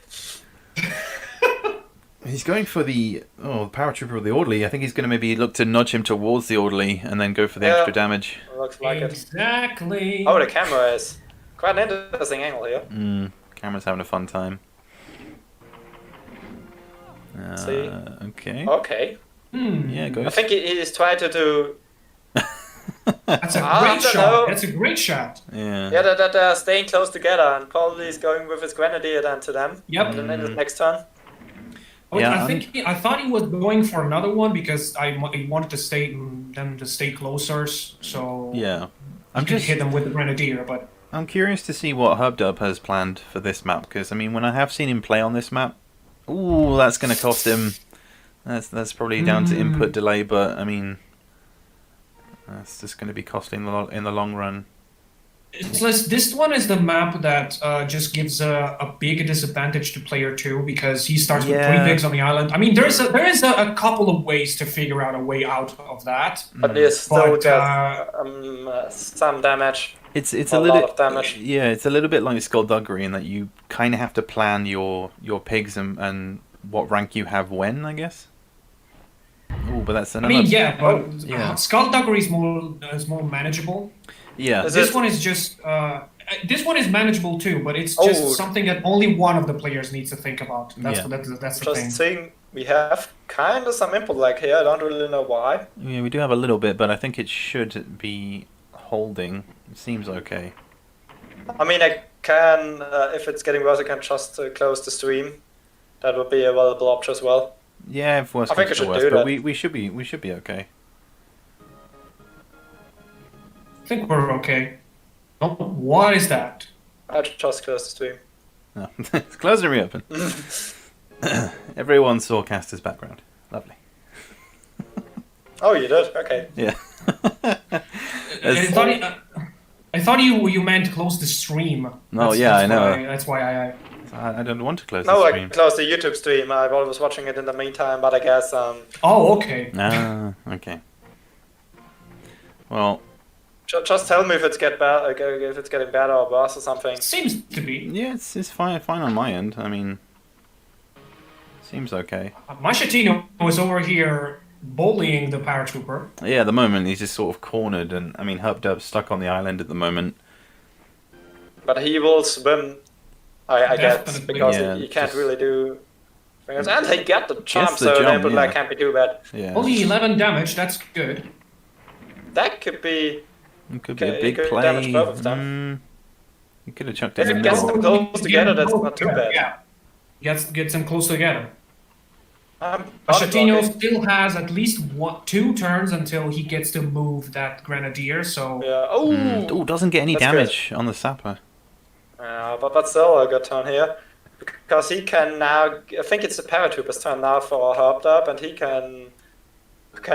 He's going for the paratrooper or the orderly. I think he's going to maybe look to nudge him towards the orderly and then go for the
Yeah.
extra damage.
Looks like it.
Exactly.
Oh, the camera is quite an interesting angle here.
Camera's having a fun time.
See?
Okay.
Okay.
Yeah,
I
goes.
think he is trying to do.
That's a
I
great
don't
shot.
know.
That's a great shot.
Yeah.
Yeah, that they're staying close together, and probably is going with his grenadier then to them.
Yep.
And then in his next turn.
Oh,
Yeah,
I thought he was going for another one because he wanted to them to stay closer. So
Yeah.
I'm just hit them with the grenadier, but
I'm curious to see what Herbdub has planned for this map, because I mean, when I have seen him play on this map, ooh, that's going to cost him. That's probably down to input delay, but I mean, that's just going to be costing in the long run.
it's less, this one is the map that just gives a big disadvantage to player 2 because he starts with 3
Yeah.
pigs on the island. I mean, there is a couple of ways to figure out a way out of that.
But he still
But,
gets some damage.
It's
A
a
lot
little
of damage.
Yeah, it's a little bit like skullduggery in that you kind of have to plan your pigs and what rank you have when, I guess. Oh, but that's
I
another.
mean, yeah, but
yeah.
Skullduggery is more manageable.
Yeah.
Is
This
it-
one is just this one is manageable too, but it's
Oh.
just something that only one of the players needs to think about. That's
Yeah.
that's the
Just
thing.
seeing we have kind of some input lag here. I don't really know why.
Yeah, we do have a little bit, but I think it should be holding. It seems okay.
I mean, I can if it's getting worse, I can just close the stream. That would be a valuable option as well.
Yeah, if worse
I think
comes
I
to
should
worse,
do
but
that.
we should be okay.
I think we're okay. Oh, what is that?
I just close the stream.
No. It's closed and reopen. Everyone saw Castor's background. Lovely.
Oh, you did? Okay.
Yeah.
I thought you meant close the stream.
No, yeah, I know.
That's why I
I don't want to close
No,
the
I
stream.
closed the YouTube stream. I was watching it in the meantime, but I guess
Oh, okay.
Ah, okay. Well,
just tell me if it's if it's getting better or worse or something.
Seems to be.
yeah, it's fine on my end. I mean, seems okay.
Machetino was over here bullying the paratrooper.
Yeah, at the moment he's just sort of cornered, and I mean Hubdub's stuck on the island at the moment.
But he will swim, I guess,
Definitely.
because
Yeah,
he can't
just-
really do things. And he get the jump,
the
so
jump,
they would
yeah.
can't be too bad.
Yeah,
Only 11 damage, that's good.
That could be.
it could be a
Okay,
big
he could
play.
damage both of them.
He could have chucked
If
it in
it
the
gets
middle.
them close together, that's not too bad.
Yeah. Gets them close together.
Body
Machetino
blocking.
still has at least 2 turns until he gets to move that Grenadier, so...
Yeah. Oh.
Oh, doesn't get any
That's
damage on the sapper.
But still a good turn here. Because he can now, I think it's the paratrooper's turn now for Hopped Up, and he can get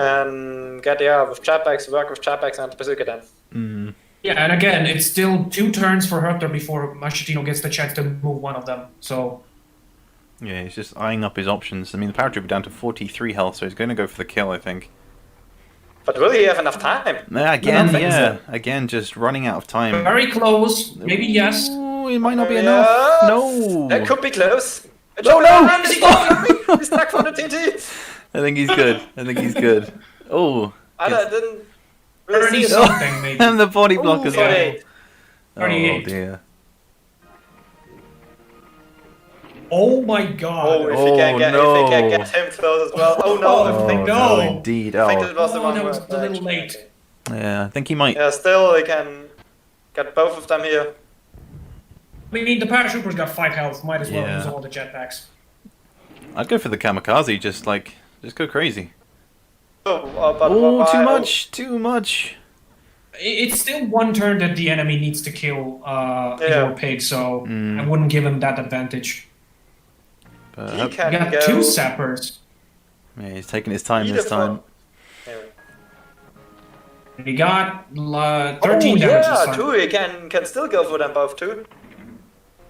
with jetpacks, work with jetpacks and bazooka then.
Yeah, and again, it's still 2 turns for Herter before Machetino gets the chance to move one of them, so...
Yeah, he's just eyeing up his options. I mean, the paratrooper down to 43 health, so he's going to go for the kill, I think.
But will he have enough time?
Yeah, again,
I don't think
yeah.
so.
Again, just running out of time.
Very close, maybe yes.
Ooh, it might not be
Yeah.
enough. No!
That could be close.
No, no!
He's stuck from the TNT.
I think he's good. I think he's good. Oh.
I didn't really
30
see it.
something, maybe.
And the body block
Ooh,
as well.
48.
Oh
38.
dear.
Oh my god.
Oh, if he can get him close as well. Oh no,
Oh
I think,
no,
no.
indeed.
I think
Oh,
it was the
Oh,
one
that
where-
was a little late.
yeah. I think he might.
Yeah, still he can get both of them here.
I mean, the paratrooper's got 5 health, might as well
Yeah.
use all the jetpacks.
I'd go for the kamikaze. Just go crazy.
But
Oh,
why-
too much. Too much.
It's still 1 turn that the enemy needs to kill your pig, so I wouldn't give him that advantage.
But
He
Hub-
can
You got
go
2 sappers.
yeah, he's taking his time
either
this time.
Anyway.
He got 13 damage this
yeah,
time.
2. He can still go for them both too.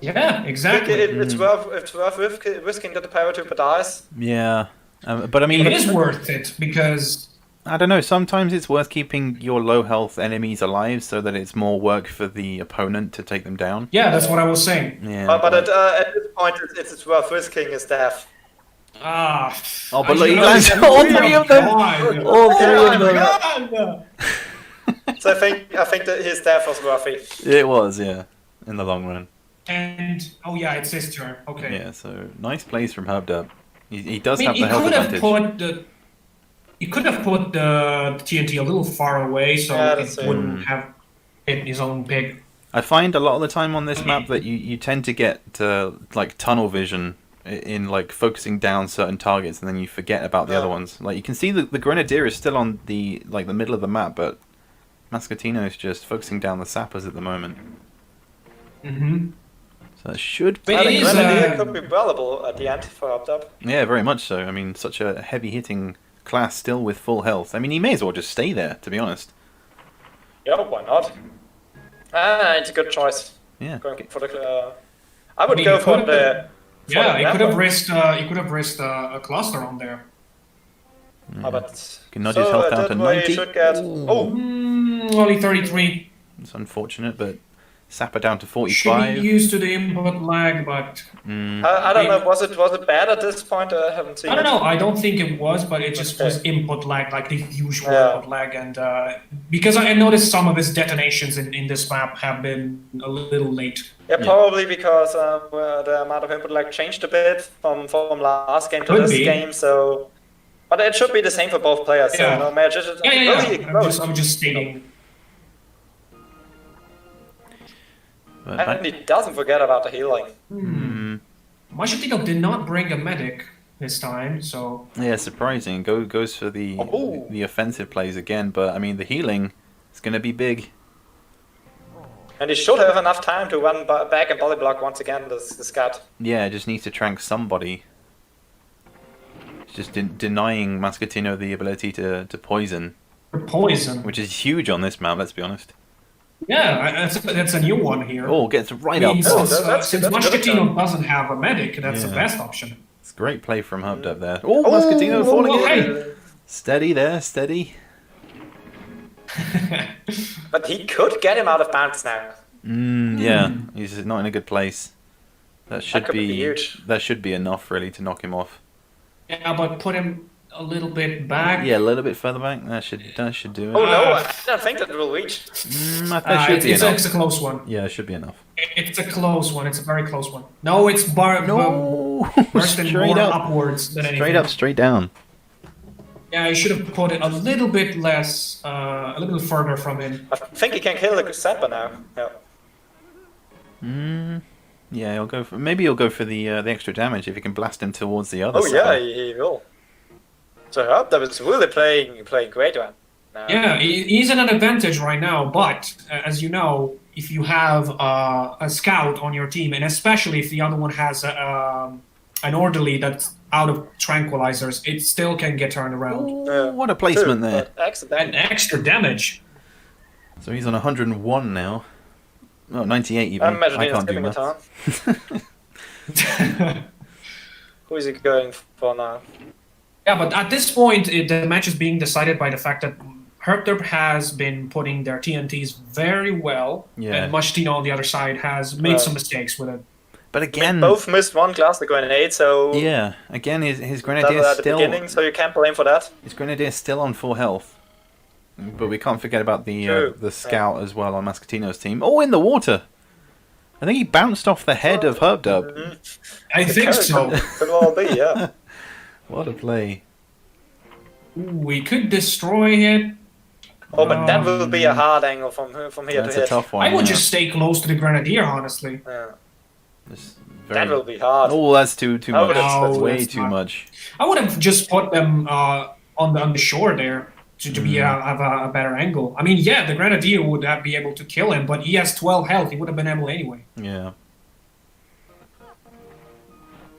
Yeah, exactly.
It's worth risking that the paratrooper dies.
Yeah. But I mean,
It is worth it, because...
I don't know. Sometimes it's worth keeping your low health enemies alive so that it's more work for the opponent to take them down.
Yeah, that's what I was saying.
Yeah.
But at this point, it's worth risking his death.
Ah.
Oh, but
I
look, he
should
lands
have-
all 3 of them.
God.
All 3
Oh
of
my
them.
god!
So I think that his death was worthy.
It was, yeah, in the long run.
And, oh yeah, it's his turn. Okay.
Yeah. So nice plays from Hubdub. He does
I mean,
have the health advantage.
He could have put the TNT a little far away so
Yeah,
it
that's it.
wouldn't have hit his own pig.
I find a lot of the time on this map that you tend to get like tunnel vision in like focusing down certain targets, and then you forget about the other ones. Like you can see the Grenadier is still on the middle of the map, but Mascatino is just focusing down the sappers at the moment.
Mm-hmm.
So it should
But
I
it
think
is,
Grenadier could be valuable at the end for Up.
yeah, very much so. I mean, such a heavy hitting class still with full health. I mean, he may as well just stay there, to be honest.
Yeah, why not? It's a good choice.
Yeah.
Going for the. I would
I mean,
go
he
for
could
the.
Yeah, he
the
could have
Napper.
risked a cluster on there.
But
Can nudge his health down
that
to
way
90.
he should get.
Ooh.
Oh,
Only 33.
It's unfortunate, but Sapper down to
Should
45.
be used to the input lag, but
I don't know. Was it bad at this point? I haven't seen.
I don't
it.
know. I don't think it was, but it just was input lag, like the usual
Yeah.
input lag. And because I noticed some of his detonations in this map have been a little late.
Yeah, probably because the amount of input lag changed a bit from last game to
Could
this
be.
game. So, but it should be the same for both players.
Yeah.
So no match.
Yeah. I'm just stating.
But
And he doesn't forget about the healing.
Machetino did not bring a medic this time, so
yeah, surprising. Goes for the
Oh.
the offensive plays again, but I mean the healing is going to be big.
And he should have enough time to run back and body block once again. This cat.
Yeah, just needs to trank somebody. It's just denying Mascatino the ability to poison,
poison.
which is huge on this map. Let's be honest.
Yeah, that's a new one here.
Oh, gets right
I mean,
up.
since
that's good.
Machetino doesn't have a medic, that's the
Yeah.
best option.
It's a great play from Hubdub there. Oh, Mascatino falling in.
okay.
Steady there, steady.
But he could get him out of bounds now.
Yeah, he's not in a good place. That should
could be huge.
That should be enough really to knock him off.
Yeah, but put him a little bit back.
Yeah, a little bit further back. That should do it.
Oh no, I don't think that will reach.
That should be enough.
It's a close one.
Yeah, it should be enough.
It's a close one. It's a very close one. No, it's
No,
bursting
straight
more
up,
upwards than anything.
straight up, straight down.
Yeah, you should have put it a little bit less, a little bit further from him.
I think he can kill the Zapper now. Yeah.
Yeah, he'll go for the extra damage if he can blast him towards the other
Oh
side.
yeah, he will. So Herbdub is really playing great one. Now.
Yeah, he's at an advantage right now, but as you know, if you have a scout on your team, and especially if the other one has an orderly that's out of tranquilizers, it still can get turned around.
Ooh, what a placement
True,
there.
but
And extra damage.
So he's on 101 now. Oh, 98 even.
I'm imagining
I can't do
skipping a
maths.
turn. Who is he going for now?
Yeah, but at this point, the match is being decided by the fact that Herbdub has been putting their TNTs very well,
Yeah.
and Mashtino on the other side has made some mistakes with it.
But again,
Both missed one cluster grenade, so
yeah, again his
that
grenadier
was at the
still
beginning, so you can't blame for that.
his grenadier still on full health. But we can't forget about
True.
the scout as well on Mascatino's team. Oh, in the water. I think he bounced off the head of Herbdub.
I think so.
Could well be, yeah.
What a play.
We could destroy it.
Oh, but that will be a hard angle from here
That's
to
a
hit.
tough one.
I would
yeah.
just stay close to the Grenadier, honestly.
Yeah.
Just
That will be hard.
Oh, that's too
Oh,
much.
that's-
That's way
that's
too
not-
much.
I would have just put them on the shore there to be have a better angle. I mean, yeah, the Grenadier would be able to kill him, but he has 12 health. He would have been able anyway.
Yeah.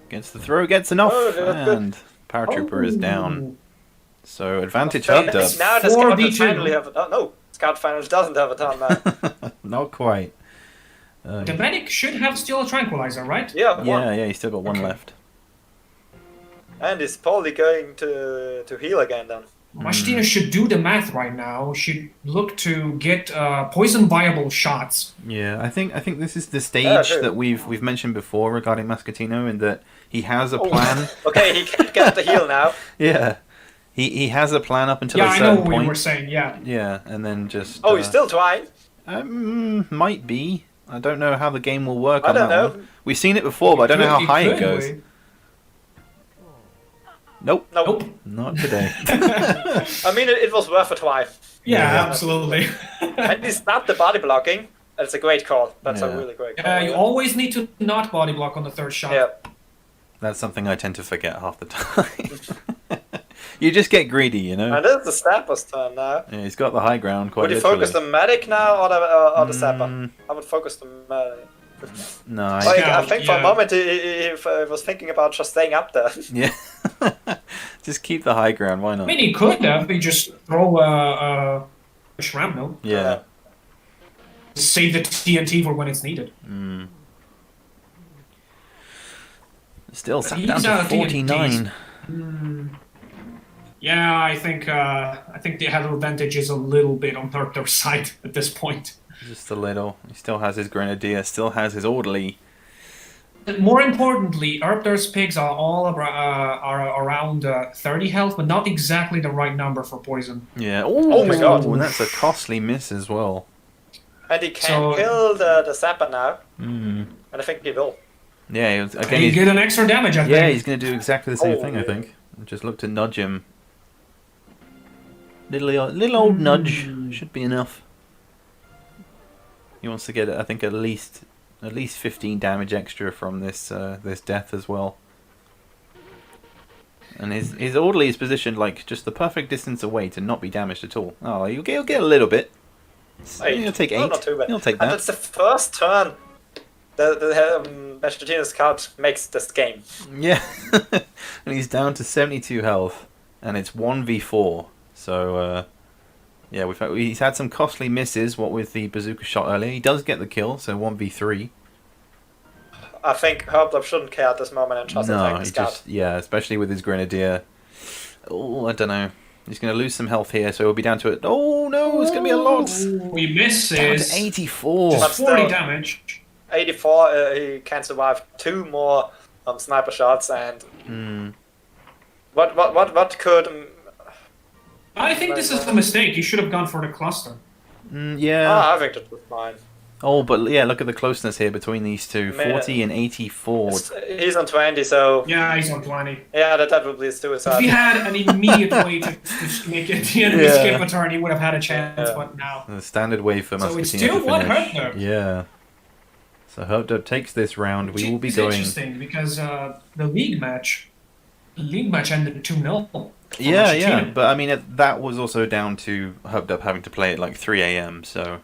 Gets the throw, gets enough,
Oh, that's good.
and Paratrooper is down. So advantage
Okay,
Herbdub.
now the
4v2.
Scout will finally have a turn. No, Scout Finals doesn't have a turn now.
Not quite.
The medic should have still a tranquilizer, right?
Yeah, one.
Yeah, he's still got one
Okay.
left.
And he's probably going to heal again then.
Mashtina should do the math right now. Should look to get poison viable shots.
Yeah, I think this is the stage
Yeah, true.
that we've mentioned before regarding Mascatino, in that he has a
Oh.
plan.
Okay, he can't get the heal now.
Yeah, he has a plan up until
Yeah,
a
I
certain
know what
point.
you were saying. Yeah.
Yeah, and then just.
Oh, he's still trying.
Might be. I don't know how the game will work
I
on
don't
that
know.
one. We've seen it before, but I don't know how high it
could
goes.
win.
Nope,
Nope.
not today.
I mean, it was worth a try.
Yeah, absolutely.
And he stopped the body blocking. That's a great call. That's
Yeah.
a really great call.
You always need to not body block on the third shot.
Yeah.
That's something I tend to forget half the time. You just get greedy, you know.
And this is the Snapper's turn now.
Yeah, he's got the high ground quite
Would you
literally.
focus the medic now or the Sapper? I would focus the medic.
No,
Like, I
Scout,
think for a
yeah.
moment he was thinking about just staying up there.
yeah. Just keep the high ground. Why
I
not?
mean, he could have. He just throw a shrapnel.
Yeah.
Save the TNT for when it's needed.
Still
But
sat
he's
down to
out of
49.
Yeah, I think the head advantage is a little bit on Turk's side at this point.
Just a little. He still has his grenadier. Still has his orderly.
More importantly, Erpter's pigs are all are around 30 health, but not exactly the right number for poison.
Yeah.
Oh my God.
And that's a costly miss as well.
And he can
So-
kill the Sapper now.
Mm.
And I think he will.
Yeah. Again,
Can you get an extra damage, I think.
yeah, he's going to do exactly the same
Oh,
thing, I
yeah.
think. Just look to nudge him. Little old nudge should be enough. He wants to get, I think, at least 15 damage extra from this this death as well. And his orderly is positioned like just the perfect distance away to not be damaged at all. Oh, he'll get a little bit. He'll take 8.
No, not too bad.
He'll take
And
that.
it's the first turn the Mashtino Scout makes this game.
Yeah. And he's down to 72 health, and it's 1v4. So yeah, he's had some costly misses. What with the bazooka shot earlier, he does get the kill. So 1v3.
I think Herbdub shouldn't care at this moment and just attack
No,
the
he
Scout.
just especially with his grenadier. Oh, I don't know. He's going to lose some health here, so he'll be down to it. Oh no, it's going to be a lot.
He
Down
misses.
to 84.
But
Just 40
still-
damage.
84, he can survive 2 more sniper shots, and What could?
I think this is a mistake. You should have gone for the cluster.
Yeah.
I think that was fine.
Oh, but yeah, look at the closeness here between these two. 40 and 84.
He's on 20, so
Yeah, he's on 20.
yeah, that would be suicide.
If he had an immediate way to make it the enemy skip a turn, he would have had a chance, but now.
The standard way for
So
Muscatino
it's still
to
one
finish.
Herb Dub.
Yeah. So Herb Dub takes this round. We will be
It's
going.
interesting because the league match ended 2-0.
Yeah. But I mean, that was also down to Herb Dub having to play at like 3 a.m. So,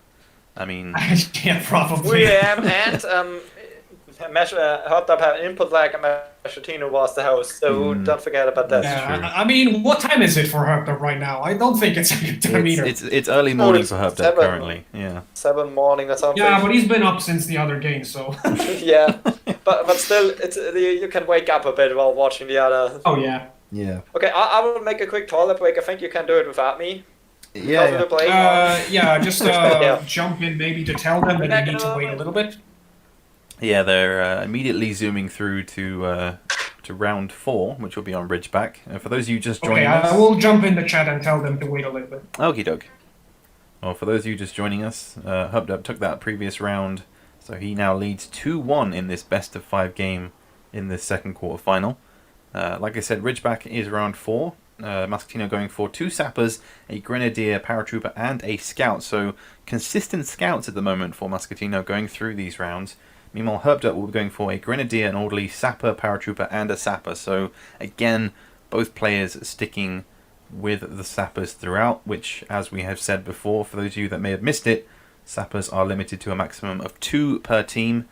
I mean.
Yeah, probably.
3 a.m. and Hot Dub had input lag and Mashatino was the host, so don't forget about that.
Yeah, I mean, what time is it for Herb Dub right now? I don't think it's a good time either.
It's early morning
it's
for Herb Dub
7.
currently. Yeah.
7 morning or something.
Yeah, but he's been up since the other game, so.
Yeah, but still, it's you can wake up a bit while watching the other.
Oh yeah.
Yeah.
Okay, I will make a quick toilet break. I think you can do it without me.
Yeah.
Just jump in maybe to tell them that you need to wait a little bit.
Yeah, they're immediately zooming through to round 4, which will be on Ridgeback. For those of you just joining us...
I will jump in the chat and tell them to wait a little bit.
Okie doke. Well, for those of you just joining us, Herb Dub took that previous round, so he now leads 2-1 in this best-of-5 game in this second quarterfinal. Like I said, Ridgeback is round 4. Muscatino going for 2 sappers, a grenadier, paratrooper, and a scout. So consistent scouts at the moment for Muscatino going through these rounds. Meanwhile, Herb Dub will be going for a grenadier, an orderly, sapper, paratrooper, and a sapper. So again, both players sticking with the sappers throughout, which, as we have said before, for those of you that may have missed it, sappers are limited to a maximum of 2 per team,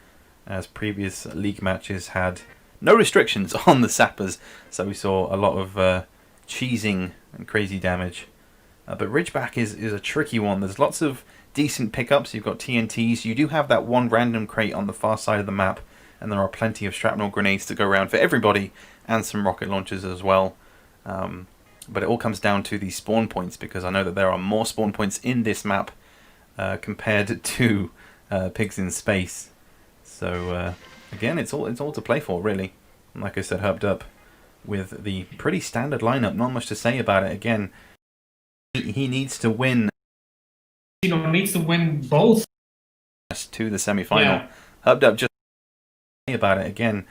as previous league matches had no restrictions on the sappers. So we saw a lot of cheesing and crazy damage. But Ridgeback is a tricky one. There's lots of decent pickups. You've got TNTs. You do have that one random crate on the far side of the map, and there are plenty of shrapnel grenades to go around for everybody, and some rocket launchers as well. But it all comes down to the spawn points, because I know that there are more spawn points in this map compared to Pigs in Space. So again, it's all to play for, really. And like I said, Herb Dub with the pretty standard lineup. Not much to say about it. Again, he needs to win.
Needs to win both
To the semi-final. Herb Dub just about it again.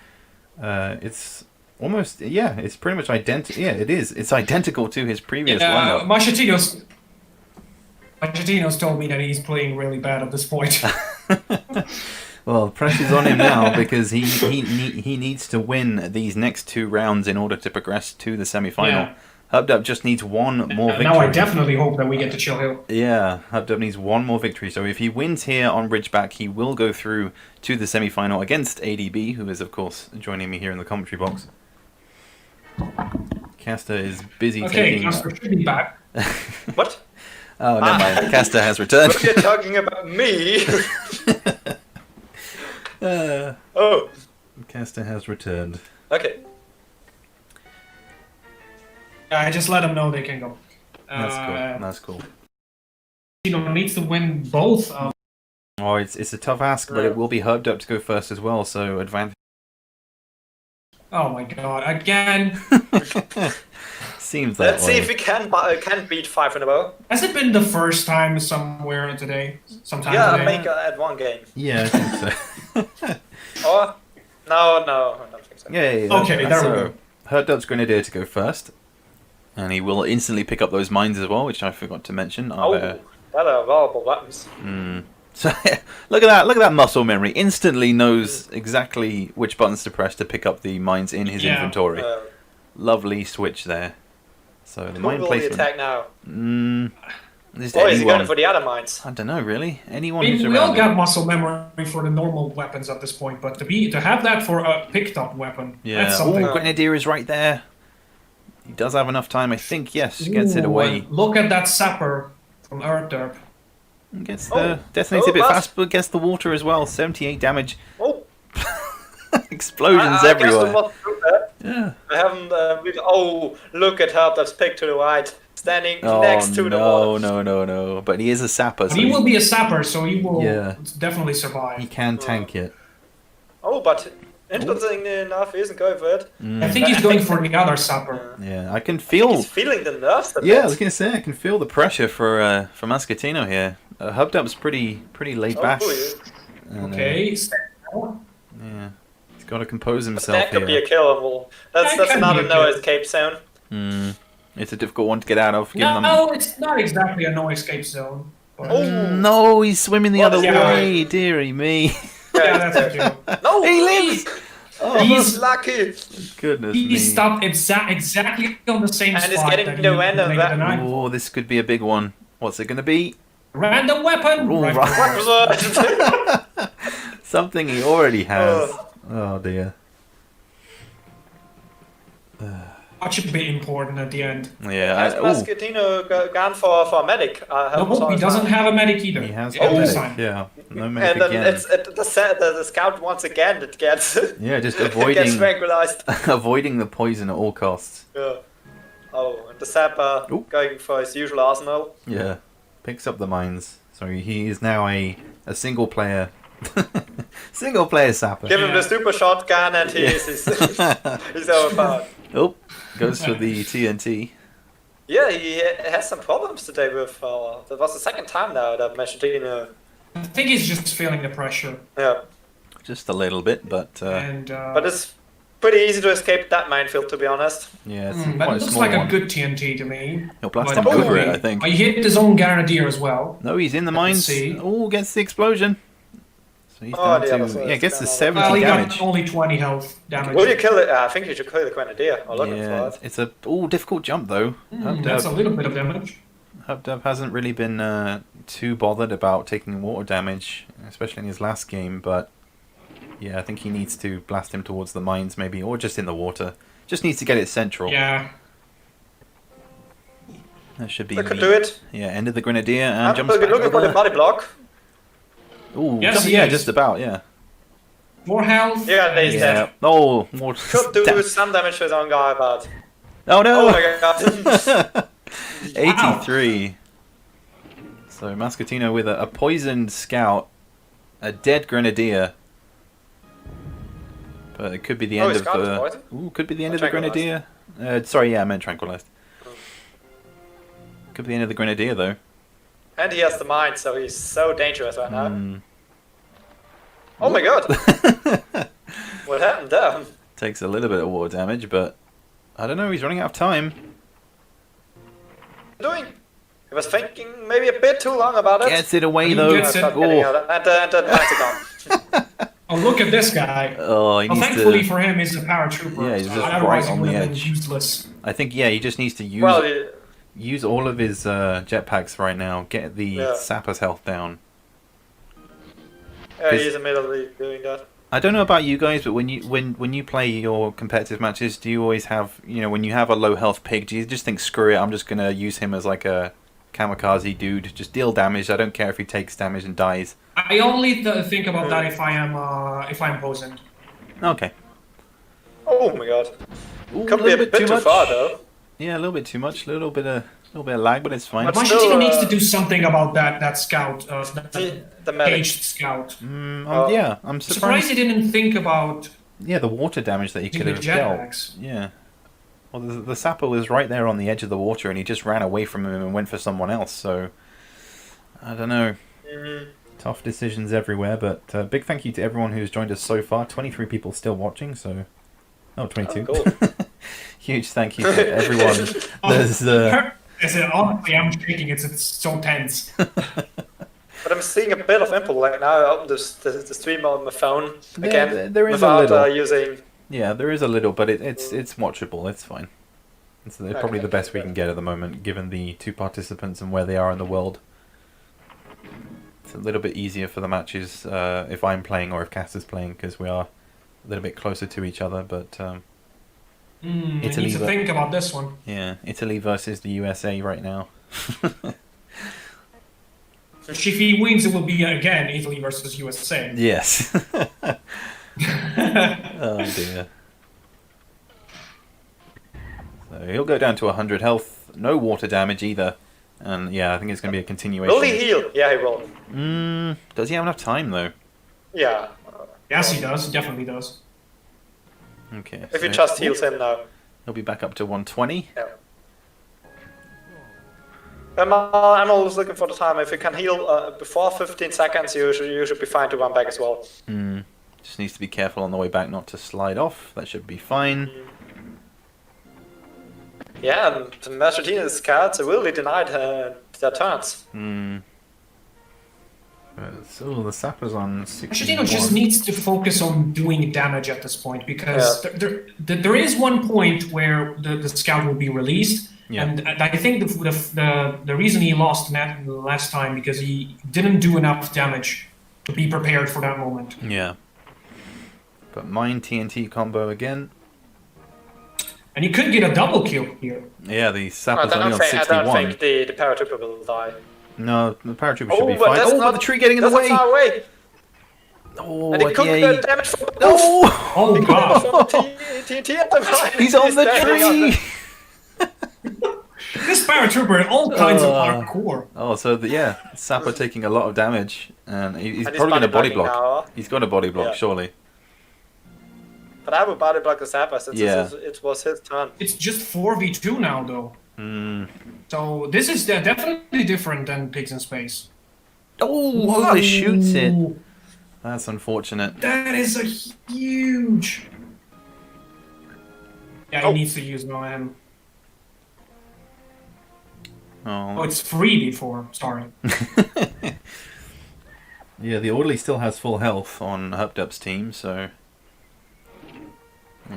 It's almost it's pretty much identical. Yeah, it is. It's identical to his previous lineup.
Machetino's told me that he's playing really bad at this point.
Well, pressure's on him now because he needs to win these next 2 rounds in order to progress to the semi-final.
Yeah.
Herb Dub just needs one more victory.
Now I definitely hope that we get to Chill Hill.
Yeah, Herb Dub needs one more victory. So if he wins here on Ridgeback, he will go through to the semi-final against ADB, who is, of course, joining me here in the commentary box. Castor is busy taking...
Okay, Castor should be back.
What?
Oh, never mind. Castor has returned.
But you're talking about me. Oh.
Castor has returned.
Okay.
I just let them know they can go.
That's cool.
Needs to win both.
Oh, it's a tough ask, but it will be Herb Dub to go first as well, so advantage.
Oh my god, again.
Seems that
Let's see if we can beat 5 in a row.
Has it been the first time somewhere today? Sometime
Yeah,
today?
I think at one game.
Yeah, I think so.
Oh, no, I don't think so.
Yeah.
Okay, there we go.
Herb Dub's Grenadier to go first. And he will instantly pick up those mines as well, which I forgot to mention.
That are valuable weapons.
So look at that muscle memory. Instantly knows exactly which buttons to press to pick up the mines in his inventory. Lovely switch there. So the mine placement.
Attack now?
Is
he going for the other mines?
I don't know, really. Anyone
I mean,
who's
we all
around.
got muscle memory for the normal weapons at this point, but to have that for a picked up weapon, that's something.
Grenadier is right there. He does have enough time, I think. Yes, gets it away.
Look at that sapper from Herb Dub.
Gets the detonates a bit fast, but gets the water as well. 78 damage.
Oh.
Explosions everywhere.
Yeah. I haven't. Look at Herb that's picked to the right, standing next to the wall.
No. But he is a sapper.
But he will be a sapper, so he will
Yeah.
definitely survive.
He can tank it.
Oh, but Interesting enough, he isn't going for it.
I think he's going for the other sapper.
Yeah, I can feel.
He's feeling the nerves a
Yeah, I
bit.
was gonna say I can feel the pressure for Muscatino here. Hubdub's pretty laid back. And,
Okay.
yeah, he's got to compose himself
That could be
here.
a kill. And that's
That can
not
be
a
a
no
kill.
escape zone.
It's a difficult one to get out of. given them-
No, it's not exactly a no escape zone. But
No, he's swimming the
What
other
is he
way. Dearie me.
yeah, that's a kill.
No,
He lives.
He's lucky.
Goodness
He
me.
stopped exactly on the same
And he's
spot.
getting
that
the
he
random
played
weapon.
the knife.
Oh, this could be a big one. What's it gonna be?
Random weapon.
Oh,
Right.
right. Something he already has. Oh dear.
Much a bit important at the end.
Yeah.
Has
Oh,
Muscatino gone for a medic?
No, he doesn't have a medic either.
he has
Yeah,
got
this
medic.
time.
Yeah. No medic
And then
again.
the scout once again that gets
Yeah, just
gets
avoiding
tranquilized.
avoiding the poison at all costs.
Yeah. Oh, and the sapper
Ooh.
going for his usual arsenal.
Yeah. Picks up the mines. So he is now a single player sapper.
Give him the super shotgun and he's overpowered.
Oh, goes for the TNT.
Yeah, he has some problems today with. That was the second time now that Muscatino.
I think he's just feeling the pressure.
Yeah,
Just a little bit, but
And
but it's pretty easy to escape that minefield, to be honest.
yeah, it's
but
quite
it
a
looks
small
like
one.
a good TNT to me.
He'll blast
But
him over
hopefully-
it, I think.
He hit his own grenadier as well.
No, he's in the
Let's
mines.
see.
Oh, gets the explosion. So he's
Oh,
down
the other
to
side
yeah,
is
gets the
down.
70
Well, he
damage.
got only 20 health damage.
Will you kill it? I think you should kill the grenadier. I'm looking
Yeah,
for it.
it's a difficult jump though.
That's a little bit of damage.
Hubdub hasn't really been too bothered about taking water damage, especially in his last game. But yeah, I think he needs to blast him towards the mines, maybe, or just in the water. Just needs to get it central.
Yeah.
That should be.
That could
the-
do it.
Yeah, end of the grenadier and
I'm
jumps back
looking for the
over.
body block.
Ooh,
Yes, he
yeah,
is.
just about, yeah.
More health.
Yeah, he's
Yeah.
dead.
Oh, more.
Could do some damage to his own guy, but
Oh no!
oh my god.
83. So Muscatino with a poisoned scout, a dead grenadier. But it could be the
Oh,
end
his
of
scout is
the.
poisoned?
Ooh, could be the end
Or
of the
tranquilized?
grenadier. Sorry, yeah, I meant tranquilized. Could be the end of the grenadier though.
And he has the mind, so he's so dangerous right now.
Mm.
Oh my god. What happened there?
Takes a little bit of water damage, but I don't know. He's running out of time.
Doing? He was thinking maybe a bit too long about it.
Gets it away
He
though.
gets it.
Stop getting out.
Oh,
And the minds are gone.
Oh, look at this guy.
oh, he
Well,
needs
thankfully
to.
for him, he's a paratrooper.
Yeah, he's just
otherwise
right on
he would
the
have been
edge.
useless.
I think yeah, he just needs to use
Well,
use all of his jetpacks right now. Get the
Yeah.
sapper's health down.
yeah, he's immediately doing that.
I don't know about you guys, but when you play your competitive matches, do you always have when you have a low health pig, do you just think screw it, I'm just gonna use him as like a kamikaze dude, just deal damage. I don't care if he takes damage and dies.
I only think about that if I'm poisoned.
Okay.
Oh my god.
Ooh,
Could be a bit too
much.
far though.
Yeah, a little bit too much. A little bit of lag, but it's fine.
But
Washington
still,
needs to do something about that scout,
The medic.
caged scout.
Yeah, I'm
I'm surprised
surprised.
he didn't think about
Yeah, the water damage that he could
the
have dealt.
jetpacks.
Yeah. Well, the sapper was right there on the edge of the water, and he just ran away from him and went for someone else. So, I don't know.
Mhm.
Tough decisions everywhere, but big thank you to everyone who's joined us so far. 23 people still watching, so... Oh, 22.
Oh, cool.
Huge thank you to everyone. There's,
Honestly, I'm shaking. It's so tense.
But I'm seeing a bit of input lag now. I opened the stream on my phone again.
there is a
without
little.
using.
Yeah, there is a little, but it's watchable. It's fine. It's probably
Okay,
the best we
okay.
can get at the moment, given the two participants and where they are in the world. It's a little bit easier for the matches if I'm playing or if Castor's playing, because we are a little bit closer to each other. But
I
Italy,
need to
but-
think about this one.
yeah, Italy versus the USA right now.
If he wins, it will be again Italy versus USA.
Yes. Oh dear. So he'll go down to 100 health, no water damage either, and yeah, I think it's going to be a continuation.
Will he heal? Yeah, he will.
Does he have enough time though?
Yeah.
Yes, he does. He definitely does.
Okay.
If he
so
just heals him now.
he'll be back up to 120.
Yeah. I'm always looking for the time. If you can heal before 15 seconds, you should be fine to run back as well.
Just needs to be careful on the way back not to slide off. That should be fine.
Yeah, and the Machina's cards really denied their turns.
So the Sapper's on 61.
Machitino just needs to focus on doing damage at this point, because there is one point where the scout will be released.
Yeah.
And I think the reason he lost Matt last time because he didn't do enough damage to be prepared for that moment.
Yeah. But mine TNT combo again.
And he could get a double kill here.
Yeah, the
I
Sapper's only on 61.
don't think the paratrooper will die.
No, the paratrooper should be
but
fine.
that's
Oh,
not-
but the tree getting in the
That's
way!
not far away.
Oh,
And he could
yay.
get damage from
Oh!
Oh god.
TNT at the right.
He's on the
standing on
tree!
This paratrooper had all kinds of parkour.
Oh, so Sapper taking a lot of damage, and he's
And
probably going to body
blocking
block.
now.
He's got a body block,
Yeah.
surely.
But I would body block the Zappa since it was his turn.
It's just 4v2 now, though. So this is definitely different than Pigs in Space.
Oh, he shoots it.
Ooh,
That's unfortunate.
that is a huge... Yeah,
Oh.
he needs to use Noam. Oh,
Oh.
it's 3v4, sorry.
Yeah, the Orderly still has full health on Hubdub's team, so...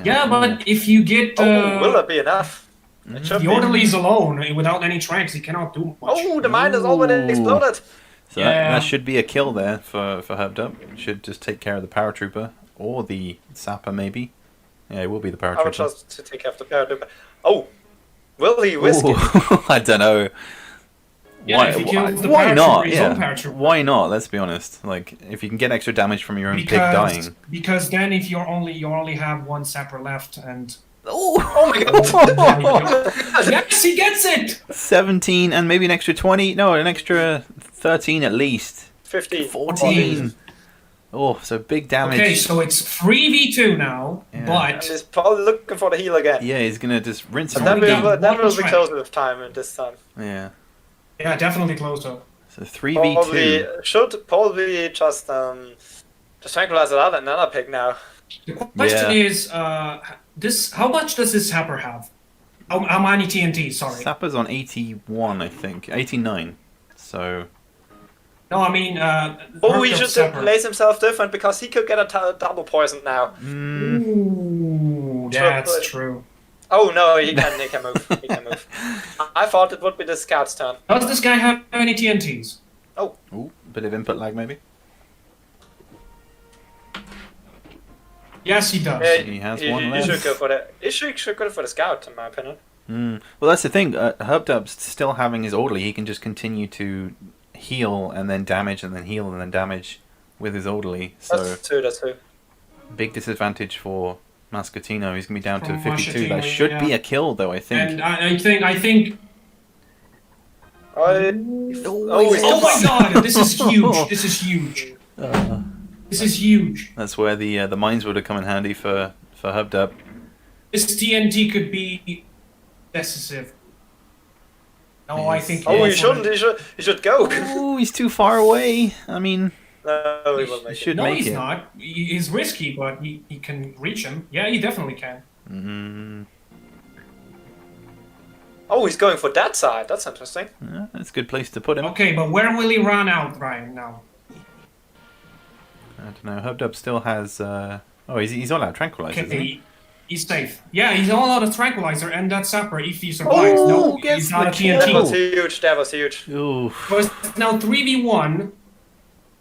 Yeah, but if you get
will that be enough? It should
the
be.
Orderly's alone, without any tranks, he cannot do much.
Oh, the mine has already
Ooh.
exploded.
So
Yeah.
that should be a kill there for Hubdub. Should just take care of the Paratrooper, or the Sapper maybe. Yeah, it will be the
I would
Paratrooper.
just to take care of the paratrooper. Oh, will he risk it?
Ooh, I don't know.
Yeah, if he kills the
why
paratrooper,
not?
his own paratrooper.
Why not? Let's be honest. Like, if you can get extra damage from your own pig dying.
Because then if you only have one sapper left and
Oh my god!
yes, he gets it.
17 and maybe an extra 20. No, an extra 13 at least.
15.
14. Oh, so big damage.
Okay, so it's 3v2 now,
Yeah.
And
but
he's probably looking for the heal again.
Yeah, he's gonna just rinse and
That
repeat.
One
will be
track.
closer with time this time.
Yeah.
yeah, definitely closer.
So 3v2.
Should probably just tranquilize another pig now.
The question is, how much does this sapper have? How many TNT? Sorry.
Sapper's on 81, I think. 89. So.
No, I mean.
Oh, he should place himself different because he could get a double poison now.
Ooh, that's true.
Oh no, he can move. He can move. I thought it would be the scout's turn.
Does this guy have any TNTs?
Ooh, bit of input lag maybe.
Yes, he does.
He has one
He
left.
should go for the. He should go for the scout, in my opinion.
Well, that's the thing. Hubdub's still having his orderly. He can just continue to heal and then damage and then heal and then damage with his orderly. So
That's true. That's true.
big disadvantage for Mascotino. He's gonna be down to
From
52. That
Mascotino,
should be
yeah.
a kill, though. I think.
And I think.
Oh,
he's
Oh my god! This is huge. This is huge. This is huge.
That's where the mines would have come in handy for Hubdub.
This TNT could be decisive. No, I think.
Oh, he
he
shouldn't. He should go.
Oh, he's too far away. I mean,
No, he will make it.
should
No,
make
he's
it.
not. He's risky, but he can reach him. Yeah, he definitely can.
Oh, he's going for that side. That's interesting.
Yeah, that's a good place to put him.
Okay, but where will he run out, Ryan? Now.
I don't know. Hubdub still has. Oh, he's all out tranquilizers. Isn't he?
Okay, he's safe. Yeah, he's all out of tranquilizer, and that sapper, if he survives, no,
gets
he's not a
the kill.
That was
TNT.
huge. That was huge.
Ooh.
So it's now 3v1.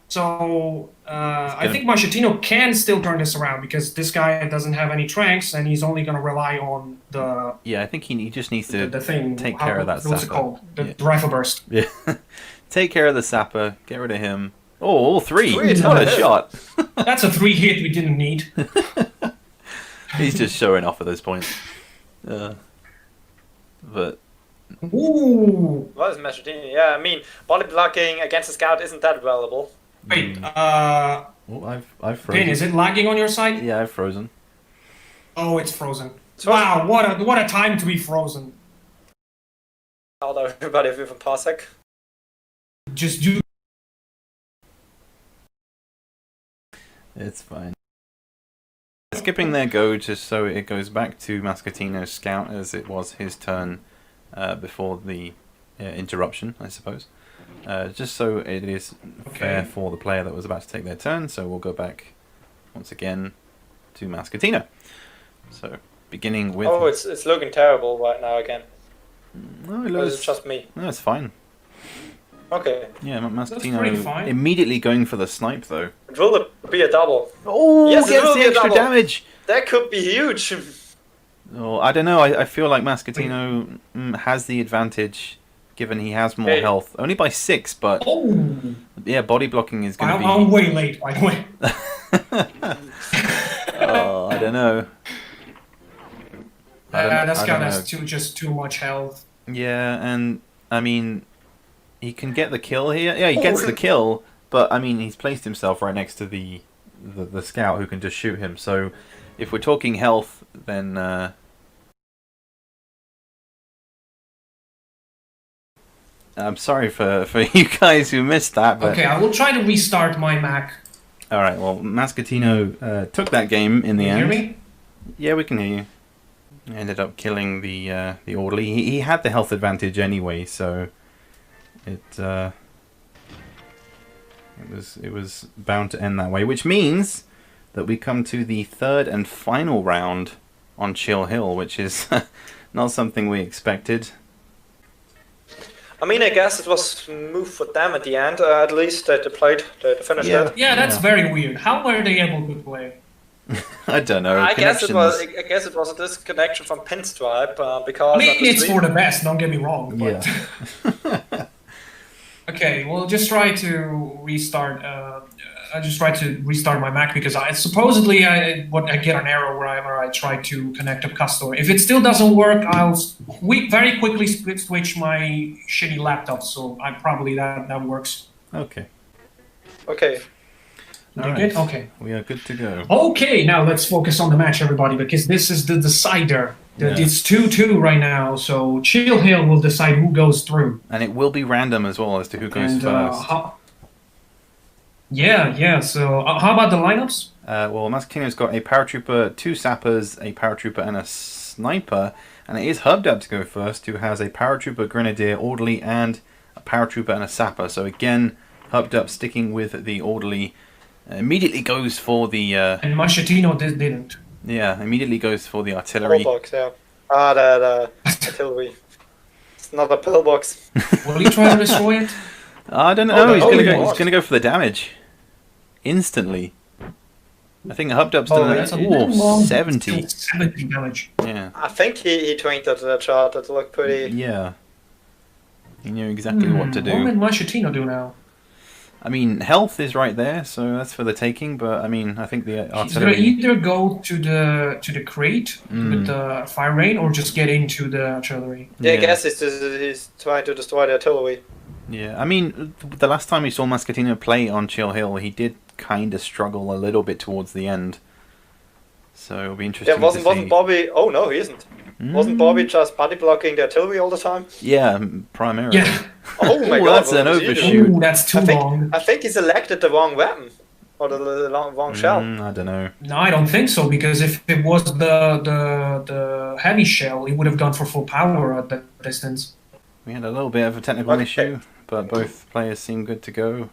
So I think Machetino can still turn this around because this guy doesn't have any tranks, and he's only going to rely on the
Yeah, I think he just needs to
the thing.
take care of that
What's it
sapper.
called? The
Yeah.
rifle burst.
Yeah. Take care of the sapper. Get rid of him. Oh, all three.
Sweet.
What a shot.
That's a 3-hit we didn't need.
He's just showing off at this point. But
Ooh.
What is Machadini? Yeah, I mean, body blocking against a scout isn't that valuable.
Wait,
oh, I've frozen.
Pin, is it lagging on your side?
Yeah, I've frozen.
Oh, it's frozen. Wow, what a time to be frozen.
Out everybody with a parsec.
Just do.
It's fine. Skipping their go just so it goes back to Mascatino's scout as it was his turn before the interruption, I suppose. Just so it is fair for the player that was about to take their turn, so we'll go back once again to Mascatino. So, beginning with...
Oh, it's looking terrible right now again.
No,
Or is it just me?
No, it's fine.
Okay.
Yeah,
That's pretty
Mascatino
fine.
immediately going for the snipe, though.
It will be a double.
Oh,
Yes, it
gets
will
the
be a
extra
double.
damage!
That could be huge.
Oh, I don't know, I feel like Mascatino has the advantage, given he has more health. Only by 6, but...
Oh!
Yeah, body blocking is going to be...
I'm way late, by the way.
Oh, I don't know.
That's got us just too much health.
Yeah, and I mean, he can get the kill here. Yeah, he gets the kill, but I mean, he's placed himself right next to the scout who can just shoot him. So, if we're talking health, then I'm sorry for you guys who missed that. But
Okay, I will try to restart my Mac.
all right, well, Mascatino took that game in the
Can you
end.
hear me?
Yeah, we can hear you. Ended up killing the orderly. He had the health advantage anyway, so it was bound to end that way. Which means that we come to the third and final round on Chill Hill, which is not something we expected.
I mean, I guess it was smooth for them at the end. At least they finished it.
Yeah, that's very weird. How were they able to play?
I don't know.
I guess it
connections.
was a disconnection from Pinstripe because.
I mean, it's for the best. Don't get me wrong. But...
Yeah.
Okay, well, just try to restart. I just tried to restart my Mac because I get an error wherever I try to connect up Castor. If it still doesn't work, I'll very quickly switch my shitty laptop. So I probably that works.
Okay.
Okay.
All
You
right.
good? Okay.
We are good to go.
Okay, now let's focus on the match, everybody, because this is the decider.
Yeah.
It's 2-2 right now, so Chill Hill will decide who goes through.
And it will be random as well as to who goes
And
first.
so how about the lineups?
Well, Mascatino's got a paratrooper, 2 sappers, a paratrooper, and a sniper. And it is Hubdub to go first, who has a paratrooper, grenadier, orderly, and a paratrooper and a sapper. So again, Hubdub sticking with the orderly. Immediately goes for the...
And Machetino didn't.
Yeah, immediately goes for the artillery.
Pillbox, yeah. The artillery. It's not a pillbox.
Will he try to destroy it?
I don't know. He's
no,
gonna go for the damage. Instantly. I think Hubdub's
That's a little long.
70.
70 damage.
Yeah.
I think he twinked at the chart. It looked pretty.
Yeah. He knew exactly what to
What
do.
did Machetino do now?
I mean, health is right there, so that's for the taking. But I mean, I think the
He's gonna
artillery.
either go to the crate with the fire rain or just get into the artillery.
Yeah, I guess he's trying to destroy the artillery.
Yeah, I mean, the last time we saw Mascatino play on Chill Hill, he did kind of struggle a little bit towards the end. So it'll be interesting.
Yeah, wasn't Bobby? Oh no, he isn't. Wasn't Bobby just body blocking the artillery all the time?
Yeah, primarily.
Yeah.
Oh my
Ooh,
god,
that's an
what was he
overshoot.
doing?
Ooh, that's too long.
I think he selected the wrong weapon or the wrong shell.
I don't know.
No, I don't think so, because if it was the heavy shell, he would have gone for full power at that distance.
We had a little bit of a technical issue, but both players seem good to go.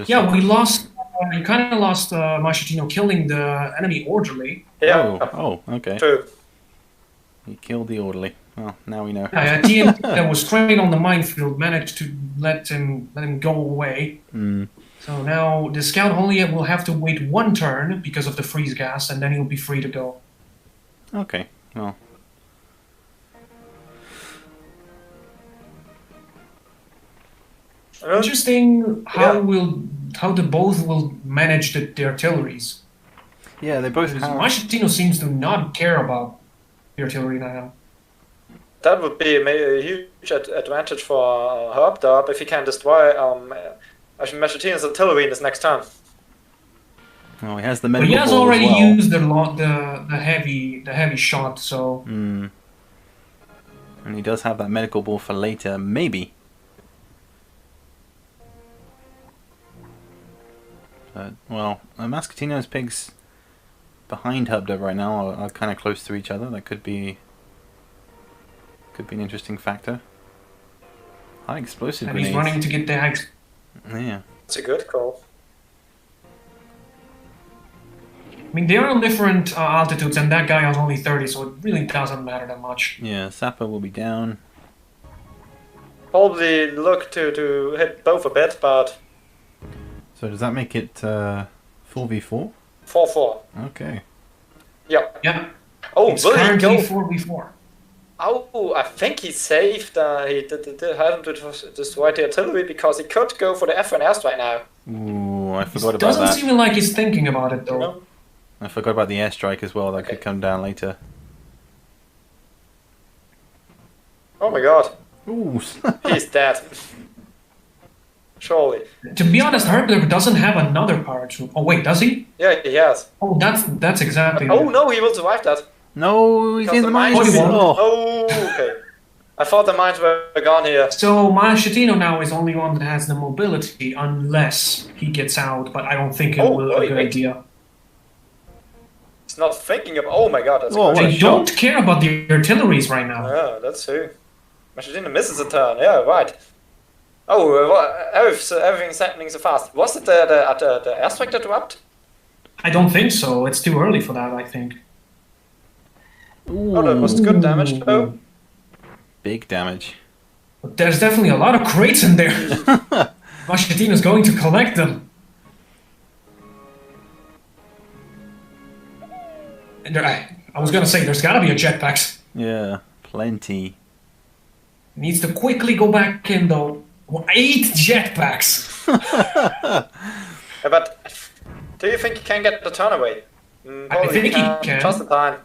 Yeah, we lost. We kind of lost Machetino killing the enemy orderly.
Yeah.
Oh, okay.
True.
He killed the orderly. Well, now we know.
TNT that was straight on the minefield managed to let him go away. So now the scout only will have to wait one turn because of the freeze gas, and then he'll be free to go.
Okay, well.
Interesting how the both will manage the artilleries.
Yeah, they both have...
Machetino seems to not care about the artillery now.
That would be a huge advantage for Herbdub if he can destroy Machetino's artillery in his next turn.
Oh, he has the
But
medical
he has
ball
already
as well.
used the heavy shot, so
And he does have that medical ball for later, maybe. But, well, Mascatino's pigs behind Hubdub right now are kind of close to each other. That could be an interesting factor. High explosive
and
grenades.
he's running to get the Hags.
Yeah.
It's a good call.
I mean, they are on different altitudes, and that guy has only 30, so it really doesn't matter that much.
Yeah, Sapper will be down.
Probably look to hit both a bit, but
So does that make it 4v4?
4-4.
Okay.
Yeah.
Yeah.
Oh,
It's
will he
currently
go?
4v4.
Oh, I think he saved. He hadn't destroyed the artillery because he could go for the F1 airstrike now.
Ooh, I forgot about
Doesn't
that.
seem like he's thinking about it, though.
You know?
I forgot about the airstrike as well. That
Okay.
could come down later.
Oh my god,
Ooh.
he's dead. Surely.
To be honest, Herbler doesn't have another paratroop. Oh, wait, does he?
Yeah, he has.
Oh, that's exactly
Oh
it.
no, he will survive that.
No, he's
Because
in the mines.
mines-
Oh.
Oh, okay. I thought the mines were gone here.
So Mascatino now is only one that has the mobility, unless he gets out, but I don't think it
Oh,
will be a
wait,
good
wait.
idea.
He's not thinking of. Oh my god, that's
Whoa,
good.
what a
They
shot.
don't care about the artilleries right now.
Yeah, that's true. Machadina misses a turn. Yeah, right. Oh, everything's happening so fast. Was it the airstrike that dropped?
I don't think so. It's too early for that, I think.
Oh, that was good damage though.
Big damage.
But there's definitely a lot of crates in there. Mascatino's going to collect them. And I was gonna say, there's gotta be a jetpacks.
Yeah, plenty.
Needs to quickly go back in though. 8 jetpacks.
Yeah, but do you think he can get the turn away?
I think he can.
Just in time.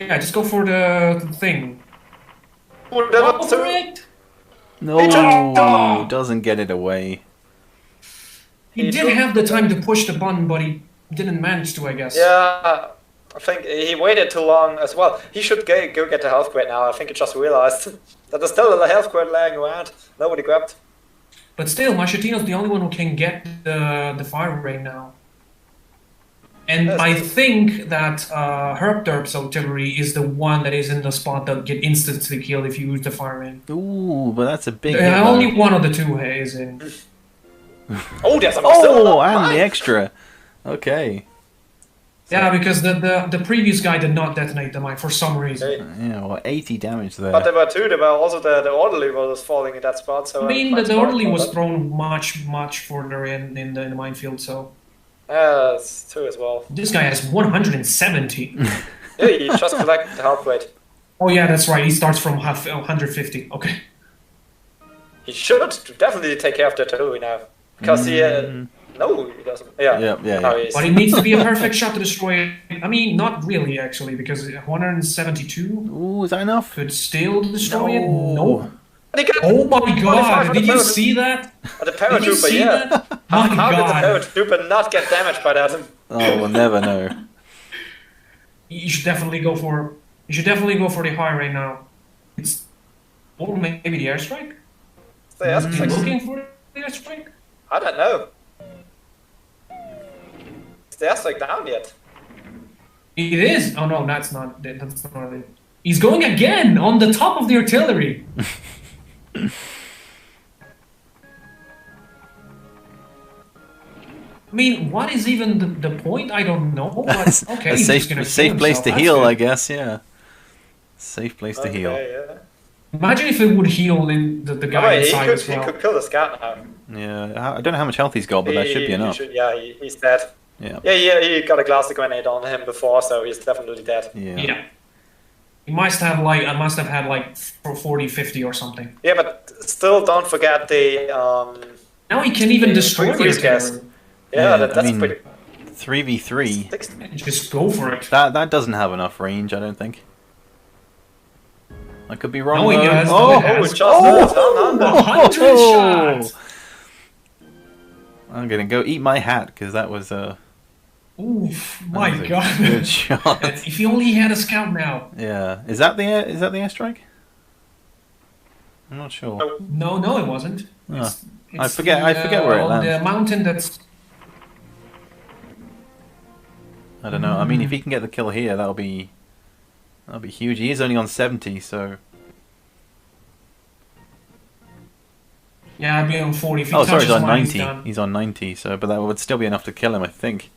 Yeah, just go for the thing.
Oh, that
Go
was
for
too.
it.
No, doesn't get it away.
He did have the time to push the button, but he didn't manage to, I guess.
Yeah, I think he waited too long as well. He should go get the health crate now. I think he just realized that there's still a health crate laying around. Nobody grabbed.
But still, Mascatino's the only one who can get the fire rate now. And
Yes.
I think that Herb-Derp's artillery is the one that is in the spot that get instantly killed if you use the fire rate.
Ooh, but that's a big hit.
Only
though.
one of the two is in.
Oh, there's a
Oh, and the extra. Okay.
Yeah, because the previous guy did not detonate the mine for some reason.
Hey.
Yeah, well, 80 damage there.
But there were two. There were also the orderly was falling in that spot. So
I mean,
quite
the
smart
orderly
for
was
that.
thrown much further in the minefield, so...
Yeah, that's true as well.
This guy has 170.
Yeah, he just collected the health crate.
Oh yeah, that's right, he starts from 150. Okay.
He should definitely take care of the artillery now. Because he... no, he doesn't. Yeah.
Yeah.
No, he's-
But it needs to be a perfect shot to destroy it. I mean, not really, actually, because 172
Ooh, is that enough?
could still destroy it.
No.
No.
And he got
Oh my
45
god,
on
did
the
you
parachute.
see that?
The
Did you
paratrooper,
see
yeah.
that? My
How did the
god.
paratrooper not get damaged by that?
Oh, we'll never know.
You should definitely go for the high right now. It's or maybe the airstrike?
So, yeah,
Are you looking for the airstrike?
I don't know. Is the airstrike down yet?
It is. Oh no, that's not it. He's going again on the top of the artillery. I mean, what is even the point? I don't know. But okay,
a
he's
safe,
just gonna
safe
kill
place
himself.
to
That's
heal,
good.
I guess. Yeah. Safe place to heal.
Yeah.
Imagine if it would heal in the
Oh,
guy
wait,
inside as
he
well.
could kill the scout now.
Yeah, I don't know how much health he's got, but that should be enough.
He's dead.
Yeah.
Yeah, he got a glass grenade on him before, so he's definitely dead.
Yeah. He must have had like 40, 50 or something.
Yeah, but still don't forget the
Now he can even
The
destroy the
freeze gas.
artillery.
Yeah,
that's
I mean,
pretty
3v3.
Just go for it.
That doesn't have enough range, I don't think. I could be wrong.
No, he
though.
has.
Oh,
No, he has.
just no.
100 shots.
I'm gonna go eat my hat because that was a.
Oof,
that
my
was a
god.
Good shot.
If he only had a scout now.
Yeah. Is that the airstrike? I'm not sure.
No, it wasn't.
Oh. I forget where it
on
lands.
the mountain that's...
I don't know. I mean, if he can get the kill here, that'll be huge. He is only on 70, so.
Yeah, I'd be on 40. If he
Oh, sorry, he's
touches
on
line,
90.
done.
He's on 90, so but that would still be enough to kill him, I think.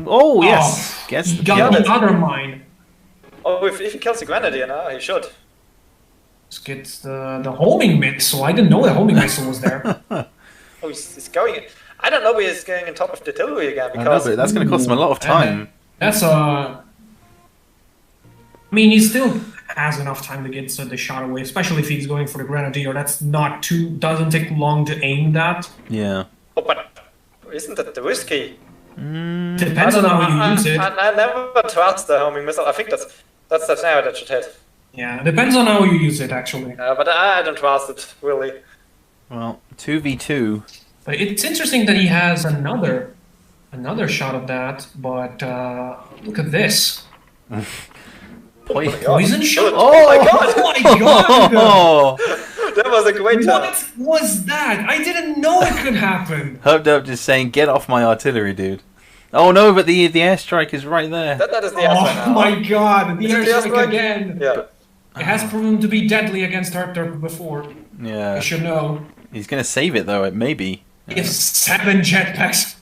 Oh yes, gets
He
the
got
kill.
the other mine.
Oh, if he kills the Grenadier now, he should.
Just gets the homing missile. I didn't know the homing missile was there.
Oh, he's going. I don't know where he's going on top of the artillery again
I know,
because
but that's going to cost him a lot of time.
That's I mean, he still has enough time to get the shot away, especially if he's going for the Grenadier. That's not too. Doesn't take long to aim that.
Yeah.
Oh, but isn't that the risky?
Depends on how you use it.
I never trust the homing missile. I think that's the arrow that should hit.
Yeah, depends on how you use it actually.
But I don't trust it really.
Well, 2v2.
But it's interesting that he has another shot of that. But look at this. Poison shot.
Oh my god!
Oh my god!
Oh!
That was a great turn.
What was that? I didn't know it could happen.
Hubdub just saying, "Get off my artillery, dude." Oh no, but the airstrike is right there.
That is the airstrike now.
Oh my god! The
Is it the
airstrike
airstrike?
again.
Yeah.
It has proven to be deadly against Herb before.
Yeah.
You should know.
He's gonna save it though. It maybe.
He has 7 jetpacks.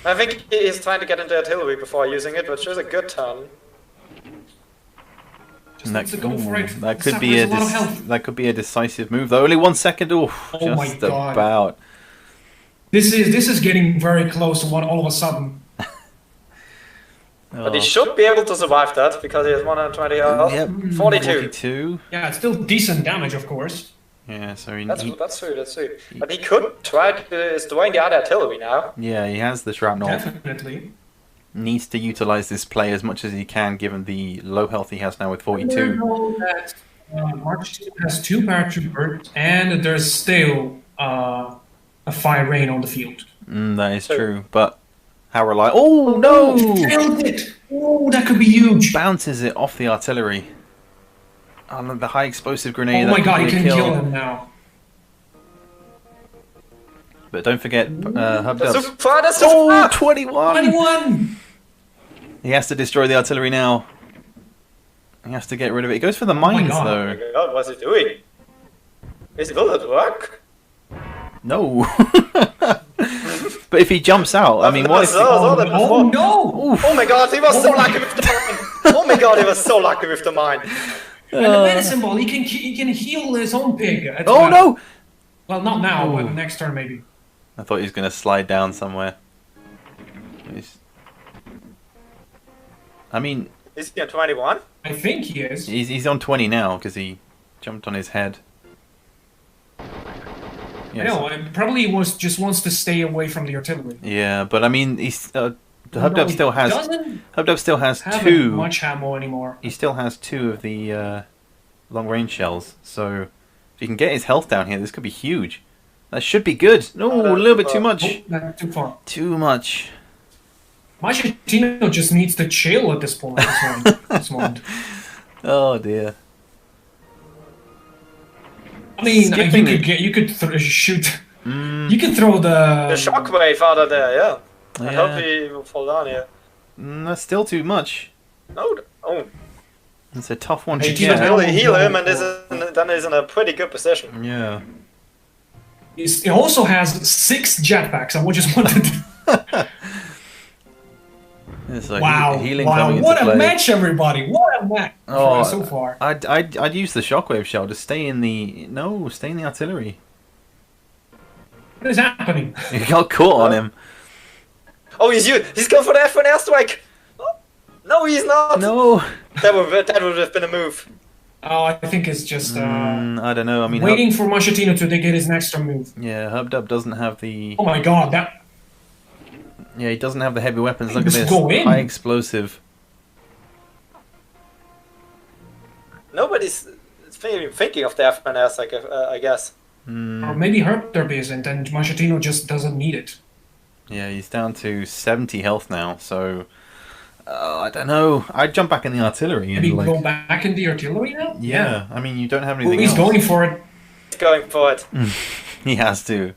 I think he's trying to get into artillery before using it, which is a good turn.
Just needs to go for it.
That could be
Suffers a lot of health.
that could be a decisive move though. Only 1 second. Oh,
Oh my
just
God.
about.
This is getting very close to one all of a sudden.
But he should be able to survive that because he has 120 health.
Yep.
42.
42.
Yeah, it's still decent damage, of course.
Yeah, so
That's true. But he could try to destroy the other artillery now.
yeah, he has the shrapnel.
Definitely.
Needs to utilize this play as much as he can, given the low health he has now with
I
42.
know that March has 2 paratroopers, and there's still a fire rain on the field.
That is true, but how reliable? Oh no!
Failed it! Oh, that could be huge.
Bounces it off the artillery. Oh, the high explosive grenade.
Oh my
that
god,
could
he
be a
can kill him now.
But don't forget,
That's
Hubdub.
too far, that's too
Oh,
far!
21!
21!
He has to destroy the artillery now. He has to get rid of it. He goes for the mines,
God.
Oh my
though.
god, what's he doing? Will it work?
No. But if he jumps out, I mean, what if...
Oh
no!
Oh my god, he was so lucky with the mine! Oh my god, he was so lucky with the mine!
And the medicine ball, he can heal his own pig. as
Oh,
well.
no!
Well, not now, but
Ooh.
next turn maybe.
I thought he was going to slide down somewhere. I mean,
Is he on 21?
I think he is.
he's on 20 now because he jumped on his head.
I know, and probably just wants to stay away from the artillery.
Yeah, but I mean, he's Hubdub
No, he
still has
Have
2.
much ammo anymore.
He still has 2 of the long range shells. So if he can get his health down here, this could be huge. That should be good. No, a little bit too much.
Oh, that's too far.
Too much.
Machetino just needs to chill at this point. This moment.
Oh dear.
I mean,
Skipping
you could shoot. You could throw
The
the
shockwave out of there, yeah. I
Yeah.
hope he will fall down here.
That's still too much.
No, oh.
It's a tough one to
Hey,
He should
Yeah.
get.
really heal him and then he's in a pretty good position.
Yeah.
He also has 6 jetpacks. I just wanted to...
It's like
Wow!
healing
Wow!
coming
What
into
a
play.
match, everybody! What a match
Oh,
so far.
I'd use the shockwave shell to stay in the artillery.
What is happening?
You got caught on him.
Oh, he's going for the F1 airstrike! Oh, no, he's not!
No.
That would have been a move.
Oh, I think it's just
I don't know. I mean,
waiting for Machetino to get his next turn move.
yeah, Hubdub doesn't have the.
Oh my god! That
Yeah, he doesn't have the heavy weapons.
He
Look at
just
this.
go in.
High explosive.
Nobody's thinking of the F1 airstrike, I guess.
Or maybe Herb isn't, and Machatino just doesn't need it.
Yeah, he's down to 70 health now, so I don't know. I'd jump back in the artillery and
Maybe go back in the artillery now?
Yeah, I mean, you don't have anything
Well, he's
else.
going for it.
He's going for it.
He has to.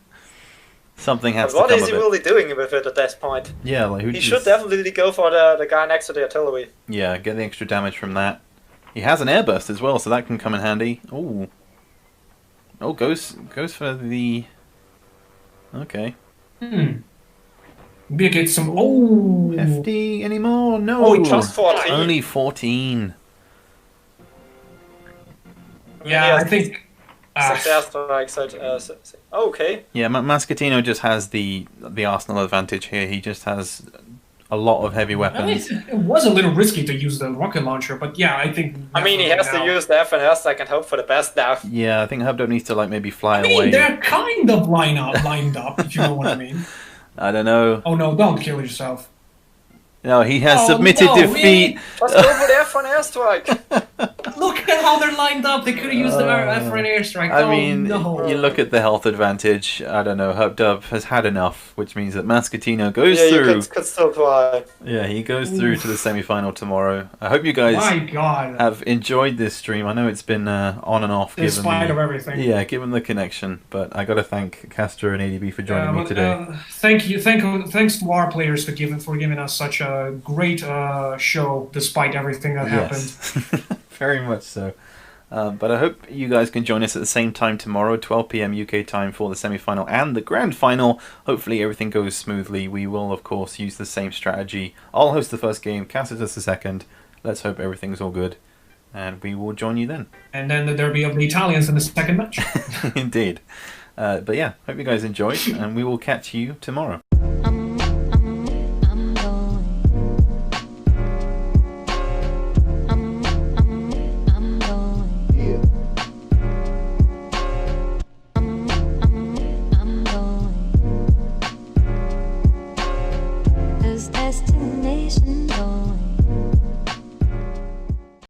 Something has
But what
to come
is he
of it.
really doing with it at this point?
Yeah, like
He should definitely go for the guy next to the artillery.
Yeah, get the extra damage from that. He has an airburst as well, so that can come in handy. Ooh. Oh, goes for the... Okay.
Maybe get some... Oh!
50 anymore? No!
Oh, just 14.
Only 14.
Yeah, I think...
Success strikes. Okay.
Yeah, Mascatino just has the arsenal advantage here. He just has a lot of heavy
I mean,
weapons.
it was a little risky to use the rocket launcher, but yeah, I think...
I mean, he has to use the FNS. I can hope for the best now.
Yeah, I think Hubdub needs to like maybe fly
I mean,
away.
they're kind of lined up, if you know what I mean.
I don't know.
Oh no, don't kill yourself.
No, he has
Oh,
submitted
no,
defeat.
Just go for the F1 airstrike.
Look at how they're lined up. They could have used the for an airstrike.
I
Oh,
mean,
no.
you look at the health advantage. I don't know. Hubdub has had enough, which means that Mascatino goes
Yeah,
through.
you could still try.
Yeah, he goes through to the semi-final tomorrow. I hope you guys
My God.
have enjoyed this stream. I know it's been on and off,
In spite of everything.
Yeah, given the connection. But I got to thank Castor and ADB for joining me today.
Thanks to our players for giving us such a great show, despite everything that happened.
Yes, very much so. But I hope you guys can join us at the same time tomorrow, 12 p.m. UK time for the semi-final and the grand final. Hopefully everything goes smoothly. We will, of course, use the same strategy. I'll host the first game, Castor does the second. Let's hope everything's all good. And we will join you then.
And then the derby of the Italians in the second match.
Indeed. But yeah, hope you guys enjoyed, and we will catch you tomorrow.
Destination